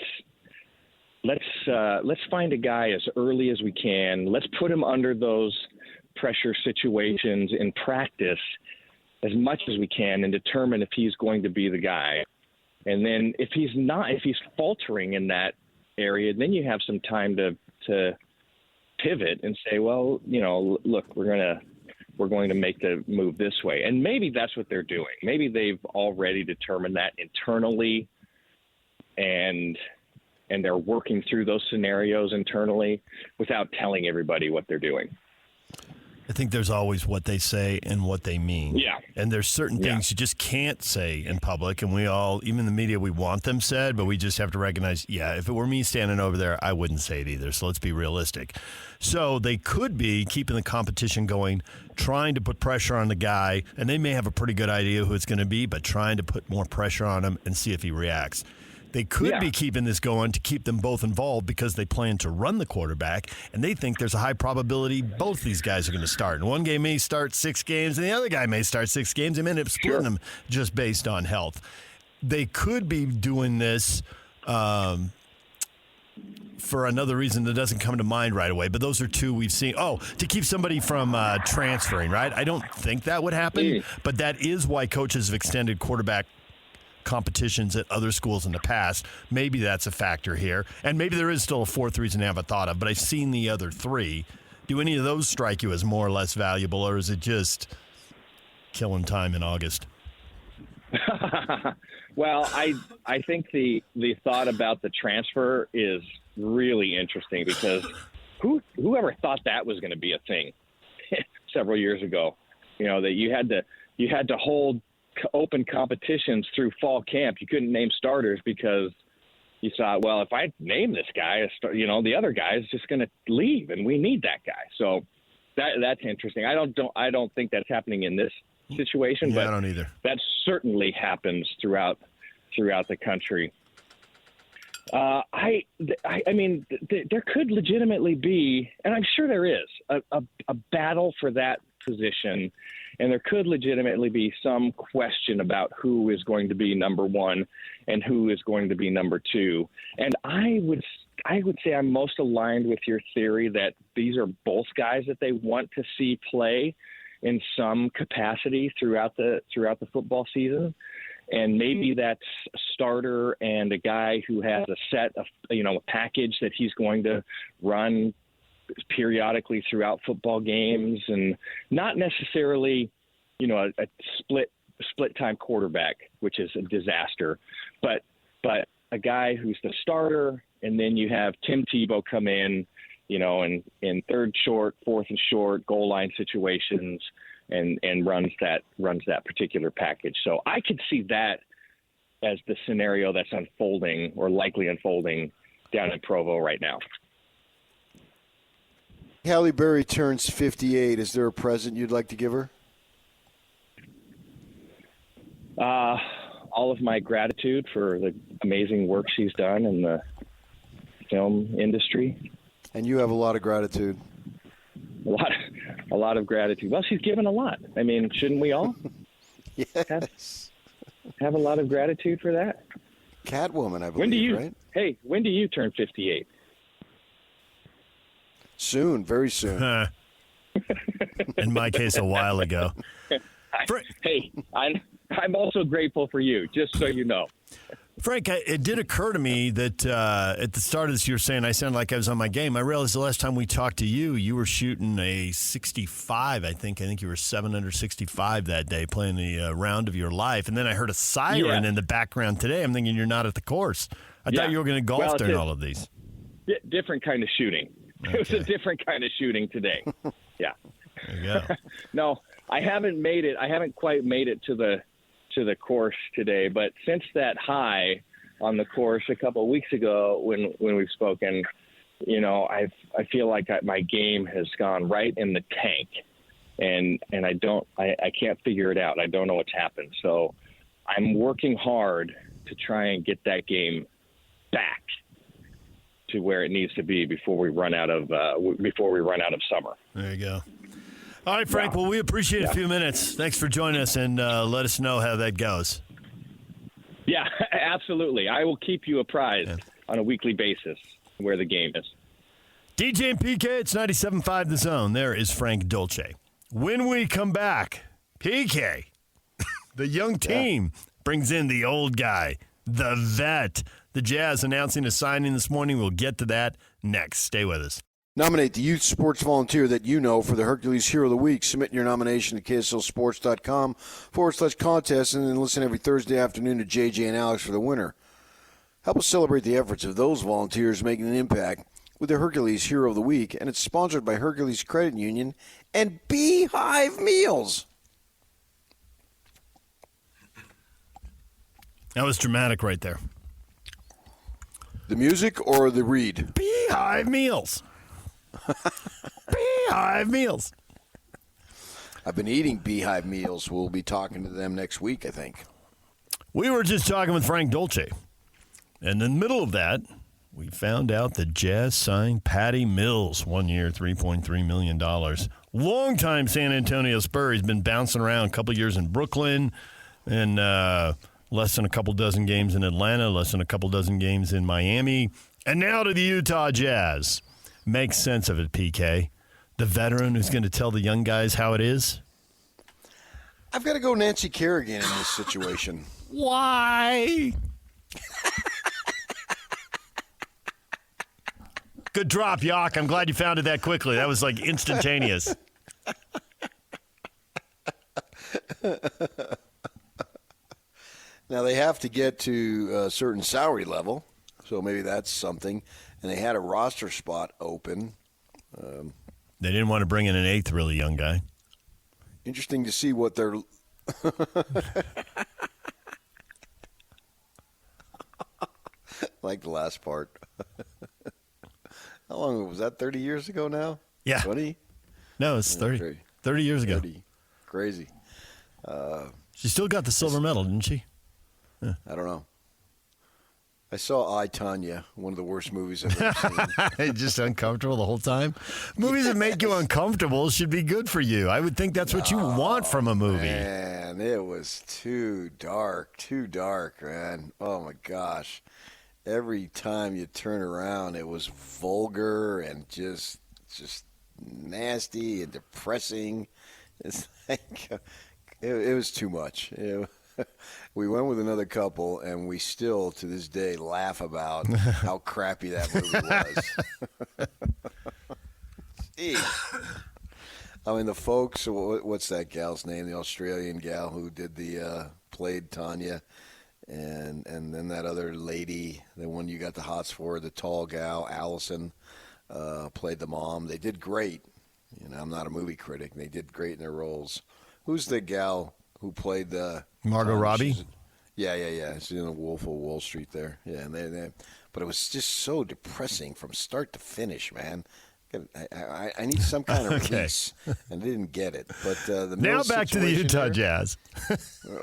find a guy as early as we can. Let's put him under those pressure situations in practice as much as we can and determine if he's going to be the guy. And then if he's faltering in that area, then you have some time to pivot and say, well, look, we're going to make the move this way. And maybe that's what they're doing. Maybe they've already determined that internally, and they're working through those scenarios internally without telling everybody what they're doing. I think there's always what they say and what they mean. Yeah. And there's certain things you just can't say in public, and we all, even the media, we want them said, but we just have to recognize, if it were me standing over there, I wouldn't say it either. So let's be realistic. So they could be keeping the competition going, trying to put pressure on the guy, and they may have a pretty good idea who it's going to be, but trying to put more pressure on him and see if he reacts. They could be keeping this going to keep them both involved because they plan to run the quarterback, and they think there's a high probability both these guys are going to start. And one guy may start 6 games, and the other guy may start 6 games. They may end up splitting them just based on health. They could be doing this for another reason that doesn't come to mind right away, but those are two we've seen. Oh, to keep somebody from transferring, right? I don't think that would happen, but that is why coaches have extended quarterback competitions at other schools in the past. Maybe that's a factor here. And maybe there is still a fourth reason I haven't thought of, but I've seen the other three. Do any of those strike you as more or less valuable, or is it just killing time in August? Well, I think the thought about the transfer is really interesting, because whoever thought that was going to be a thing several years ago, that you had to hold open competitions through fall camp, you couldn't name starters because you thought, well, if I name this guy, the other guy is just going to leave, and we need that guy. So that's interesting. I don't think that's happening in this situation, but I don't either. That certainly happens throughout the country. I mean, there could legitimately be, and I'm sure there is, a battle for that position, and there could legitimately be some question about who is going to be number one and who is going to be number two. And I would say I'm most aligned with your theory that these are both guys that they want to see play in some capacity throughout the football season. And maybe that's a starter and a guy who has a set of, a package that he's going to run periodically throughout football games, and not necessarily, a split time quarterback, which is a disaster, but a guy who's the starter, and then you have Tim Tebow come in, in third short, fourth and short, goal line situations, and runs that particular package. So I could see that as the scenario that's unfolding or likely unfolding down in Provo right now. Halle Berry turns 58. Is there a present you'd like to give her? All of my gratitude for the amazing work she's done in the film industry. And you have a lot of gratitude. A lot of gratitude. Well, she's given a lot. I mean, shouldn't we all? Yes. Have a lot of gratitude for that? Catwoman, I believe, right? Hey, when do you turn 58? Soon, very soon. In my case, a while ago. Hey, I'm also grateful for you, just so you know. Frank, it did occur to me that at the start of this, you were saying I sounded like I was on my game. I realized the last time we talked to you, you were shooting a 65, I think. I think you were 7 under 65 that day, playing the round of your life. And then I heard a siren in the background today. I'm thinking you're not at the course. I thought you were going to golf during all of these. Different kind of shooting. Okay. It was a different kind of shooting today. Yeah. There you go. No, I haven't made it. I haven't quite made it to the course today, but since that high on the course a couple of weeks ago when we've spoken, I feel like my game has gone right in the tank, and I can't figure it out. I don't know what's happened. So I'm working hard to try and get that game back to where it needs to be before we run out of summer. There you go. All right, Frank. Well, we appreciate a few minutes. Thanks for joining us, and let us know how that goes. Yeah, absolutely. I will keep you apprised on a weekly basis where the game is. DJ and PK, it's 97.5 The Zone. There is Frank Dolce. When we come back, PK, the young team, brings in the old guy, the vet. The Jazz announcing a signing this morning. We'll get to that next. Stay with us. Nominate the youth sports volunteer that you know for the Hercules Hero of the Week. Submit your nomination to KSLSports.com/contest and then listen every Thursday afternoon to JJ and Alex for the winner. Help us celebrate the efforts of those volunteers making an impact with the Hercules Hero of the Week, and it's sponsored by Hercules Credit Union and Beehive Meals. That was dramatic right there. The music or the read? Beehive Meals. Beehive Meals. I've been eating Beehive Meals. We'll be talking to them next week, I think. We were just talking with Frank Dolce. And in the middle of that, we found out the Jazz signed Patty Mills, 1 year, $3.3 million. Longtime San Antonio Spur. He's been bouncing around a couple years in Brooklyn and less than a couple dozen games in Atlanta, less than a couple dozen games in Miami, and now to the Utah Jazz. Makes sense of it, PK. The veteran who's going to tell the young guys how it is. I've got to go Nancy Kerrigan in this situation. Why? Good drop, Yock. I'm glad you found it that quickly. That was like instantaneous. Now, they have to get to a certain salary level, so maybe that's something. And they had a roster spot open. They didn't want to bring in an eighth really young guy. Interesting to see what they're Like the last part. How long was that? 30 years ago now? Yeah. 20? No, it's 30. 30 years ago. 30. Crazy. She still got the silver medal, didn't she? Yeah. I don't know. I saw I, Tonya, one of the worst movies I've ever seen. Just uncomfortable the whole time? Movies that make you uncomfortable should be good for you. I would think that's what you want from a movie. Man, it was too dark, man. Oh, my gosh. Every time you turn around, it was vulgar and just nasty and depressing. It's like it was too much. We went with another couple, and we still, to this day, laugh about how crappy that movie was. Jeez. I mean, the folks, what's that gal's name, the Australian gal who did played Tanya, and then that other lady, the one you got the hots for, the tall gal, Allison, played the mom. They did great. I'm not a movie critic. They did great in their roles. Who's the gal who played the Margot Robbie? Yeah. She's in the Wolf of Wall Street there. Yeah, and but it was just so depressing from start to finish, man. I need some kind of release, and I didn't get it. But the now back to the Utah Jazz.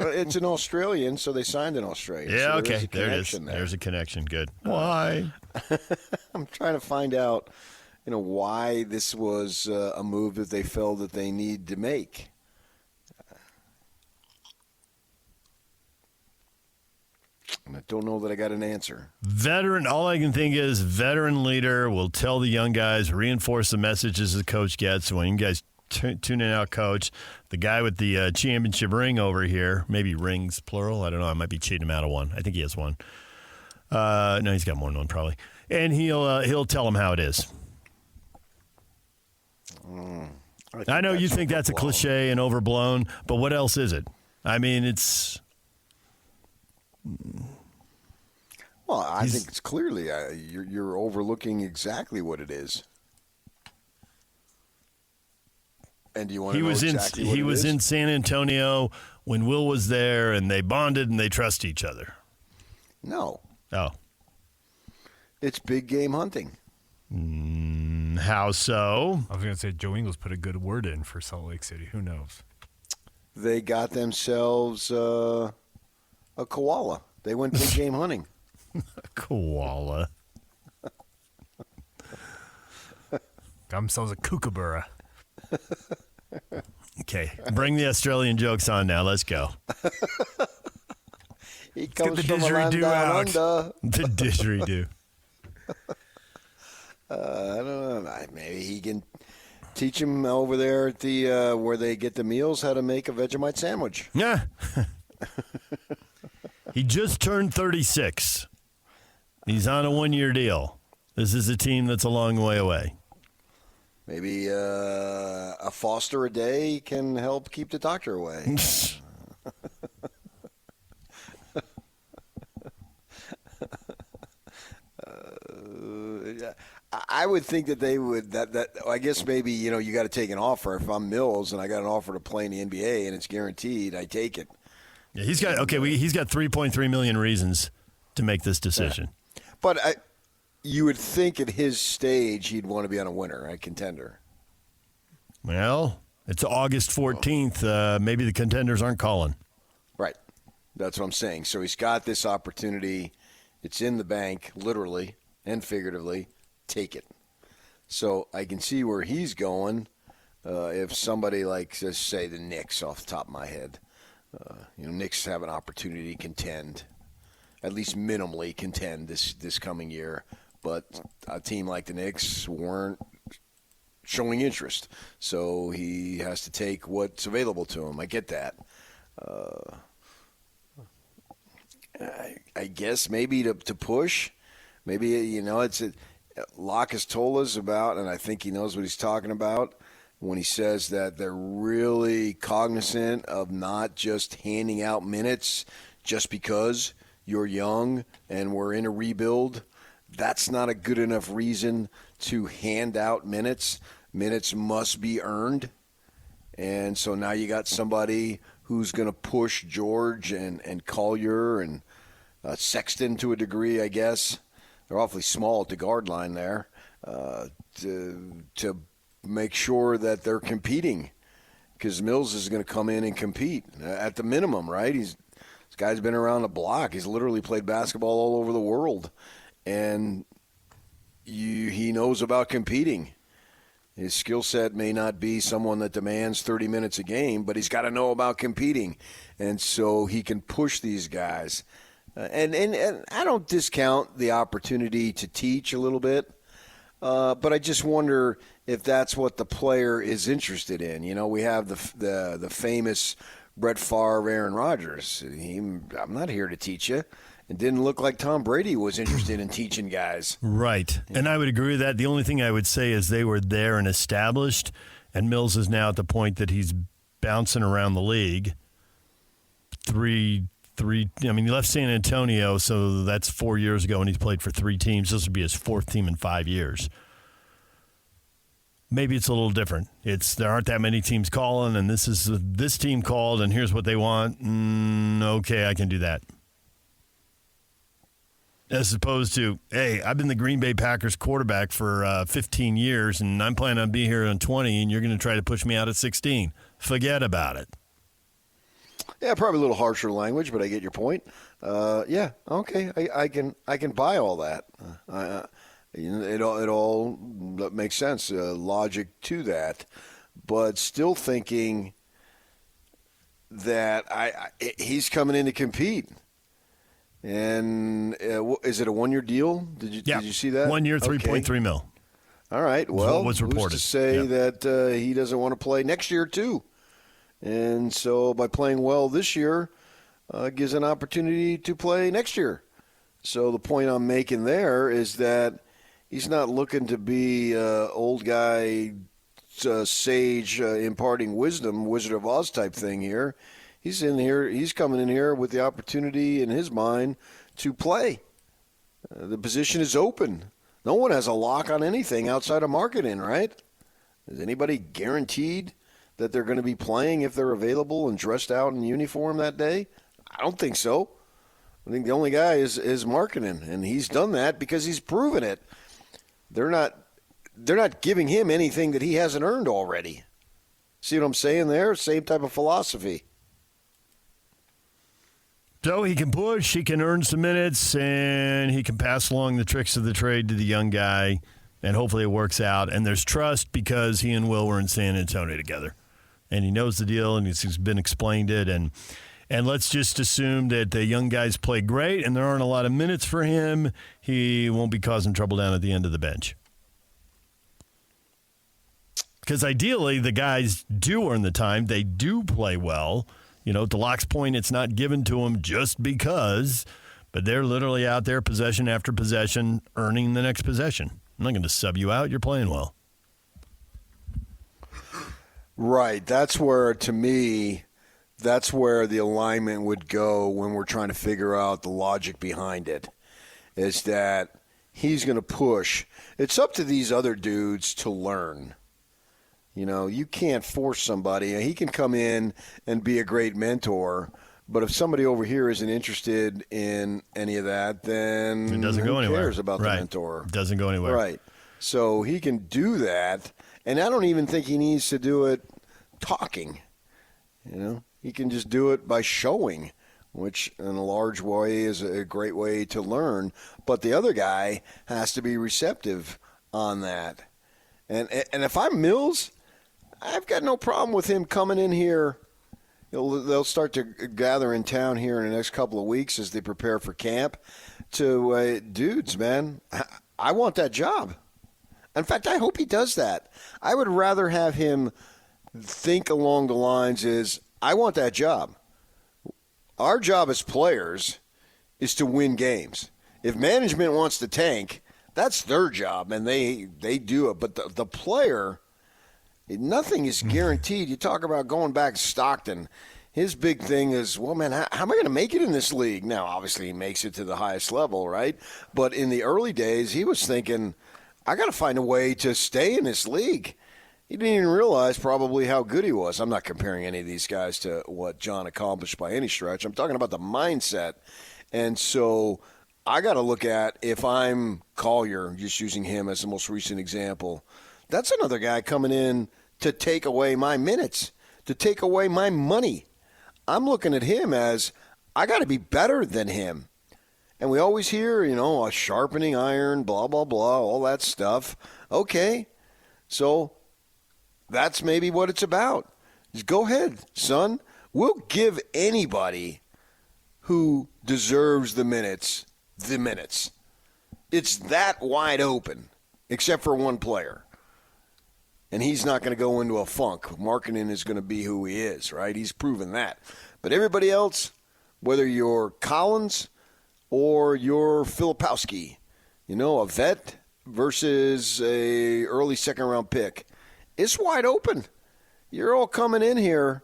It's an Australian, so they signed an Australian. Yeah, so okay, there it is. There's a connection. Good. Why? I'm trying to find out, why this was a move that they felt that they need to make. And I don't know that I got an answer. Veteran, all I can think is veteran leader will tell the young guys, reinforce the messages the coach gets. So when you guys tune in out, coach, the guy with the championship ring over here, maybe rings, plural, I don't know. I might be cheating him out of one. I think he has one. No, he's got more than one probably. And he'll tell them how it is. I know you think that's a cliche and overblown, but what else is it? I mean, it's... Well, I think it's clearly you're overlooking exactly what it is. And do you want to know exactly what it is? He was in San Antonio when Will was there, and they bonded and they trust each other. No. Oh. It's big game hunting. How so? I was going to say Joe Ingles put a good word in for Salt Lake City. Who knows? They got themselves a koala. They went big game hunting. Koala. Got themselves a kookaburra. Okay, bring the Australian jokes on now. Let's go. He comes the from a land down under. The didgeridoo. I don't know. Maybe he can teach him over there at the where they get the meals how to make a Vegemite sandwich. Yeah. He just turned 36. He's on a one-year deal. This is a team that's a long way away. Maybe a foster a day can help keep the doctor away. I would think that they would. That I guess maybe you got to take an offer. If I'm Mills and I got an offer to play in the NBA and it's guaranteed, I take it. Yeah, he's got 3.3 million reasons to make this decision. Yeah. But you would think at his stage he'd want to be on a winner, a contender. Well, it's August 14th. Maybe the contenders aren't calling. Right. That's what I'm saying. So he's got this opportunity. It's in the bank, literally and figuratively. Take it. So I can see where he's going. If somebody like, just say, the Knicks off the top of my head. Knicks have an opportunity to contend, at least minimally contend this coming year. But a team like the Knicks weren't showing interest, so he has to take what's available to him. I get that. I guess maybe to push, maybe it's Locke has told us about, and I think he knows what he's talking about when he says that they're really cognizant of not just handing out minutes just because you're young and we're in a rebuild. That's not a good enough reason to hand out minutes. Minutes must be earned. And so now you got somebody who's going to push George and Collier and Sexton to a degree, I guess. They're awfully small at the guard line there to make sure that they're competing, because Mills is going to come in and compete at the minimum, right? This guy's been around the block. He's literally played basketball all over the world, and he knows about competing. His skill set may not be someone that demands 30 minutes a game, but he's got to know about competing, and so he can push these guys. And I don't discount the opportunity to teach a little bit, but I just wonder if that's what the player is interested in. You know, we have the famous Brett Favre, Aaron Rodgers. I'm not here to teach you. It didn't look like Tom Brady was interested in teaching guys. Right. And I would agree with that. The only thing I would say is they were there and established, and Mills is now at the point that he's bouncing around the league. He left San Antonio, so that's 4 years ago, and he's played for 3 teams. This would be his 4th team in 5 years. Maybe it's a little different. There aren't that many teams calling, and this team called, and here's what they want. Okay, I can do that. As opposed to, hey, I've been the Green Bay Packers quarterback for 15 years, and I'm planning on being here on 20, and you're going to try to push me out at 16. Forget about it. Yeah, probably a little harsher language, but I get your point. Yeah, okay, I can buy all that. It all makes sense, logic to that, but still thinking that he's coming in to compete. And is it a 1-year deal? Did you see that? 1 year, $3.3 million. All right. Well, what's reported? Who's to say that he doesn't want to play next year too? And so by playing well this year, gives an opportunity to play next year. So the point I'm making there is that he's not looking to be old guy, sage, imparting wisdom, Wizard of Oz type thing here. He's in here. He's coming in here with the opportunity in his mind to play. The position is open. No one has a lock on anything outside of marketing, right? Is anybody guaranteed that they're going to be playing if they're available and dressed out in uniform that day? I don't think so. I think the only guy is marketing, and he's done that because he's proven it. They're not giving him anything that he hasn't earned already. See what I'm saying there? Same type of philosophy. So he can push, he can earn some minutes, and he can pass along the tricks of the trade to the young guy, and hopefully it works out. And there's trust because he and Will were in San Antonio together. And he knows the deal, and he's been explained it. And let's just assume that the young guys play great and there aren't a lot of minutes for him. He won't be causing trouble down at the end of the bench. Because ideally, the guys do earn the time. They do play well. You know, to Locke's point, it's not given to them just because, but they're literally out there possession after possession, earning the next possession. I'm not going to sub you out. You're playing well. Right. That's where, to me, that's where the alignment would go when we're trying to figure out the logic behind it, is that he's going to push. It's up to these other dudes to learn. You know, you can't force somebody. He can come in and be a great mentor, but if somebody over here isn't interested in any of that, then it doesn't go who anywhere. Cares about the mentor? It doesn't go anywhere. Right. So he can do that, and I don't even think he needs to do it talking. You know, he can just do it by showing, which in a large way is a great way to learn. But the other guy has to be receptive on that. And if I'm Mills, I've got no problem with him coming in here. They'll start to gather in town here in the next couple of weeks as they prepare for camp. To dudes, man, I want that job. In fact, I hope he does that. I would rather have him think along the lines is, I want that job. Our job as players is to win games. If management wants to tank, that's their job, and they do it. But the player, nothing is guaranteed. You talk about going back to Stockton. His big thing is, well, man, how am I going to make it in this league? Now, obviously, he makes it to the highest level, right? But in the early days, he was thinking, I got to find a way to stay in this league. he didn't even realize probably how good he was. I'm not comparing any of these guys to what John accomplished by any stretch. I'm talking about the mindset. And so I got to look at, if I'm Collier, just using him as the most recent example, that's another guy coming in to take away my minutes, to take away my money. I'm looking at him as, I got to be better than him. And we always hear, a sharpening iron, blah, blah, blah, all that stuff. Okay, so that's maybe what it's about. Just go ahead, son. We'll give anybody who deserves the minutes. It's that wide open, except for one player. And he's not going to go into a funk. Markkanen is going to be who he is, right? He's proven that. But everybody else, whether you're Collins or you're Filipowski, a vet versus a early second-round pick, it's wide open. You're all coming in here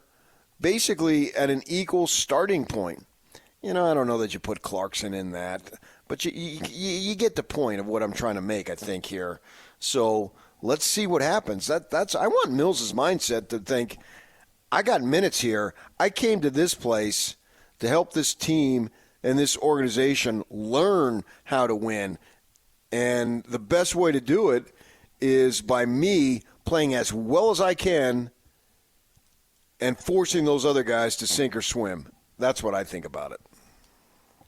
basically at an equal starting point. I don't know that you put Clarkson in that, but you get the point of what I'm trying to make, I think, here. So let's see what happens. I want Mills' mindset to think, I got minutes here. I came to this place to help this team and this organization learn how to win. And the best way to do it is by me playing as well as I can and forcing those other guys to sink or swim. That's what I think about it.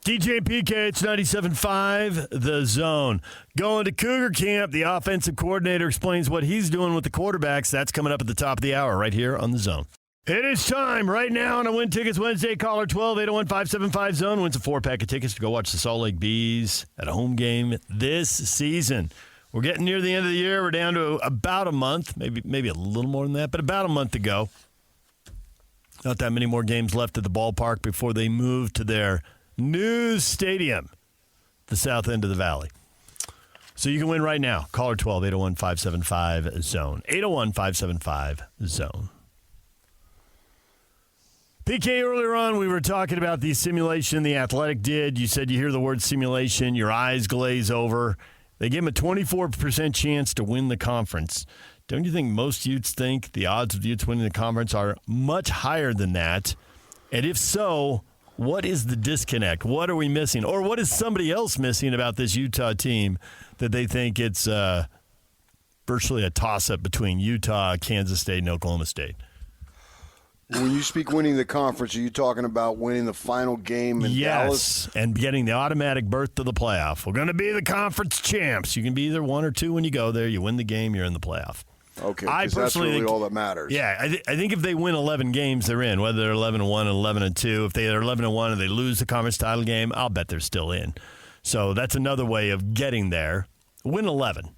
DJ and PK, it's 97.5, The Zone. Going to Cougar Camp, the offensive coordinator explains what he's doing with the quarterbacks. That's coming up at the top of the hour right here on The Zone. It is time right now on a Win Tickets Wednesday. Caller 12-801-575-ZONE wins a 4-pack of tickets to go watch the Salt Lake Bees at a home game this season. We're getting near the end of the year. We're down to about a month, maybe a little more than that, but about a month to go. Not that many more games left at the ballpark before they move to their new stadium, the south end of the valley. So you can win right now. Caller 12-801-575-ZONE. 801-575-ZONE. PK, earlier on, we were talking about the simulation the Athletic did. You said you hear the word simulation, your eyes glaze over. They gave him a 24% chance to win the conference. Don't you think most Utes think the odds of the Utes winning the conference are much higher than that? And if so, what is the disconnect? What are we missing? Or what is somebody else missing about this Utah team that they think it's virtually a toss-up between Utah, Kansas State, and Oklahoma State? When you speak winning the conference, are you talking about winning the final game in Dallas? Yes, and getting the automatic berth to the playoff. We're going to be the conference champs. You can be either 1 or 2 when you go there. You win the game, you're in the playoff. Okay, because that's really all that matters. Yeah, I think if they win 11 games, they're in. Whether they're 11-1 and 11-2, if they are 11-1 and they lose the conference title game, I'll bet they're still in. So that's another way of getting there. Win 11.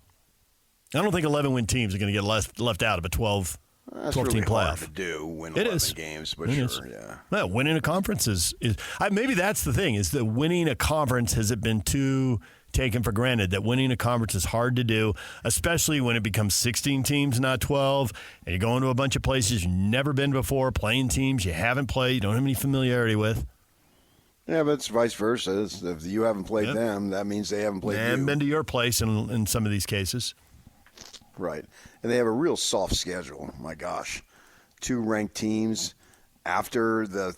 I don't think 11-win teams are going to get left out of a 12-team really playoff. Hard to do, win 11 games, but sure, yeah. Well, winning a conference is maybe that's the thing, is that winning a conference, has it been too taken for granted that winning a conference is hard to do, especially when it becomes 16 teams, not 12, and you're going to a bunch of places you've never been before, playing teams you haven't played, you don't have any familiarity with. Yeah, but it's vice versa. If you haven't played them, that means they haven't played you. They haven't been to your place in some of these cases. Right. And they have a real soft schedule. My gosh. 2 ranked teams after the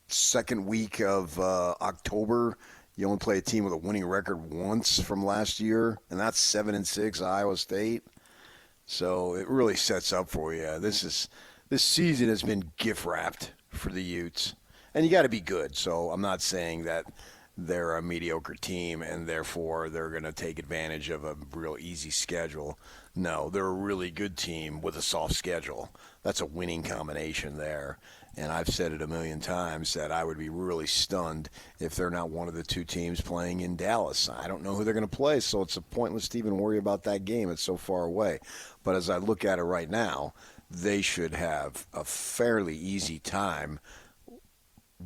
second week of October. You only play a team with a winning record once from last year, and that's 7-6, Iowa State. So it really sets up for you. This season has been gift wrapped for the Utes, and you got to be good. So I'm not saying that they're a mediocre team and therefore they're going to take advantage of a real easy schedule. No, they're a really good team with a soft schedule. That's a winning combination there. And I've said it a million times that I would be really stunned if they're not one of the 2 teams playing in Dallas. I don't know who they're going to play, so it's pointless to even worry about that game. It's so far away. But as I look at it right now, they should have a fairly easy time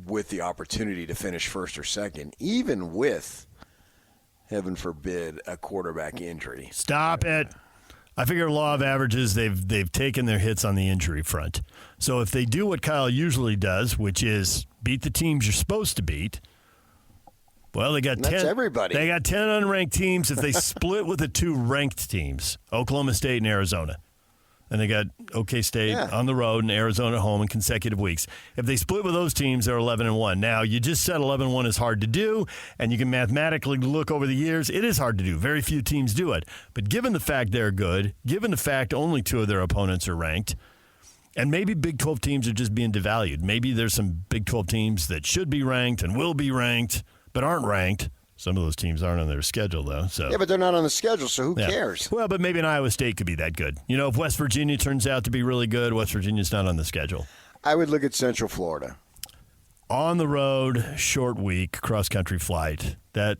with the opportunity to finish first or second, even with, heaven forbid, a quarterback injury. Stop it. I figure law of averages, they've taken their hits on the injury front. So if they do what Kyle usually does, which is beat the teams you're supposed to beat, well, they got 10. That's everybody. They got 10 unranked teams if they split with the 2 ranked teams, Oklahoma State and Arizona. and they got OK State on the road and Arizona at home in consecutive weeks. If they split with those teams, they're 11-1. Now, you just said 11-1 is hard to do, and you can mathematically look over the years. It is hard to do. Very few teams do it. But given the fact they're good, given the fact only 2 of their opponents are ranked, and maybe Big 12 teams are just being devalued. Maybe there's some Big 12 teams that should be ranked and will be ranked, but aren't ranked. Some of those teams aren't on their schedule, though. So yeah, but they're not on the schedule, so who cares? Well, but maybe an Iowa State could be that good. You know, if West Virginia turns out to be really good, West Virginia's not on the schedule. I would look at Central Florida. On the road, short week, cross-country flight. That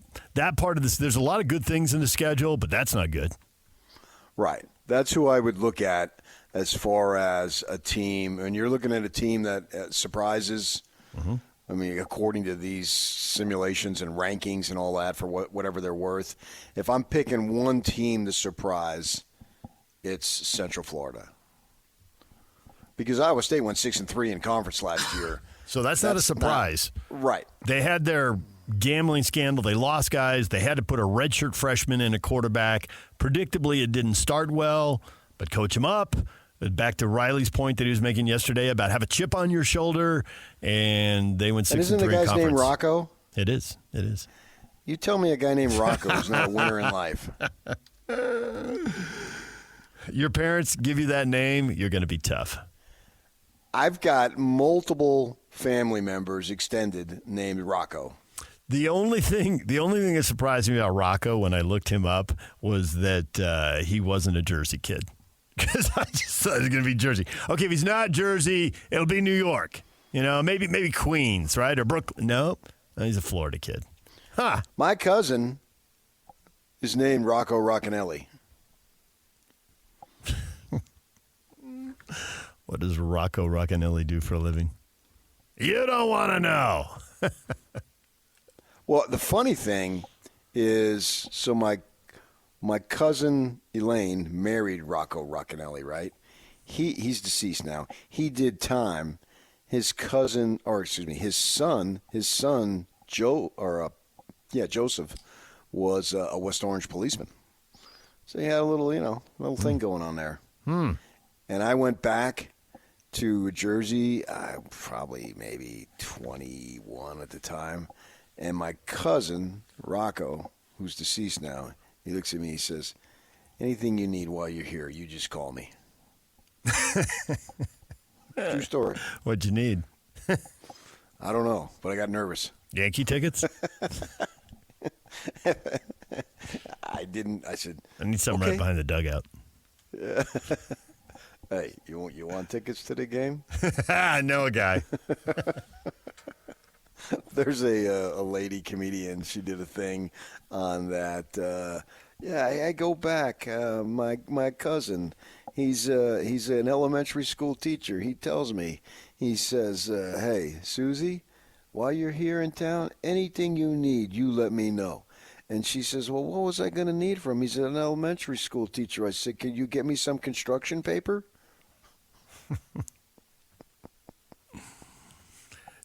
part of this, there's a lot of good things in the schedule, but that's not good. Right. That's who I would look at as far as a team. And you're looking at a team that surprises. Mm-hmm. I mean, according to these simulations and rankings and all that, for whatever they're worth, if I'm picking one team to surprise, it's Central Florida. Because Iowa State went 6-3 in conference last year. So that's not a surprise. Right. They had their gambling scandal. They lost guys. They had to put a redshirt freshman in a quarterback. Predictably, it didn't start well, but coach him up. Back to Riley's point that he was making yesterday about have a chip on your shoulder, and they went 6-3 in conference. Isn't the guy's name Rocco? It is. It is. You tell me a guy named Rocco who's not a winner in life. Your parents give you that name, you're going to be tough. I've got multiple family members extended named Rocco. The only thing that surprised me about Rocco when I looked him up was that he wasn't a Jersey kid. Because I just thought it was going to be Jersey. Okay, if he's not Jersey, it'll be New York. You know, maybe Queens, right? Or Brooklyn. No, he's a Florida kid. Huh. My cousin is named Rocco Roccanelli. What does Rocco Roccanelli do for a living? You don't want to know. Well, the funny thing is, so my cousin Elaine married Rocco Roccanelli, right? He's deceased now. He did time. His son Joseph was a West Orange policeman. So he had a little thing going on there. And I went back to Jersey, probably maybe 21 at the time, and my cousin Rocco, who's deceased now, he looks at me, he says, anything you need while you're here, you just call me. True story. What'd you need? I don't know, but I got nervous. Yankee tickets? I didn't. I said, I need something right behind the dugout. Hey, you want tickets to the game? I know a guy. There's a lady comedian. She did a thing on that. I go back. My cousin, he's an elementary school teacher. He tells me, he says, hey, Susie, while you're here in town, anything you need, you let me know. And she says, well, what was I going to need from him? He's an elementary school teacher. I said, can you get me some construction paper?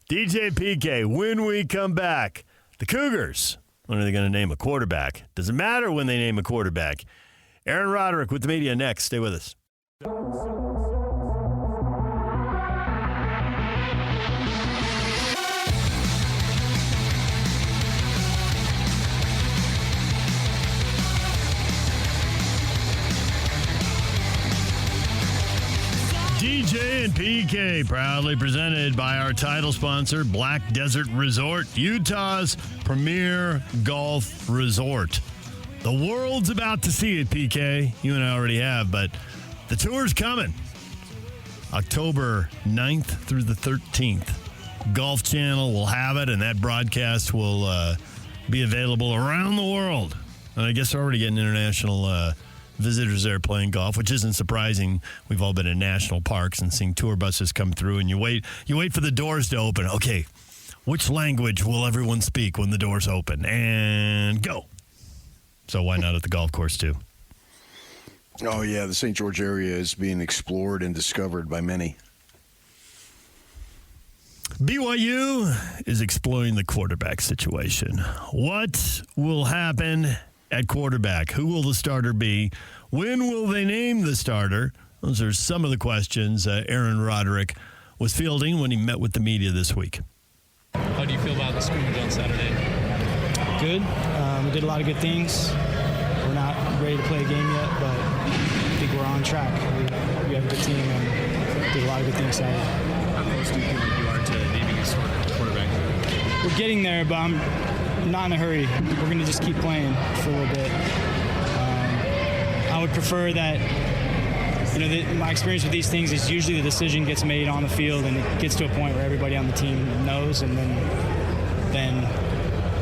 DJ PK, when we come back, the Cougars, when are they going to name a quarterback? Doesn't matter when they name a quarterback. Aaron Roderick with the media next. Stay with us. DJ and PK, proudly presented by our title sponsor, Black Desert Resort, Utah's premier golf resort. The world's about to see it, PK. You and I already have, but the tour's coming. October 9th through the 13th. Golf Channel will have it, and that broadcast will be available around the world. And I guess they're already getting international visitors there playing golf, which isn't surprising. We've all been in national parks and seeing tour buses come through, and you wait for the doors to open. Okay, which language will everyone speak when the doors open? And go. So why not at the golf course too? Oh yeah, the St. George area is being explored and discovered by many. BYU is exploring the quarterback situation. What will happen at quarterback? Who will the starter be? When will they name the starter? Those are some of the questions Aaron Roderick was fielding when he met with the media this week. How do you feel about the scrimmage on Saturday? Good. We did a lot of good things. We're not ready to play a game yet, but I think we're on track. We have a good team and did a lot of good things Saturday. How close do you feel like you are to naming a quarterback? We're getting there, but I'm not in a hurry. We're going to just keep playing for a little bit. I would prefer that, my experience with these things is usually the decision gets made on the field and it gets to a point where everybody on the team knows, and then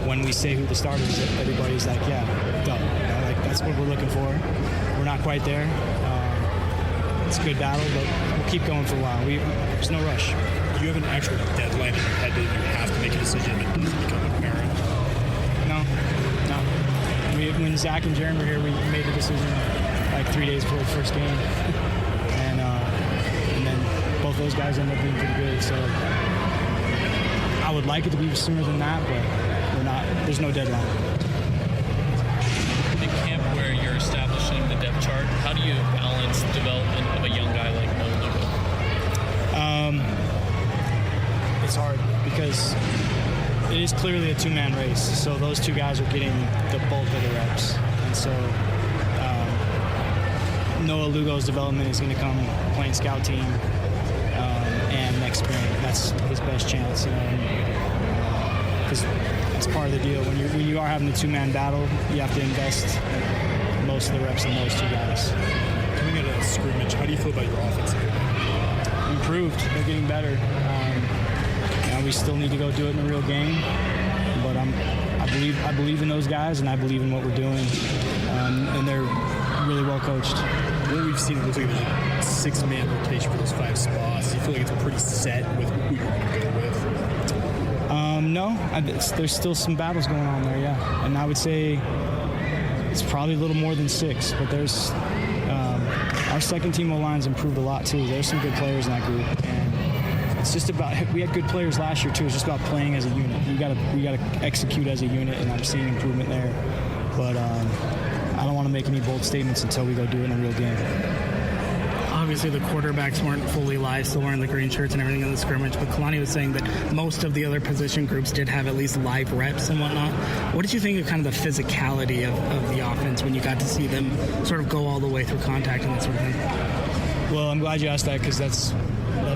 when we say who the starter is, everybody's like, yeah, go. That's what we're looking for. We're not quite there. It's a good battle, but we'll keep going for a while. There's no rush. Do you have an actual deadline in your head that you have to make a decision that doesn't become apparent? No. When Zach and Jeremy were here, we made the decision like 3 days before the first game. And then both those guys ended up being pretty good. So I would like it to be sooner than that, but there's no deadline. In camp where you're establishing the depth chart, how do you balance the development of a young guy like Noah Lugo? It's hard because it is clearly a two-man race. So those two guys are getting the bulk of the reps. And so Noah Lugo's development is going to come playing scout team and next spring. That's his best chance, because that's part of the deal. When you are having a two-man battle, you have to invest most of the reps in those two guys. Coming out of a scrimmage, how do you feel about your offense? Improved. They're getting better. We still need to go do it in a real game, but I believe in those guys, and I believe in what we're doing, and they're really well coached. What we've seen, it looks like there's a 6-man rotation for those 5 spots. Do you feel like it's pretty set with who you're going to go with? No, there's still some battles going on there, yeah. And I would say it's probably a little more than 6, but there's our second team O-line's improved a lot too. There's some good players in that group, and it's just about, we had good players last year too. It's just about playing as a unit. We got to execute as a unit, and I'm seeing improvement there. But I don't want to make any bold statements until we go do it in a real game. Obviously, the quarterbacks weren't fully live, still wearing the green shirts and everything in the scrimmage, but Kalani was saying that most of the other position groups did have at least live reps and whatnot. What did you think of kind of the physicality of the offense when you got to see them sort of go all the way through contact and that sort of thing? Well, I'm glad you asked that, because that's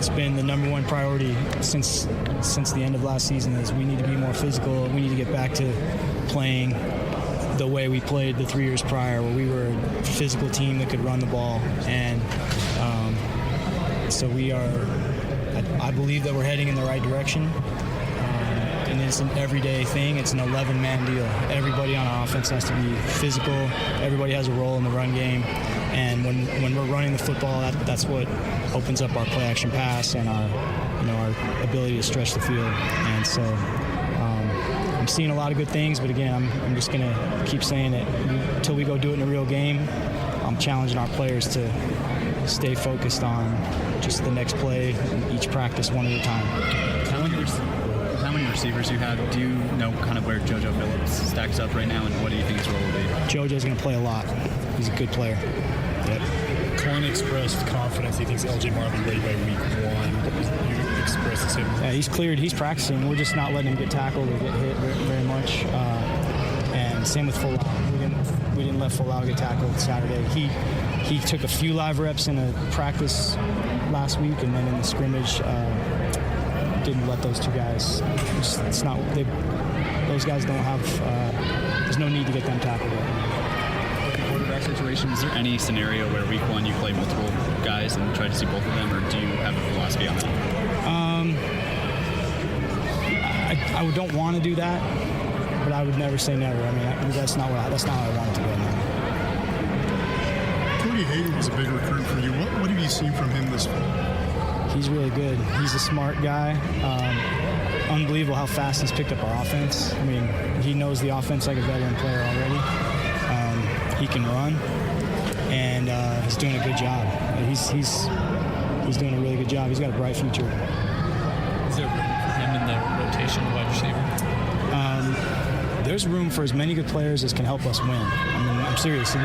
been the number one priority since the end of last season. Is we need to be more physical. We need to get back to playing the way we played the 3 years prior, where we were a physical team that could run the ball. And so we are, I believe that we're heading in the right direction. And it's an everyday thing. It's an 11-man deal. Everybody on our offense has to be physical. Everybody has a role in the run game. And when we're running the football, that's what opens up our play-action pass and our ability to stretch the field. And so I'm seeing a lot of good things, but again, I'm just going to keep saying it until we go do it in a real game. I'm challenging our players to stay focused on just the next play, each practice one at a time. How many receivers you have? Do you know kind of where JoJo Phillips stacks up right now, and what do you think his role will be? JoJo's going to play a lot. He's a good player. Yep. Colin expressed confidence. He thinks LJ Marvin ready by week 1. You expressed the same. Yeah, he's cleared. He's practicing. We're just not letting him get tackled or get hit very much. And same with Full Out. We didn't let Full Out get tackled Saturday. He took a few live reps in a practice last week, and then in the scrimmage didn't let those two guys. Those guys don't have. There's no need to get them tackled yet. Quarterback situation, is there any scenario where week 1 you play multiple guys and try to see both of them, or do you have a philosophy on that? I don't want to do that, but I would never say never. I mean, that's not how I want it to go now. Cody Hayden was a big recruit for you. What have you seen from him this fall? He's really good. He's a smart guy. Unbelievable how fast he's picked up our offense. I mean, he knows the offense like a veteran player already. He can run, and he's doing a good job. He's doing a really good job. He's got a bright future. Is there room for him in the rotation wide receiver? There's room for as many good players as can help us win. I mean, I'm serious. I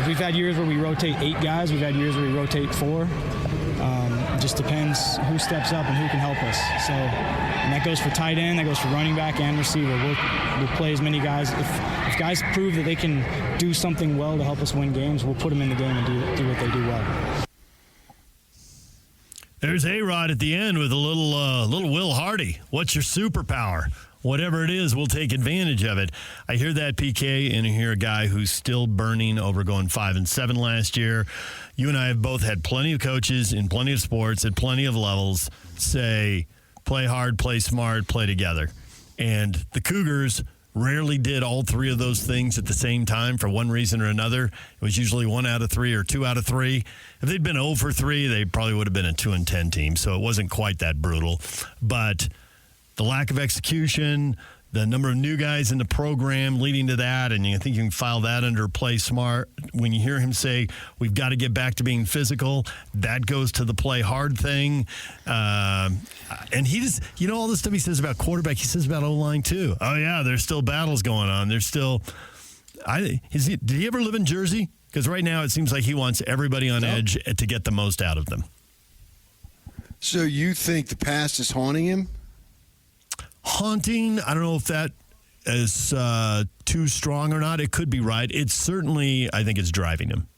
We've had years where we rotate 8 guys. We've had years where we rotate 4. It just depends who steps up and who can help us. So, and that goes for tight end, that goes for running back and receiver. We'll play as many guys. If guys prove that they can do something well to help us win games, we'll put them in the game and do what they do well. There's A-Rod at the end with a little Will Hardy. What's your superpower? Whatever it is, we'll take advantage of it. I hear that, PK, and I hear a guy who's still burning over going 5-7 last year. You and I have both had plenty of coaches in plenty of sports at plenty of levels say, play hard, play smart, play together. And the Cougars rarely did all 3 of those things at the same time for one reason or another. It was usually 1 out of 3 or 2 out of 3. If they'd been 0 for 3, they probably would have been a 2-10 team, so it wasn't quite that brutal. But the lack of execution, the number of new guys in the program leading to that, and I think you can file that under play smart. When you hear him say, we've got to get back to being physical, that goes to the play hard thing. And he just, all the stuff he says about quarterback, he says about O-line too. Oh, yeah, there's still battles going on. There's still, did he ever live in Jersey? Because right now it seems like he wants everybody on edge to get the most out of them. So you think the past is haunting him? Haunting, I don't know if that is too strong or not. It could be right. It's certainly, I think it's driving him.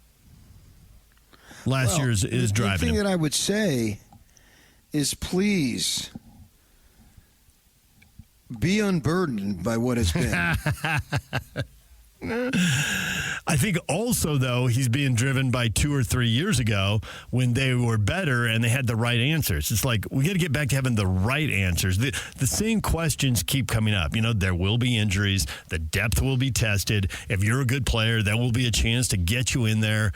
Last year is driving him. The thing that I would say is please be unburdened by what has been. I think also, though, he's being driven by 2 or 3 years ago when they were better and they had the right answers. It's like we got to get back to having the right answers. The same questions keep coming up. There will be injuries. The depth will be tested. If you're a good player, that will be a chance to get you in there.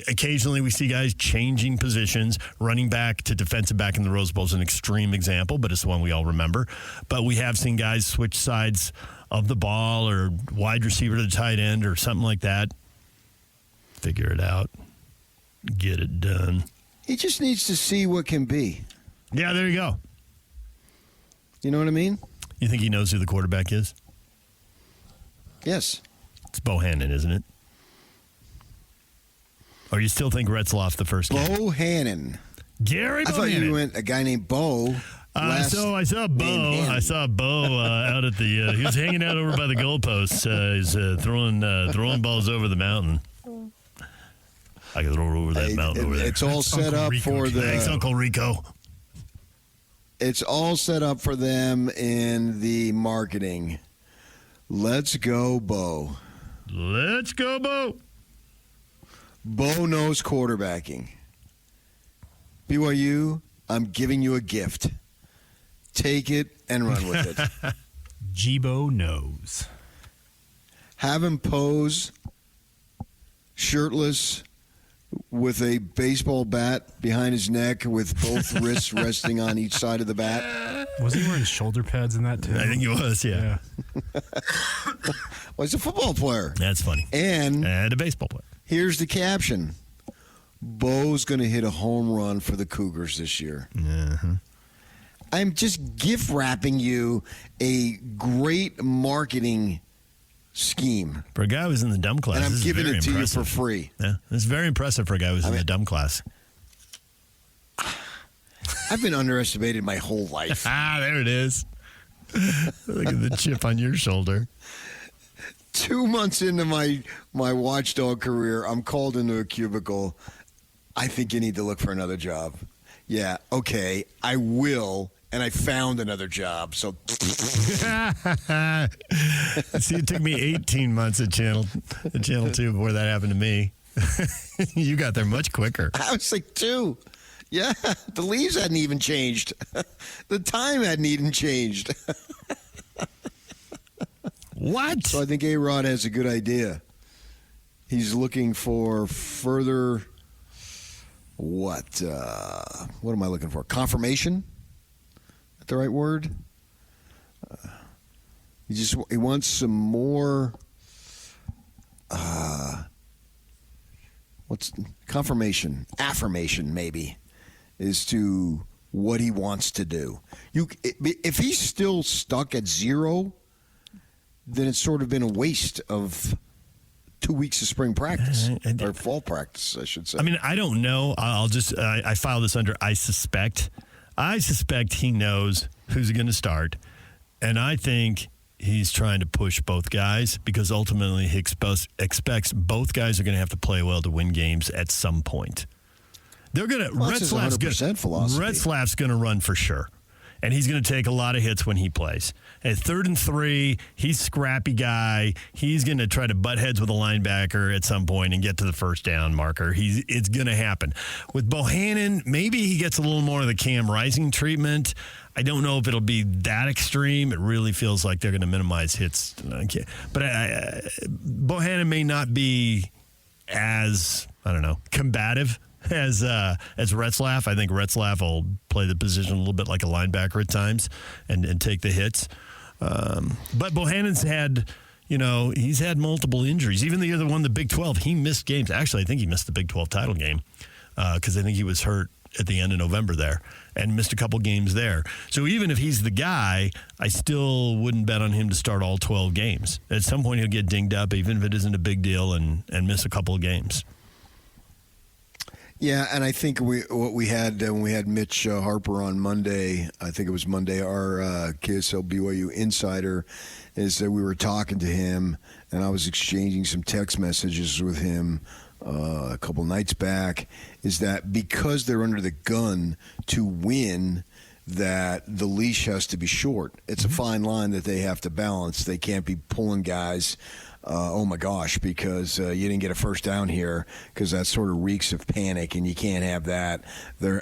Occasionally we see guys changing positions. Running back to defensive back in the Rose Bowl is an extreme example, but it's the one we all remember. But we have seen guys switch sides of the ball or wide receiver to tight end or something like that. Figure it out. Get it done. He just needs to see what can be. Yeah, there you go. You know what I mean? You think he knows who the quarterback is? Yes. It's Bohannon, isn't it? Or you still think Retzloff the first game? Bohannon. Gary Bohannon. I thought you meant a guy named Bo. So I saw Bo. I saw Bo out at the. He was hanging out over by the goalposts. He's throwing balls over the mountain. I can throw over that mountain over there. It's all set up for the. Thanks, Uncle Rico. It's all set up for them in the marketing. Let's go, Bo. Let's go, Bo. Bo knows quarterbacking. BYU, I'm giving you a gift. Take it and run with it. Jibo knows. Have him pose shirtless with a baseball bat behind his neck with both wrists resting on each side of the bat. Was he wearing shoulder pads in that too? I think he was, yeah. Well, he's a football player. That's funny. And a baseball player. Here's the caption. Bo's going to hit a home run for the Cougars this year. Uh-huh. I'm just gift wrapping you a great marketing scheme. For a guy who's in the dumb class, and I'm giving it to impressive. You for free. Yeah, it's very impressive for a guy who's in the dumb class. I've been underestimated my whole life. There it is. Look at the chip on your shoulder. 2 months into my watchdog career, I'm called into a cubicle. I think you need to look for another job. Yeah, okay, I will, and I found another job. So, see, it took me 18 months at Channel 2 before that happened to me. You got there much quicker. I was like 2. Yeah, the leaves hadn't even changed. The time hadn't even changed. What? So I think A-Rod has a good idea. He's looking for further, what am I looking for? Confirmation? Is that the right word? He wants some more, confirmation, affirmation maybe, as to what he wants to do. If he's still stuck at 0, then it's sort of been a waste of 2 weeks of spring practice or fall practice, I should say. I mean, I don't know. I'll just I file this under I suspect. I suspect he knows who's going to start, and I think he's trying to push both guys because ultimately he expects both guys are going to have to play well to win games at some point. They're going to Retzlaff's going to run for sure. And he's going to take a lot of hits when he plays. At 3rd and 3, he's a scrappy guy. He's going to try to butt heads with a linebacker at some point and get to the first down marker. It's going to happen. With Bohannon, maybe he gets a little more of the Cam Rising treatment. I don't know if it'll be that extreme. It really feels like they're going to minimize hits. But Bohannon may not be as, combative as Retzlaff. I think Retzlaff will play the position a little bit like a linebacker at times and take the hits. But Bohannon's had, he's had multiple injuries. Even the year that won the Big 12, he missed games. Actually, I think he missed the Big 12 title game because I think he was hurt at the end of November there and missed a couple games there. So even if he's the guy, I still wouldn't bet on him to start all 12 games. At some point, he'll get dinged up, even if it isn't a big deal, and miss a couple of games. Yeah, and I think what we had when we had Mitch Harper on Monday, I think it was Monday, our KSL BYU insider, is that we were talking to him, and I was exchanging some text messages with him a couple nights back, is that because they're under the gun to win, that the leash has to be short. It's a fine line that they have to balance. They can't be pulling guys oh my gosh, because you didn't get a first down here, because that sort of reeks of panic, and you can't have that.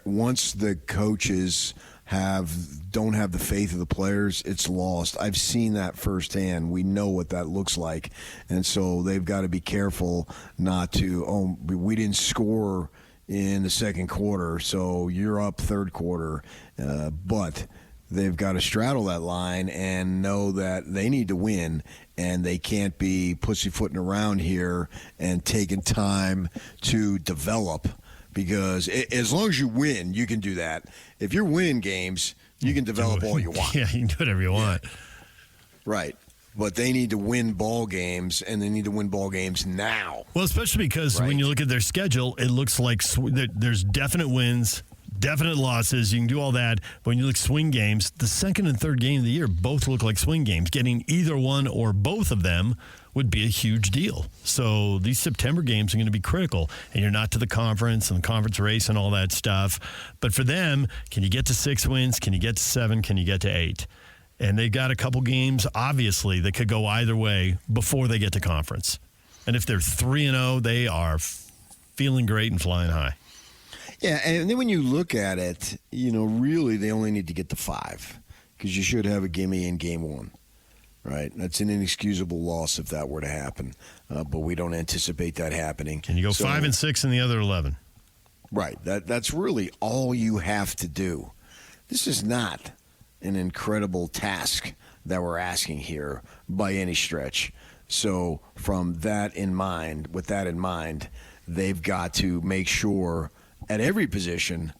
Once the coaches don't have the faith of the players, it's lost. I've seen that firsthand. We know what that looks like, and so they've got to be careful not to. We didn't score in the second quarter, so you're up third quarter, but they've got to straddle that line and know that they need to win, and they can't be pussyfooting around here and taking time to develop, because as long as you win, you can do that. If you're winning games, you can develop all you want. Yeah, you can do whatever you want. Right. But they need to win ball games, and they need to win ball games now. Well, especially because when you look at their schedule, it looks like there's definite wins, definite losses. You can do all that. But when you look swing games, the second and third game of the year both look like swing games. Getting either one or both of them would be a huge deal. So these September games are going to be critical. And you're not to the conference and the conference race and all that stuff. But for them, can you get to 6 wins? Can you get to 7? Can you get to 8? And they've got a couple games, obviously, that could go either way before they get to conference. And if they're 3-0, they are feeling great and flying high. Yeah, and then when you look at it, really they only need to get to 5, because you should have a gimme in game 1, right? That's an inexcusable loss if that were to happen, but we don't anticipate that happening. Can you go 5 and 6 in the other 11? Right. That's really all you have to do. This is not an incredible task that we're asking here by any stretch. So with that in mind, they've got to make sure at every position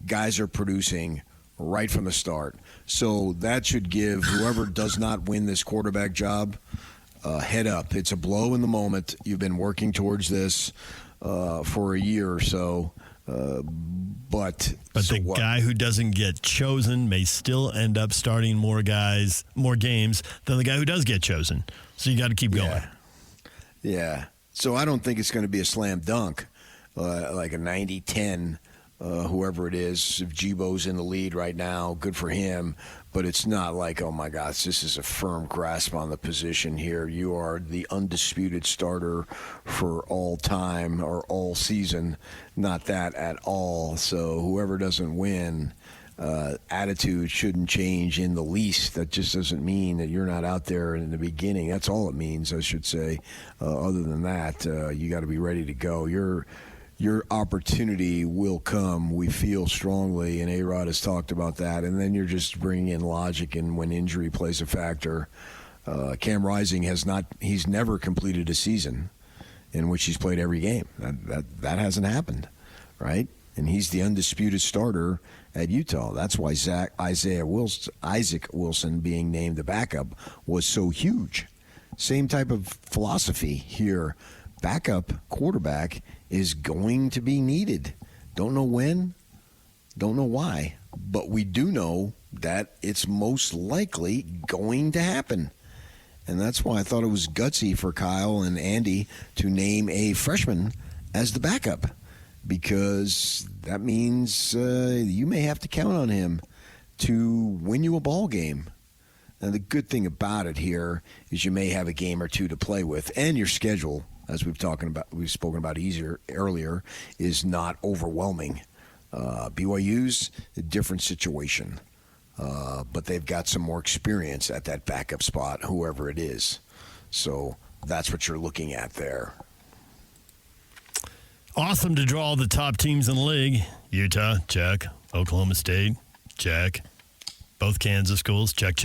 guys are producing right from the start. So that should give whoever does not win this quarterback job a head up. It's a blow in the moment. You've been working towards this for a year or so. But the guy who doesn't get chosen may still end up starting more games than the guy who does get chosen. So you got to keep going. Yeah. So I don't think it's going to be a slam dunk, like a 90-10, whoever it is. If Jibo's in the lead right now, good for him. But it's not like, oh, my gosh, this is a firm grasp on the position here. You are the undisputed starter for all time or all season. Not that at all. So whoever doesn't win, attitude shouldn't change in the least. That just doesn't mean that you're not out there in the beginning. That's all it means, I should say. Other than that, you got to be ready to go. Your opportunity will come, we feel strongly, and A-Rod has talked about that. And then you're just bringing in logic, and when injury plays a factor. Cam Rising he's never completed a season in which he's played every game. That hasn't happened, right? And he's the undisputed starter at Utah. That's why Isaac Wilson being named the backup was so huge. Same type of philosophy here backup quarterback is going to be needed. Don't know when, don't know why, but we do know that it's most likely going to happen. And that's why I thought it was gutsy for Kyle and Andy to name a freshman as the backup, because that means you may have to count on him to win you a ball game. And the good thing about it here is you may have a game or two to play with, and your schedule, as we've spoken about earlier, is not overwhelming. BYU's a different situation, but they've got some more experience at that backup spot, whoever it is. So that's what you're looking at there. Awesome to draw all the top teams in the league. Utah, check. Oklahoma State, check. Both Kansas schools, check.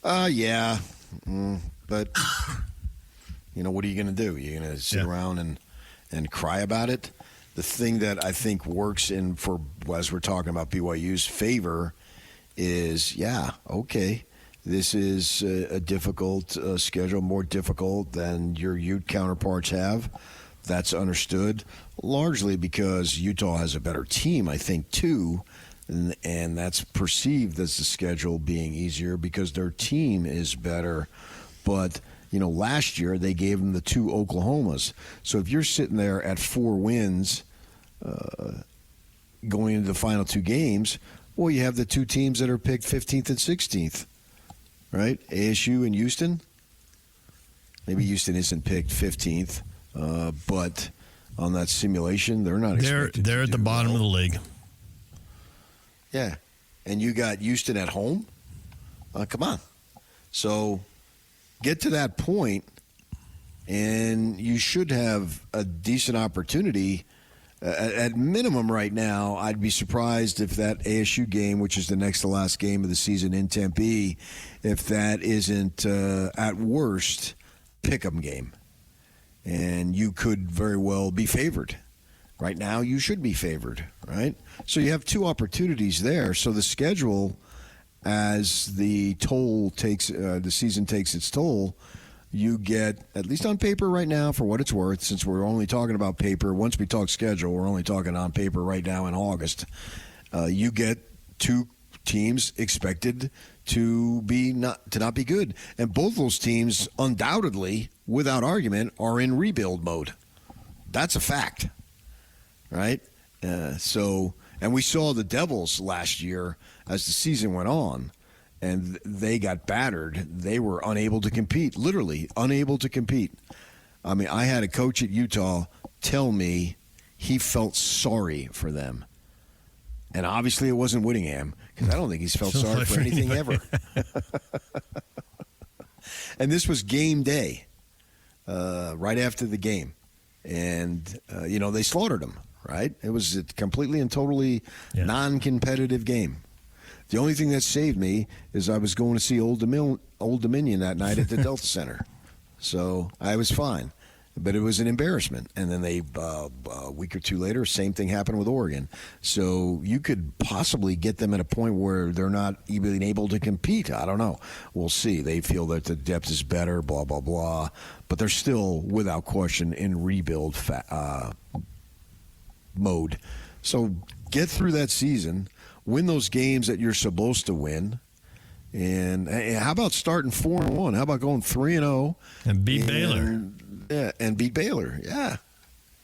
Yeah. But, what are you going to do? You're going to sit around and cry about it? The thing that I think works as we're talking about BYU's favor is, this is a difficult schedule, more difficult than your Ute counterparts have. That's understood, largely because Utah has a better team, I think, too, and that's perceived as the schedule being easier because their team is better. But, last year they gave them the 2 Oklahomas. So if you're sitting there at 4 wins going into the final 2 games, well, you have the 2 teams that are picked 15th and 16th, right? ASU and Houston. Maybe Houston isn't picked 15th, but on that simulation, they're not expected They're at the bottom of the league. Yeah. And you got Houston at home? Come on. So get to that point, and you should have a decent opportunity. At minimum right now, I'd be surprised if that ASU game, which is the next to last game of the season in Tempe, if that isn't, at worst, pick-em game. And you could very well be favored. Right now, you should be favored, right? So you have 2 opportunities there. So the schedule, as the season takes its toll, you get, at least on paper right now, for what it's worth, since we're only talking about paper. Once we talk schedule, we're only talking on paper right now in August. You get 2 teams expected to not be good, and both those teams, undoubtedly, without argument, are in rebuild mode. That's a fact, right? And we saw the Devils last year as the season went on. And they got battered. They were unable to compete, literally unable to compete. I mean, I had a coach at Utah tell me he felt sorry for them. And obviously it wasn't Whittingham, because I don't think he's felt sorry for anything ever. And this was game day, right after the game. And, they slaughtered them, right? It was a completely and totally non-competitive game. The only thing that saved me is I was going to see Old Dominion that night at the Delta Center. So I was fine. But it was an embarrassment. And then a week or 2 later, same thing happened with Oregon. So you could possibly get them at a point where they're not even able to compete. I don't know. We'll see. They feel that the depth is better, blah, blah, blah. But they're still, without question, in rebuild mode. So get through that season. Win those games that you're supposed to win. And how about starting 4-1? How about going 3-0 and beat Baylor? Yeah, and beat Baylor. Yeah,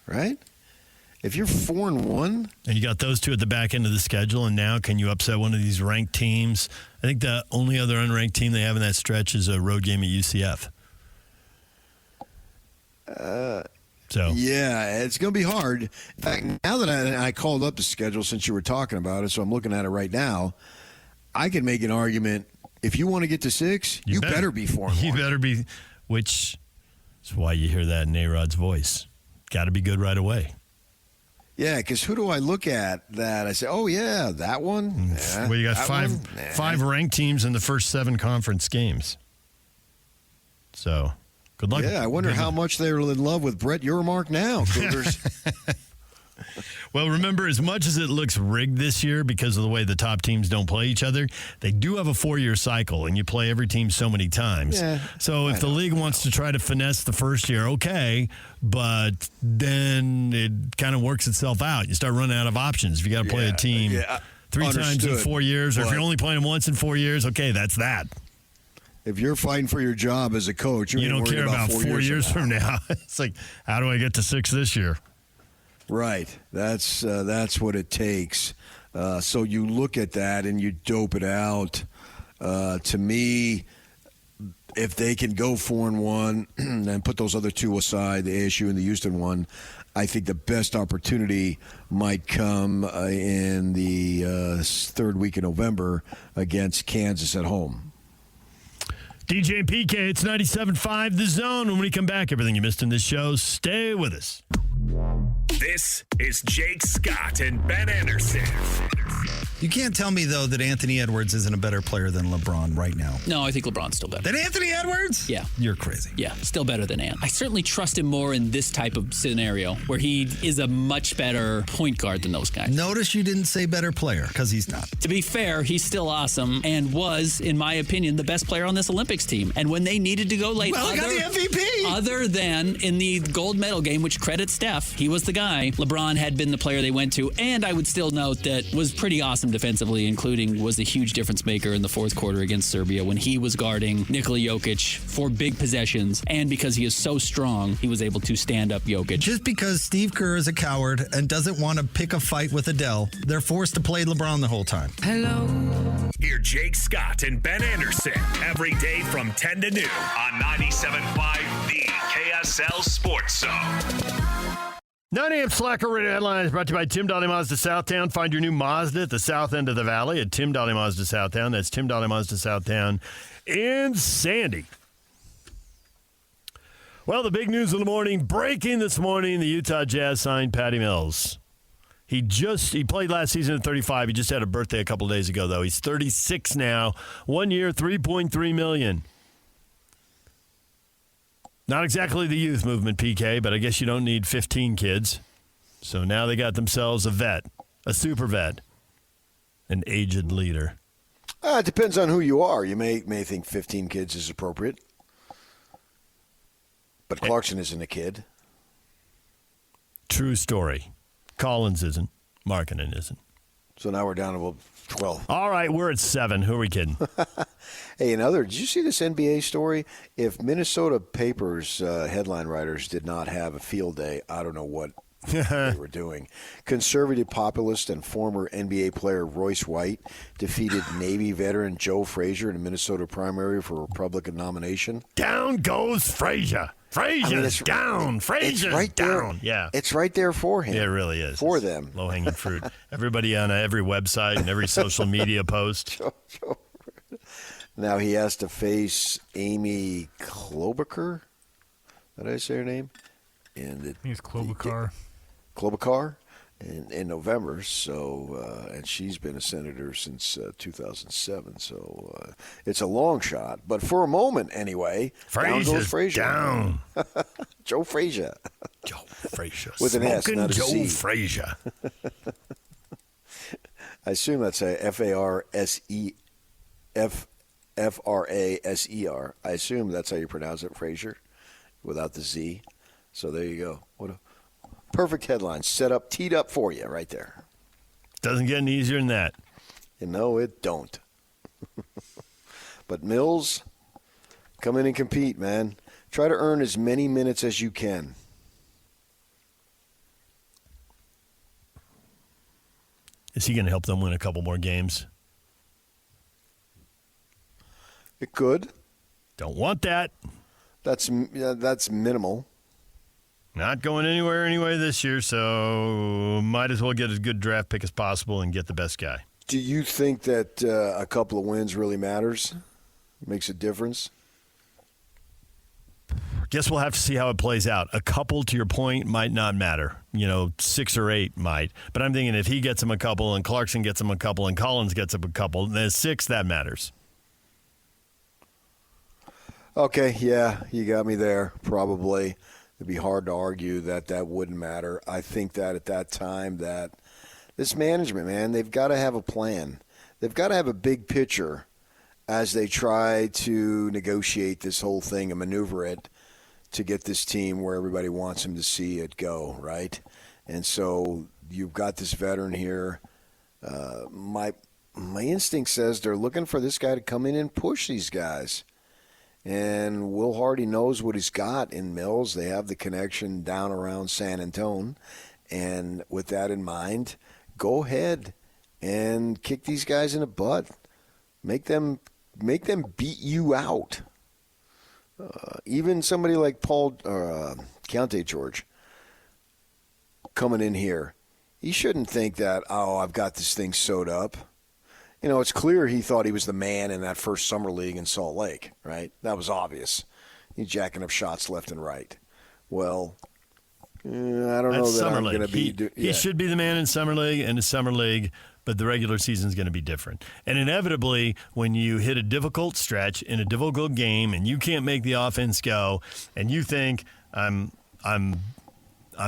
right. If you're 4-1, and you got those 2 at the back end of the schedule, and now can you upset one of these ranked teams? I think the only other unranked team they have in that stretch is a road game at UCF. Yeah, it's going to be hard. In fact, now that I called up the schedule since you were talking about it, so I'm looking at it right now, I can make an argument. If you want to get to 6, you better be 4-1. You better be, which is why you hear that in A-Rod's voice. Got to be good right away. Yeah, because who do I look at that I say, oh, yeah, that one? Yeah, well, you got 5 ranked teams in the first 7 conference games. So... good luck. Yeah, I wonder how much they're in love with Brett Yormark now, Cougars. Well, remember, as much as it looks rigged this year because of the way the top teams don't play each other, they do have a 4-year cycle, and you play every team so many times. Yeah, so if the league wants to try to finesse the first year, okay, but then it kind of works itself out. You start running out of options. If you got to play a team 3 times in 4 years, or if you're only playing once in 4 years, okay, that's that. If you're fighting for your job as a coach, you don't care about 4 years from now. It's like, how do I get to 6 this year? Right. That's what it takes. So you look at that and you dope it out. To me, if they can go 4-1 and put those other 2 aside, the ASU and the Houston one, I think the best opportunity might come in the 3rd week of November against Kansas at home. DJ and PK, it's 97.5 The Zone. When we come back, everything you missed in this show, stay with us. This is Jake Scott and Ben Anderson. You can't tell me, though, that Anthony Edwards isn't a better player than LeBron right now. No, I think LeBron's still better. Than Anthony Edwards? Yeah. You're crazy. Yeah, still better than Ant. I certainly trust him more in this type of scenario where he is a much better point guard than those guys. Notice you didn't say better player, because he's not. To be fair, he's still awesome and was, in my opinion, the best player on this Olympics team. And when they needed to go late, well, he got the MVP. Other than in the gold medal game, which credits Steph, he was the guy. LeBron had been the player they went to, and I would still note that was pretty awesome defensively, including was a huge difference maker in the 4th quarter against Serbia when he was guarding Nikola Jokic for big possessions, and because he is so strong, he was able to stand up Jokic. Just because Steve Kerr is a coward and doesn't want to pick a fight with Adele, they're forced to play LeBron the whole time. Hello. Hear Jake Scott and Ben Anderson every day from 10 to noon on 97.5 The KSL Sports Zone. 9 a.m. Slacker Radio Headlines brought to you by Tim Dolly Mazda Southtown. Find your new Mazda at the south end of the valley at Tim Dolly Mazda Southtown. That's Tim Dolly Mazda Southtown in Sandy. Well, the big news of the morning, breaking this morning, the Utah Jazz signed Patty Mills. He played last season at 35. He just had a birthday a couple days ago, though. He's 36 now. 1 year, $3.3 million. Not exactly the youth movement, PK, but I guess you don't need 15 kids. So now they got themselves a vet, a super vet, an aged leader. It depends on who you are. You may think 15 kids is appropriate. But Clarkson isn't a kid. True story. Collins isn't. Markkanen isn't. So now we're down to 12. All right, we're at 7. Who are we kidding? Hey, did you see this NBA story? If Minnesota Papers headline writers did not have a field day, I don't know what they were doing. Conservative populist and former NBA player Royce White defeated Navy veteran Joe Frazier in a Minnesota primary for a Republican nomination. Down goes Frazier. Frazier's down. Frazier's right down. There. Yeah. It's right there for him. Yeah, it really is. For them. Low-hanging fruit. Everybody on every website and every social media post. Now he has to face Amy Klobuchar. Did I say her name? I think it's Klobuchar. Klobuchar in November. So, and she's been a senator since 2007. So it's a long shot. But for a moment, anyway, down goes Frazier. Down. Joe Frazier. Joe Frazier. With an S, not a Joe C. Frazier. I assume that's a F-R-A-S-E-R. I assume that's how you pronounce it, Frazier, without the Z. So there you go. What a perfect headline teed up for you right there. Doesn't get any easier than that. No, it don't. But Mills, come in and compete, man. Try to earn as many minutes as you can. Is he going to help them win a couple more games? It could. Don't want that. That's minimal. Not going anywhere anyway this year, so might as well get as good draft pick as possible and get the best guy. Do you think that a couple of wins really matters? Makes a difference? Guess we'll have to see how it plays out. A couple, to your point, might not matter. 6 or 8 might. But I'm thinking if he gets him a couple and Clarkson gets him a couple and Collins gets him a couple, then 6, that matters. Okay, yeah, you got me there, probably. it'd be hard to argue that wouldn't matter. I think that at that time that this management, man, they've got to have a plan. They've got to have a big picture as they try to negotiate this whole thing and maneuver it to get this team where everybody wants them to see it go, right? And so you've got this veteran here. My instinct says they're looking for this guy to come in and push these guys. And Will Hardy knows what he's got in Mills. They have the connection down around San Antonio. And with that in mind, go ahead and kick these guys in the butt. Make them beat you out. Even somebody like Paul Keontae George coming in here, he shouldn't think that, I've got this thing sewed up. You know, it's clear he thought he was the man in that first summer league in Salt Lake, right? That was obvious. He's jacking up shots left and right. Well, I don't know that I'm going to be. He should be the man in summer league and the summer league, but the regular season is going to be different. And inevitably, when you hit a difficult stretch in a difficult game and you can't make the offense go, and you think I'm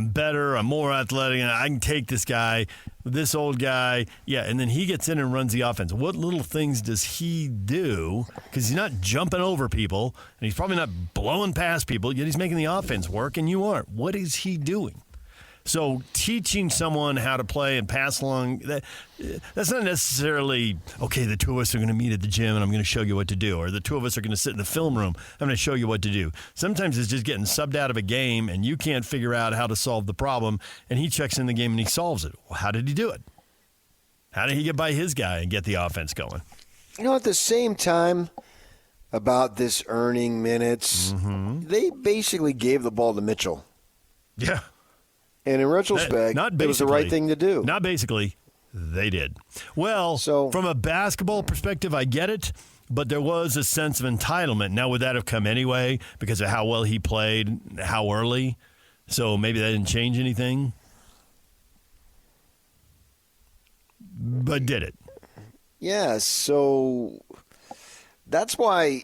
better, I'm more athletic, and I can take this guy, this old guy. Yeah, and then he gets in and runs the offense. What little things does he do? Because he's not jumping over people, and he's probably not blowing past people, yet he's making the offense work, and you aren't. What is he doing? So teaching someone how to play and pass along, that's not necessarily, okay, the two of us are going to meet at the gym and I'm going to show you what to do, or the two of us are going to sit in the film room, I'm going to show you what to do. Sometimes it's just getting subbed out of a game and you can't figure out how to solve the problem, and he checks in the game and he solves it. Well, how did he do it? How did he get by his guy and get the offense going? You know, at the same time about this earning minutes, they basically gave the ball to Mitchell. Yeah. And in retrospect, it was the right thing to do. Not basically, they did. Well, from a basketball perspective, I get it, but there was a sense of entitlement. Now, would that have come anyway because of how well he played, how early? So maybe that didn't change anything. But did it? Yeah, so that's why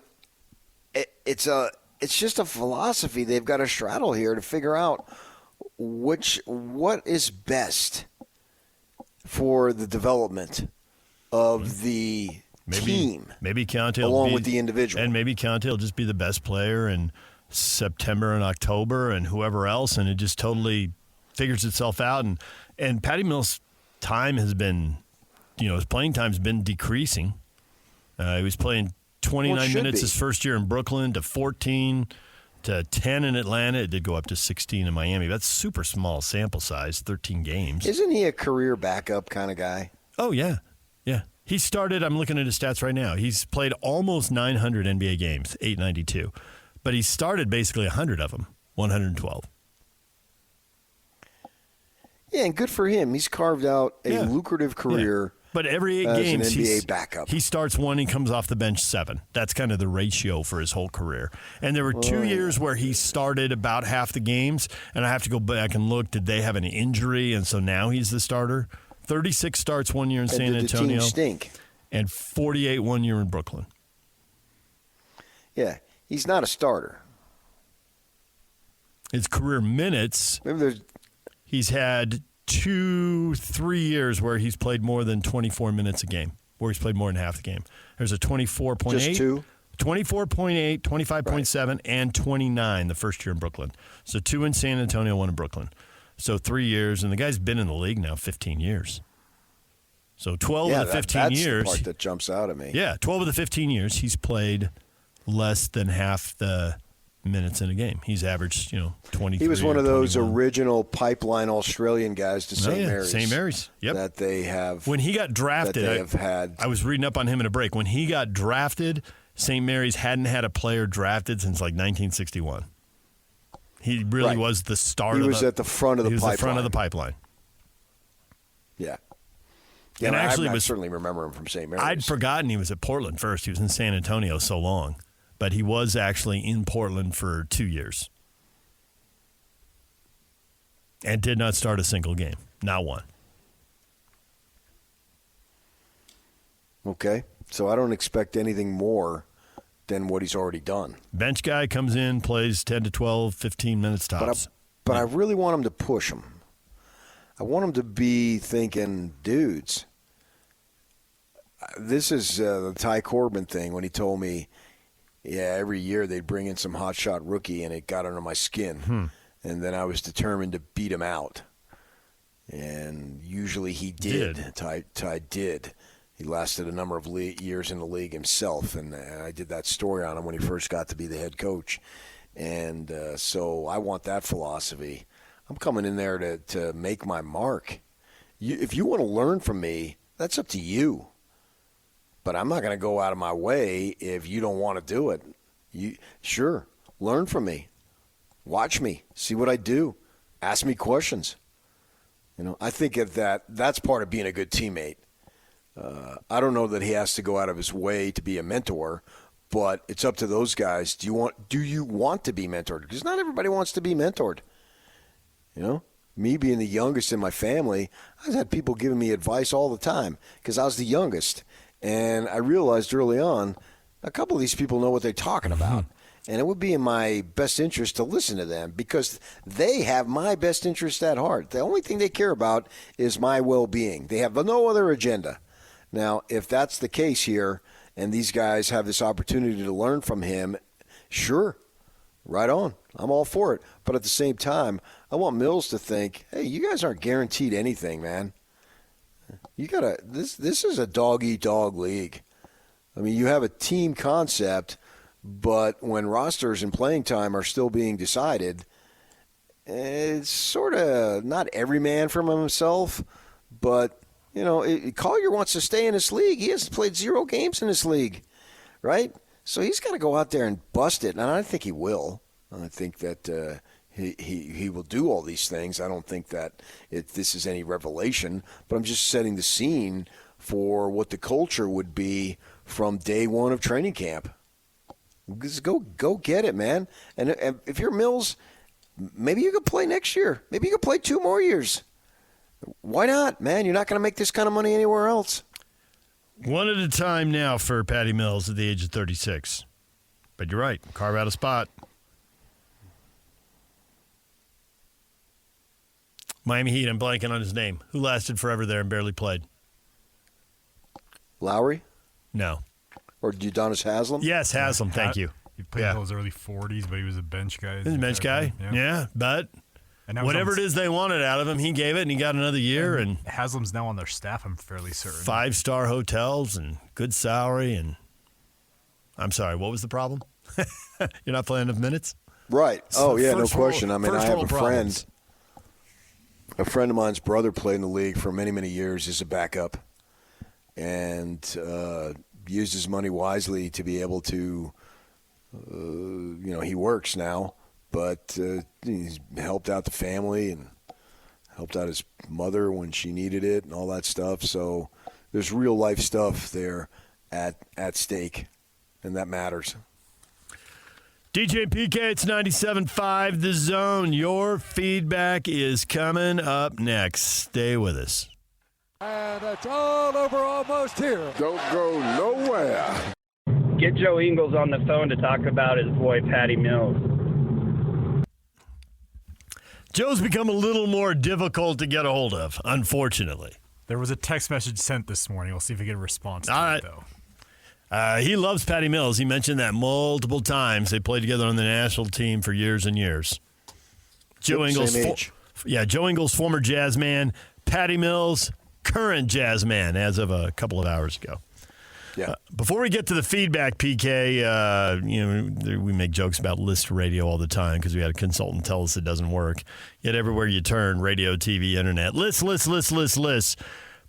it's just a philosophy they've got to straddle here to figure out what is best for the development of the team. Maybe Keontae along with the individual. And maybe Keontae will just be the best player in September and October and whoever else, and it just totally figures itself out. And Patty Mills' time has been, his playing time has been decreasing. He was playing 29 minutes his first year in Brooklyn to 14 to 10 in Atlanta. It did go up to 16 in Miami. That's super small sample size, 13 games. Isn't he a career backup kind of guy? Oh, yeah. Yeah. He started, I'm looking at his stats right now. He's played almost 900 NBA games, 892. But he started basically 100 of them, 112. Yeah, and good for him. He's carved out a lucrative career. But every 8 as games, an NBA backup. He starts 1, he comes off the bench 7. That's kind of the ratio for his whole career. And there were 2 years where he started about half the games, and I have to go back and look, did they have an injury? And so now he's the starter. 36 starts 1 year in San Antonio. The team stink. And 48 1 year in Brooklyn. Yeah, he's not a starter. His career minutes, he's had 2-3 years where he's played more than 24 minutes a game, where he's played more than half the game. There's a 24.8. Just 2? 24.8, 25.7, and 29 the first year in Brooklyn. So 2 in San Antonio, 1 in Brooklyn. So 3 years, and the guy's been in the league now 15 years. So 12 of the 15 years. That's the part that jumps out at me. Yeah, 12 of the 15 years, he's played less than half the minutes in a game. He's averaged, 23. He was one of those 21. original pipeline Australian guys to St. Mary's. St. Mary's, yep. That they have. When he got drafted, I was reading up on him in a break. When he got drafted, St. Mary's hadn't had a player drafted since like 1961. He really was the start. He was at the front of the pipeline. He was the front of the pipeline. Yeah. And actually, I certainly remember him from St. Mary's. I'd forgotten he was at Portland first. He was in San Antonio so long. But he was actually in Portland for 2 years. And did not start a single game. Not one. Okay. So I don't expect anything more than what he's already done. Bench guy comes in, plays 10 to 12, 15 minutes tops. But I really want him to push him. I want him to be thinking, dudes, this is the Ty Corbin thing when he told me, every year they'd bring in some hotshot rookie and it got under my skin. And then I was determined to beat him out. And usually he did. Ty did. He lasted a number of years in the league himself, and I did that story on him when he first got to be the head coach. And so I want that philosophy. I'm coming in there to make my mark. If you want to learn from me, that's up to you. But I'm not going to go out of my way if you don't want to do it. Sure, learn from me. Watch me. See what I do. Ask me questions. I think that's part of being a good teammate. I don't know that he has to go out of his way to be a mentor, but it's up to those guys. Do you want to be mentored? Because not everybody wants to be mentored. Me being the youngest in my family, I've had people giving me advice all the time because I was the youngest. And I realized early on, a couple of these people know what they're talking about. And it would be in my best interest to listen to them because they have my best interest at heart. The only thing they care about is my well-being. They have no other agenda. Now, if that's the case here and these guys have this opportunity to learn from him, sure, right on. I'm all for it. But at the same time, I want Mills to think, hey, you guys aren't guaranteed anything, man. This is a dog-eat-dog league. I mean, you have a team concept, but when rosters and playing time are still being decided, it's sort of not every man for himself, but Collier wants to stay in this league. He has played 0 games in this league, right? So he's got to go out there and bust it, and I think he will. I think that he will do all these things. I don't think that this is any revelation, but I'm just setting the scene for what the culture would be from day one of training camp. Just go get it, man. And if you're Mills, maybe you could play next year. Maybe you could play 2 more years. Why not, man? You're not going to make this kind of money anywhere else. One at a time now for Patty Mills at the age of 36. But you're right. Carve out a spot. Miami Heat, I'm blanking on his name. Who lasted forever there and barely played? Lowry? No. Or Udonis Haslem? Yes, Haslem. Thank you. He played until his early 40s, but he was a bench guy. He was a bench guy. Yeah, but whatever it is they wanted out of him, he gave it, and he got another year. And Haslem's now on their staff, I'm fairly certain. 5-star hotels and good salary. And I'm sorry, what was the problem? You're not playing enough minutes? Right. So no question. I mean, I have a friend. A friend of mine's brother played in the league for many, many years as a backup and used his money wisely to be able to, he works now, but he's helped out the family and helped out his mother when she needed it and all that stuff. So there's real life stuff there at stake, and that matters. DJ PK, it's 97.5 The Zone. Your feedback is coming up next. Stay with us. And it's all over almost here. Don't go nowhere. Get Joe Ingles on the phone to talk about his boy Patty Mills. Joe's become a little more difficult to get a hold of, unfortunately. There was a text message sent this morning. We'll see if we get a response to it, though. He loves Patty Mills. He mentioned that multiple times. They played together on the national team for years and years. Joe Ingles, Joe Ingles, former Jazz man. Patty Mills, current Jazz man, as of a couple of hours ago. Yeah. Before we get to the feedback, PK, we make jokes about list radio all the time because we had a consultant tell us it doesn't work. Yet everywhere you turn, radio, TV, internet, lists.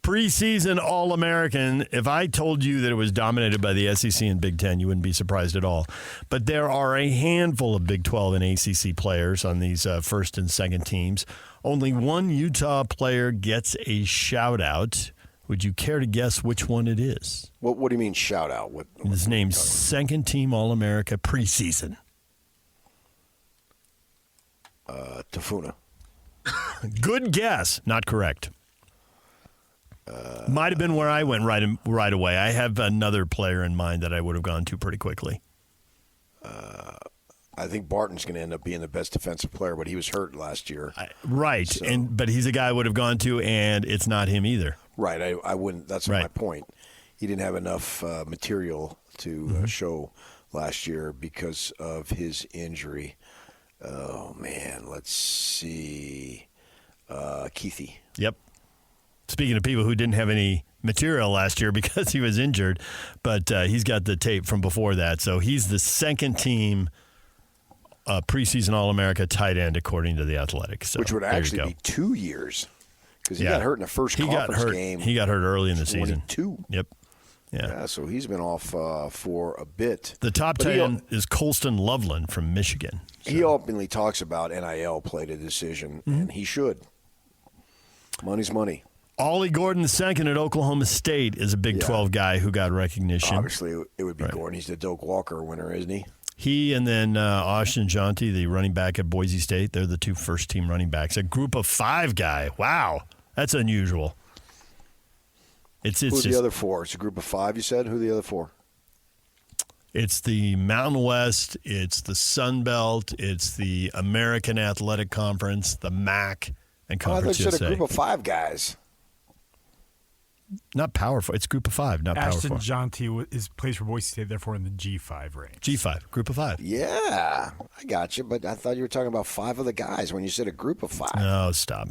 Preseason All-American, if I told you that it was dominated by the SEC and Big Ten, you wouldn't be surprised at all. But there are a handful of Big 12 and ACC players on these first and second teams. Only one Utah player gets a shout-out. Would you care to guess which one it is? What do you mean shout-out? His name's second-team All-America preseason. Tafuna. Good guess. Not correct. Might have been where I went right away. I have another player in mind that I would have gone to pretty quickly. I think Barton's going to end up being the best defensive player, but he was hurt last year. Right, So- but he's a guy I would have gone to, and it's not him either. Right, I wouldn't. That's my point. He didn't have enough material to show last year because of his injury. Oh, man, let's see. Keithy. Yep. Speaking of people who didn't have any material last year because he was injured, but he's got the tape from before that. So he's the second team preseason All-America tight end, according to The Athletic. So Which would actually be 2 years because he got hurt in the first conference game. He got hurt early in the season. 22. Yep. Yeah, so he's been off for a bit. The top tight end is Colston Loveland from Michigan. He openly talks about NIL played a decision, and he should. Money's money. Ollie Gordon II at Oklahoma State is a Big 12 guy who got recognition. Obviously, it would be Gordon. He's the Doak Walker winner, isn't he? He and then Austin Jonty, the running back at Boise State, they're the two first-team running backs. A group of 5 guy. Wow, that's unusual. Who's the other 4? It's a group of 5, you said? Who are the other 4? It's the Mountain West, it's the Sun Belt, it's the American Athletic Conference, the MAC, and Conference I thought you USA. said a group of 5 guys. Not Power 4. It's Group of 5, not Power 4. Ashton Jonty plays for Boise State, therefore in the G5 range. G5, Group of 5. Yeah, I got you, but I thought you were talking about 5 of the guys when you said a group of 5. No, stop.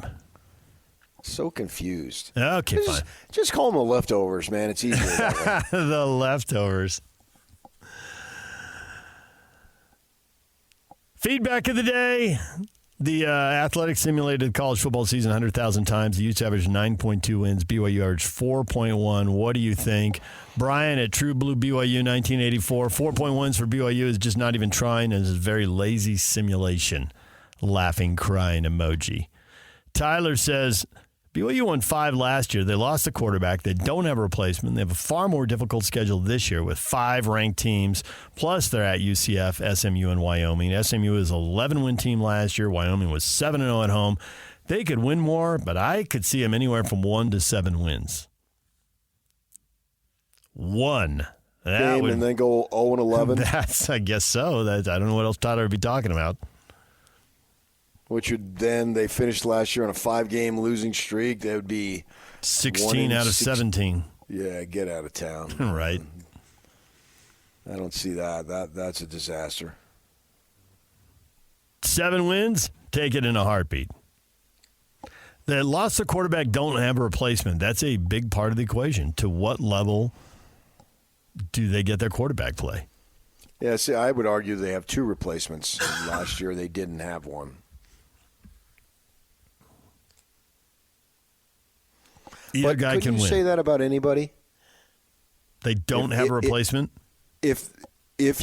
So confused. Okay, fine. Just call them the leftovers, man. It's easier that way. The leftovers. Feedback of the day. The Athletic simulated college football season 100,000 times. The Utes averaged 9.2 wins. BYU averaged 4.1. What do you think? Brian at True Blue BYU 1984. 4 wins for BYU is just not even trying and is a very lazy simulation. Laughing, crying emoji. Tyler says, BYU won 5 last year. They lost the quarterback. They don't have a replacement. They have a far more difficult schedule this year with 5 ranked teams. Plus, they're at UCF, SMU, and Wyoming. SMU was an 11-win team last year. Wyoming was 7-0 at home. They could win more, but I could see them anywhere from 1 to 7 wins. 1. Game and then go 0-11. I guess so. I don't know what else Tyler would be talking about. Which would then, they finished last year on a 5-game losing streak. That would be 16 out of 17. Yeah, get out of town. Right. I don't see that. That's a disaster. 7 wins, take it in a heartbeat. They lost the quarterback, don't have a replacement. That's a big part of the equation. To what level do they get their quarterback play? Yeah, see, I would argue they have 2 replacements. Last year they didn't have one. Either guy can win. Could you say that about anybody? They don't have a replacement? If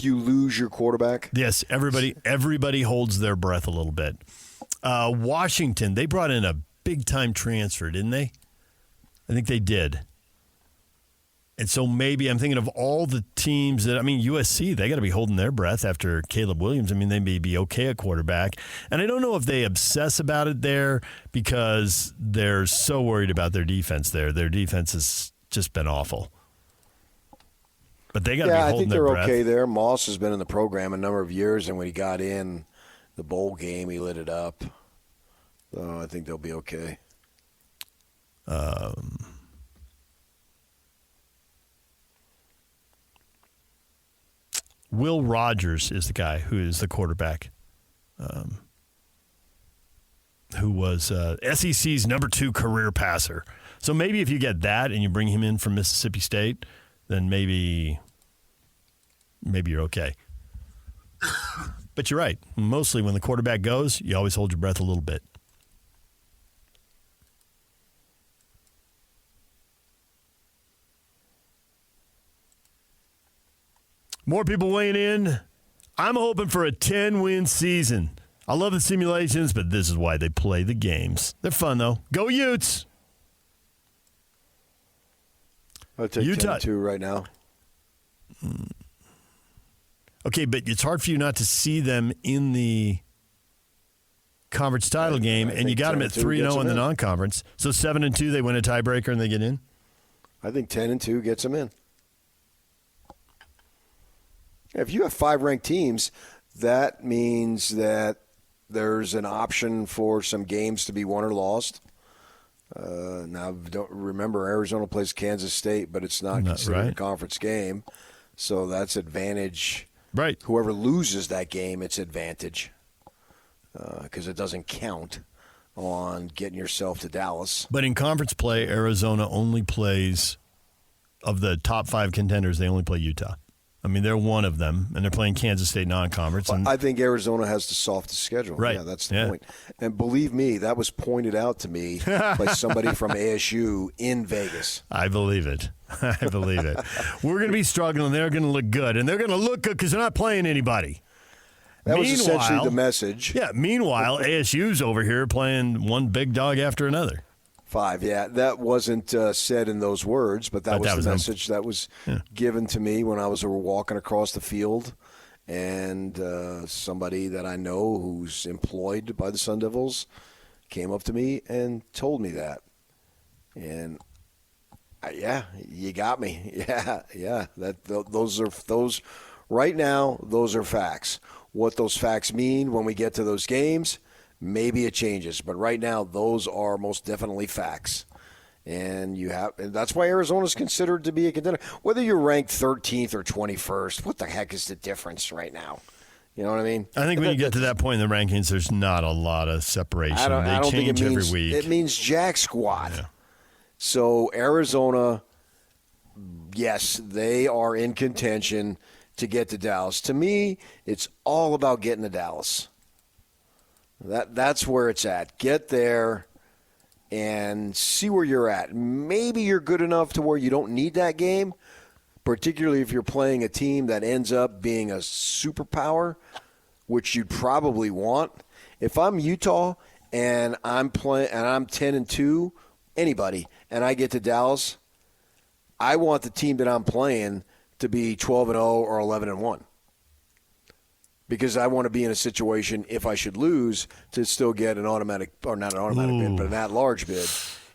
you lose your quarterback? Yes, everybody holds their breath a little bit. Washington, they brought in a big-time transfer, didn't they? I think they did. And so maybe I'm thinking of all the teams USC, they got to be holding their breath after Caleb Williams. I mean, they may be okay at quarterback. And I don't know if they obsess about it there because they're so worried about their defense there. Their defense has just been awful. But they got to be holding their breath. I think they're okay there. Moss has been in the program a number of years, and when he got in the bowl game, he lit it up. So I think they'll be okay. Will Rogers is the guy who is the quarterback, who was SEC's number 2 career passer. So maybe if you get that and you bring him in from Mississippi State, then maybe you're okay. But you're right. Mostly when the quarterback goes, you always hold your breath a little bit. More people weighing in. I'm hoping for a 10-win season. I love the simulations, but this is why they play the games. They're fun, though. Go Utes! I'll take Utah 10-2 right now. Okay, but it's hard for you not to see them in the conference title game, and you got them at 3-0 in the non-conference. So 7-2, they win a tiebreaker and they get in? I think 10-2 gets them in. If you have 5 ranked teams, that means that there's an option for some games to be won or lost. Now, don't remember, Arizona plays Kansas State, but it's not considered a conference game. So that's advantage. Right. Whoever loses that game, it's advantage because it doesn't count on getting yourself to Dallas. But in conference play, Arizona only plays, of the top 5 contenders, they only play Utah. I mean, they're one of them, and they're playing Kansas State non-conference. Well, I think Arizona has the softest schedule. Right. Yeah, that's the point. And believe me, that was pointed out to me by somebody from ASU in Vegas. I believe it. I believe it. We're going to be struggling. They're going to look good, and they're going to look good because they're not playing anybody. That was essentially the message. Yeah, meanwhile, ASU's over here playing one big dog after another. 5, yeah. That wasn't said in those words, but that was the message that was given to me when I was walking across the field. And somebody that I know who's employed by the Sun Devils came up to me and told me that. And, you got me. Yeah. Those right now, those are facts. What those facts mean when we get to those games, maybe it changes, but right now those are most definitely facts. And that's why Arizona's considered to be a contender. Whether you're ranked 13th or 21st, what the heck is the difference right now? You know what I mean? I think when you get to that point in the rankings, there's not a lot of separation. I don't change think every week. It means jack squat. Yeah. So Arizona, yes, they are in contention to get to Dallas. To me, it's all about getting to Dallas. That's where it's at. Get there and see where you're at. Maybe you're good enough to where you don't need that game, particularly if you're playing a team that ends up being a superpower, which you'd probably want. If I'm Utah and I'm 10-2, anybody, and I get to Dallas, I want the team that I'm playing to be 12-0 or 11-1. Because I want to be in a situation, if I should lose, to still get an automatic, or not an automatic bid, but an at-large bid.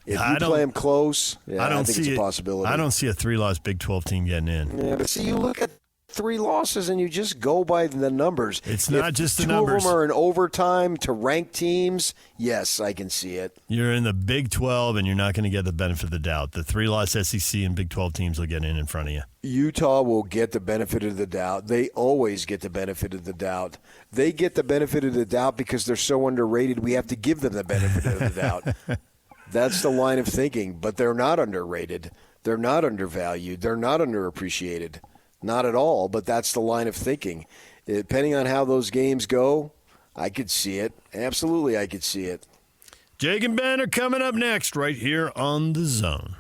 If you play them close, I think it's a possibility. I don't see a 3-loss Big 12 team getting in. Yeah, but see, you look at 3 losses and you just go by the numbers. It's not just the numbers. 2 of them are in overtime to ranked teams. Yes, I can see it. You're in the Big 12, and you're not going to get the benefit of the doubt. The 3-loss SEC and Big 12 teams will get in front of you. Utah will get the benefit of the doubt. They always get the benefit of the doubt. They get the benefit of the doubt because they're so underrated, we have to give them the benefit of the doubt. That's the line of thinking. But they're not underrated. They're not undervalued. They're not underappreciated. Not at all, but that's the line of thinking. Depending on how those games go, I could see it. Absolutely, I could see it. Jake and Ben are coming up next right here on The Zone.